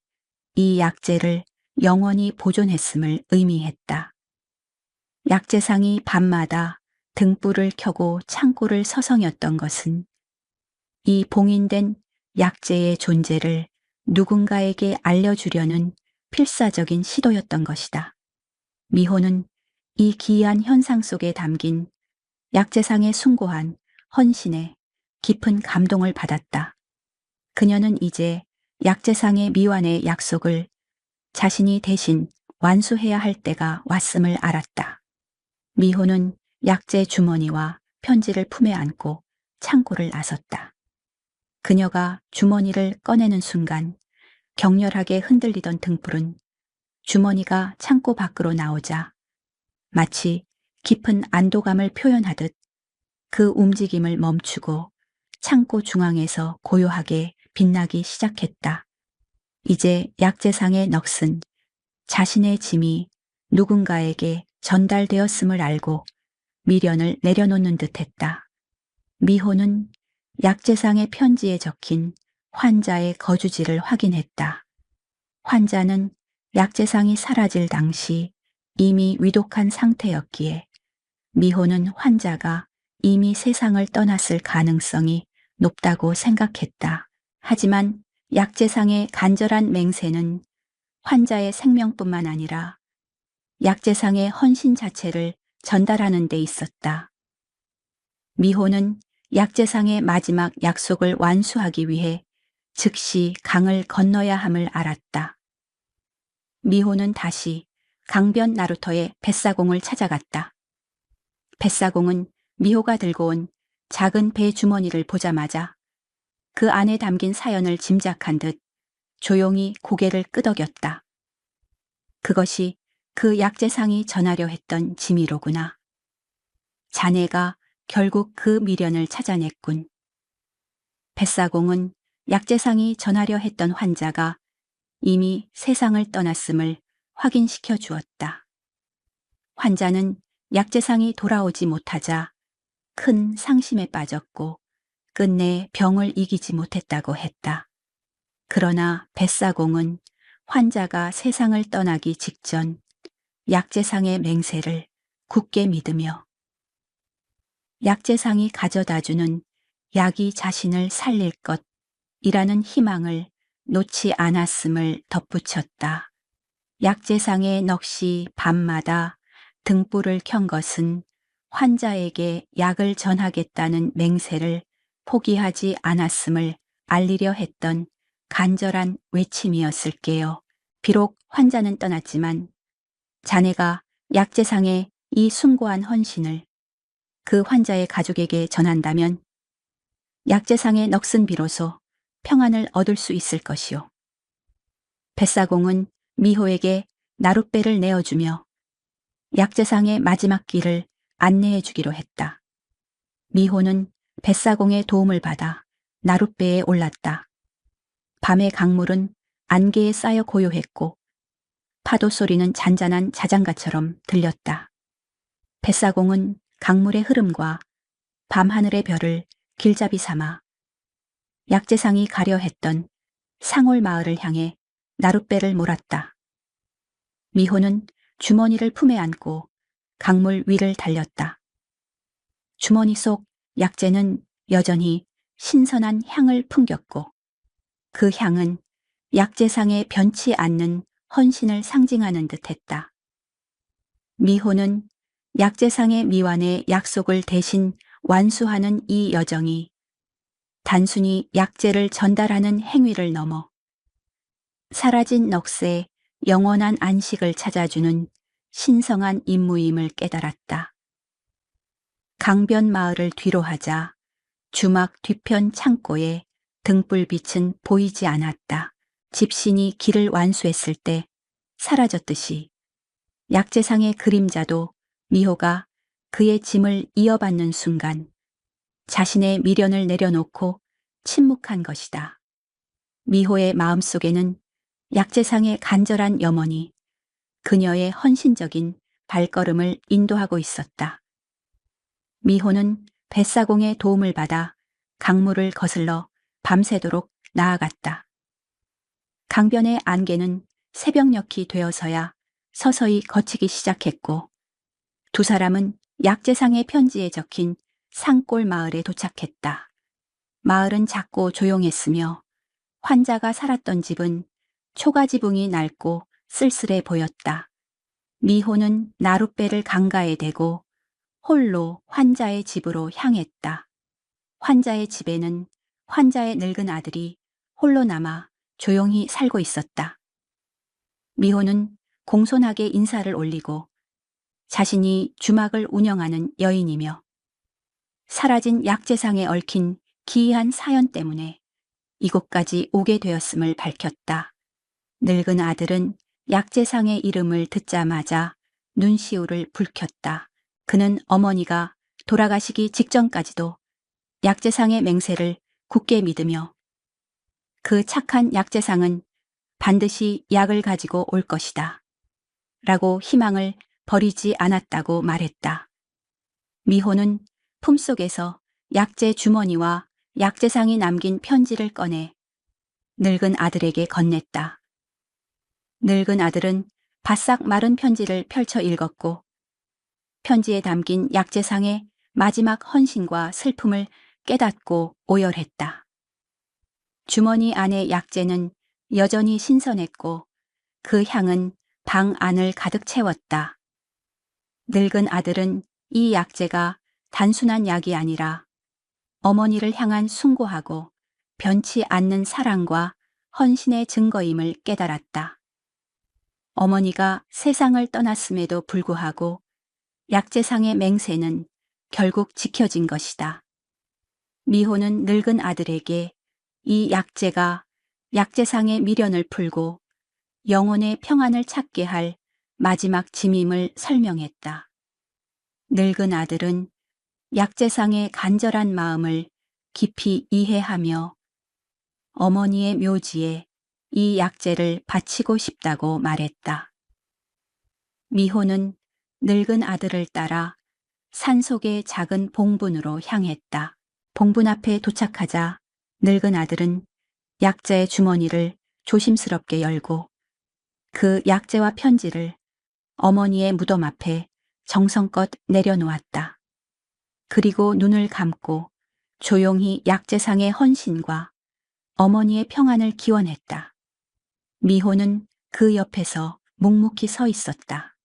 Speaker 1: 이 약재를 영원히 보존했음을 의미했다. 약재상이 밤마다 등불을 켜고 창고를 서성였던 것은 이 봉인된 약재의 존재를 누군가에게 알려주려는 필사적인 시도였던 것이다. 미호는 이 기이한 현상 속에 담긴 약재상의 숭고한 헌신에 깊은 감동을 받았다. 그녀는 이제 약재상의 미완의 약속을 자신이 대신 완수해야 할 때가 왔음을 알았다. 미호는 약재 주머니와 편지를 품에 안고 창고를 나섰다. 그녀가 주머니를 꺼내는 순간 격렬하게 흔들리던 등불은 주머니가 창고 밖으로 나오자 마치 깊은 안도감을 표현하듯 그 움직임을 멈추고 창고 중앙에서 고요하게 빛나기 시작했다. 이제 약재상의 넋은 자신의 짐이 누군가에게 전달되었음을 알고 미련을 내려놓는 듯했다. 미호는 약재상의 편지에 적힌 환자의 거주지를 확인했다. 환자는 약재상이 사라질 당시 이미 위독한 상태였기에 미호는 환자가 이미 세상을 떠났을 가능성이 높다고 생각했다. 하지만 약재상의 간절한 맹세는 환자의 생명뿐만 아니라 약재상의 헌신 자체를 전달하는 데 있었다. 미호는 약재상의 마지막 약속을 완수하기 위해 즉시 강을 건너야 함을 알았다. 미호는 다시 강변 나루터의 뱃사공을 찾아갔다. 뱃사공은 미호가 들고 온 작은 배 주머니를 보자마자 그 안에 담긴 사연을 짐작한 듯 조용히 고개를 끄덕였다. 그것이 그 약재상이 전하려 했던 짐이로구나. 자네가 결국 그 미련을 찾아냈군. 뱃사공은 약재상이 전하려 했던 환자가 이미 세상을 떠났음을 확인시켜 주었다. 환자는 약재상이 돌아오지 못하자 큰 상심에 빠졌고 끝내 병을 이기지 못했다고 했다. 그러나 뱃사공은 환자가 세상을 떠나기 직전 약재상의 맹세를 굳게 믿으며 약재상이 가져다주는 약이 자신을 살릴 것이라는 희망을 놓지 않았음을 덧붙였다. 약재상의 넋이 밤마다 등불을 켠 것은 환자에게 약을 전하겠다는 맹세를 포기하지 않았음을 알리려 했던 간절한 외침이었을게요. 비록 환자는 떠났지만 자네가 약재상의 이 숭고한 헌신을 그 환자의 가족에게 전한다면 약재상의 넋은 비로소 평안을 얻을 수 있을 것이오. 뱃사공은 미호에게 나룻배를 내어주며 약재상의 마지막 길을 안내해 주기로 했다. 미호는 뱃사공의 도움을 받아 나룻배에 올랐다. 밤의 강물은 안개에 쌓여 고요했고 파도 소리는 잔잔한 자장가처럼 들렸다. 뱃사공은 강물의 흐름과 밤하늘의 별을 길잡이 삼아 약재상이 가려 했던 상올 마을을 향해 나룻배를 몰았다. 미호는 주머니를 품에 안고 강물 위를 달렸다. 주머니 속 약재는 여전히 신선한 향을 풍겼고 그 향은 약재상의 변치 않는 헌신을 상징하는 듯했다. 미호는 약재상의 미완의 약속을 대신 완수하는 이 여정이 단순히 약재를 전달하는 행위를 넘어 사라진 넋의 영원한 안식을 찾아주는 신성한 임무임을 깨달았다. 강변 마을을 뒤로하자 주막 뒤편 창고에 등불빛은 보이지 않았다. 집신이 길을 완수했을 때 사라졌듯이 약재상의 그림자도 미호가 그의 짐을 이어받는 순간 자신의 미련을 내려놓고 침묵한 것이다. 미호의 마음속에는 약재상의 간절한 염원이 그녀의 헌신적인 발걸음을 인도하고 있었다. 미호는 뱃사공의 도움을 받아 강물을 거슬러 밤새도록 나아갔다. 강변의 안개는 새벽녘이 되어서야 서서히 걷히기 시작했고 두 사람은 약재상의 편지에 적힌 산골 마을에 도착했다. 마을은 작고 조용했으며 환자가 살았던 집은 초가지붕이 낡고 쓸쓸해 보였다. 미호는 나룻배를 강가에 대고 홀로 환자의 집으로 향했다. 환자의 집에는 환자의 늙은 아들이 홀로 남아 조용히 살고 있었다. 미호는 공손하게 인사를 올리고 자신이 주막을 운영하는 여인이며 사라진 약재상에 얽힌 기이한 사연 때문에 이곳까지 오게 되었음을 밝혔다. 늙은 아들은 약재상의 이름을 듣자마자 눈시울을 붉혔다. 그는 어머니가 돌아가시기 직전까지도 약재상의 맹세를 굳게 믿으며 그 착한 약재상은 반드시 약을 가지고 올 것이다. 라고 희망을 버리지 않았다고 말했다. 미호는 품속에서 약재 주머니와 약재상이 남긴 편지를 꺼내 늙은 아들에게 건넸다. 늙은 아들은 바싹 마른 편지를 펼쳐 읽었고 편지에 담긴 약재상의 마지막 헌신과 슬픔을 깨닫고 오열했다. 주머니 안의 약재는 여전히 신선했고 그 향은 방 안을 가득 채웠다. 늙은 아들은 이 약재가 단순한 약이 아니라 어머니를 향한 숭고하고 변치 않는 사랑과 헌신의 증거임을 깨달았다. 어머니가 세상을 떠났음에도 불구하고 약재상의 맹세는 결국 지켜진 것이다. 미호는 늙은 아들에게 이 약재가 약재상의 미련을 풀고 영혼의 평안을 찾게 할 마지막 짐임을 설명했다. 늙은 아들은 약재상의 간절한 마음을 깊이 이해하며 어머니의 묘지에 이 약재를 바치고 싶다고 말했다. 미호는 늙은 아들을 따라 산속의 작은 봉분으로 향했다. 봉분 앞에 도착하자 늙은 아들은 약재의 주머니를 조심스럽게 열고 그 약재와 편지를 어머니의 무덤 앞에 정성껏 내려놓았다. 그리고 눈을 감고 조용히 약재상의 헌신과 어머니의 평안을 기원했다. 미호는 그 옆에서 묵묵히 서 있었다.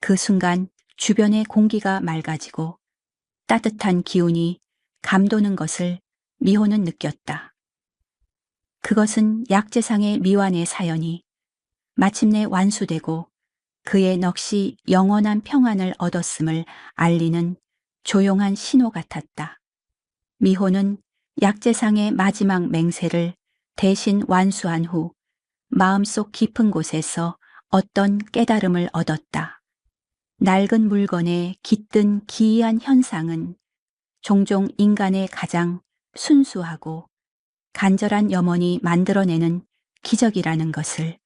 Speaker 1: 그 순간 주변의 공기가 맑아지고 따뜻한 기운이 감도는 것을 미호는 느꼈다. 그것은 약재상의 미완의 사연이 마침내 완수되고 그의 넋이 영원한 평안을 얻었음을 알리는 조용한 신호 같았다. 미호는 약재상의 마지막 맹세를 대신 완수한 후 마음속 깊은 곳에서 어떤 깨달음을 얻었다. 낡은 물건에 깃든 기이한 현상은 종종 인간의 가장 순수하고 간절한 염원이 만들어내는 기적이라는 것을.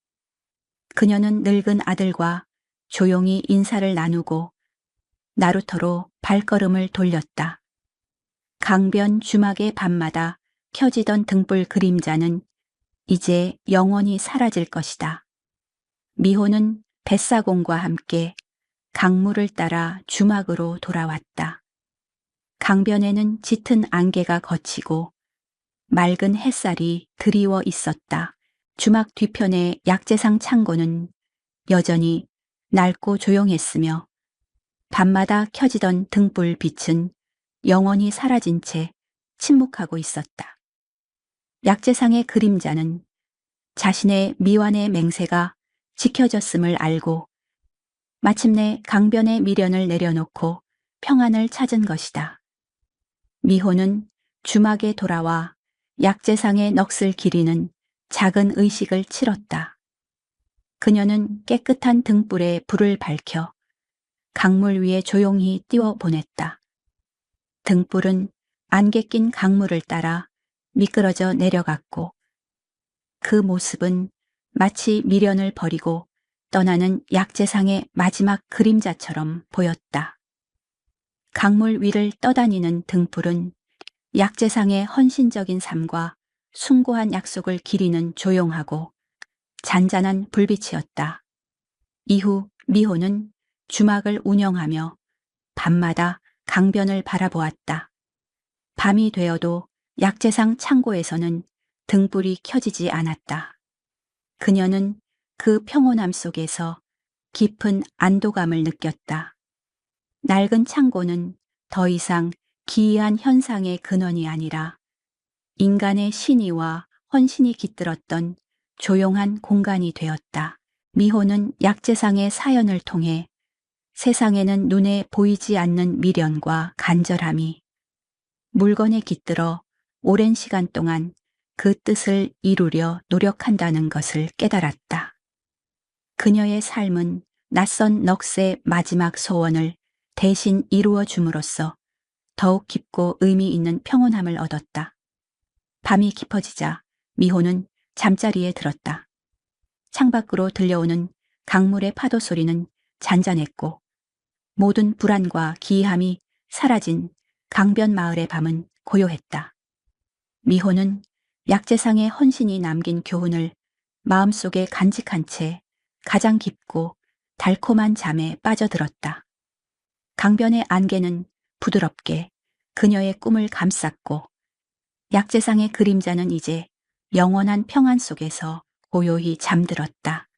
Speaker 1: 그녀는 늙은 아들과 조용히 인사를 나누고 나루터로 발걸음을 돌렸다. 강변 주막의 밤마다 켜지던 등불 그림자는 이제 영원히 사라질 것이다. 미호는 뱃사공과 함께 강물을 따라 주막으로 돌아왔다. 강변에는 짙은 안개가 걷히고 맑은 햇살이 드리워 있었다. 주막 뒤편의 약재상 창고는 여전히 낡고 조용했으며 밤마다 켜지던 등불 빛은 영원히 사라진 채 침묵하고 있었다. 약재상의 그림자는 자신의 미완의 맹세가 지켜졌음을 알고 마침내 강변의 미련을 내려놓고 평안을 찾은 것이다. 미호는 주막에 돌아와 약재상의 넋을 기리는 작은 의식을 치렀다. 그녀는 깨끗한 등불에 불을 밝혀 강물 위에 조용히 띄워 보냈다. 등불은 안개 낀 강물을 따라 미끄러져 내려갔고 그 모습은 마치 미련을 버리고 떠나는 약재상의 마지막 그림자처럼 보였다. 강물 위를 떠다니는 등불은 약재상의 헌신적인 삶과 숭고한 약속을 기리는 조용하고 잔잔한 불빛이었다. 이후 미호는 주막을 운영하며 밤마다 강변을 바라보았다. 밤이 되어도 약재상 창고에서는 등불이 켜지지 않았다. 그녀는 그 평온함 속에서 깊은 안도감을 느꼈다. 낡은 창고는 더 이상 기이한 현상의 근원이 아니라 인간의 신의와 헌신이 깃들었던 조용한 공간이 되었다. 미호는 약재상의 사연을 통해 세상에는 눈에 보이지 않는 미련과 간절함이 물건에 깃들어 오랜 시간 동안 그 뜻을 이루려 노력한다는 것을 깨달았다. 그녀의 삶은 낯선 넋의 마지막 소원을 대신 이루어 줌으로써 더욱 깊고 의미 있는 평온함을 얻었다. 밤이 깊어지자 미호는 잠자리에 들었다. 창밖으로 들려오는 강물의 파도 소리는 잔잔했고 모든 불안과 기이함이 사라진 강변 마을의 밤은 고요했다. 미호는 약재상의 헌신이 남긴 교훈을 마음속에 간직한 채 가장 깊고 달콤한 잠에 빠져들었다. 강변의 안개는 부드럽게 그녀의 꿈을 감쌌고 약재상의 그림자는 이제 영원한 평안 속에서 고요히 잠들었다.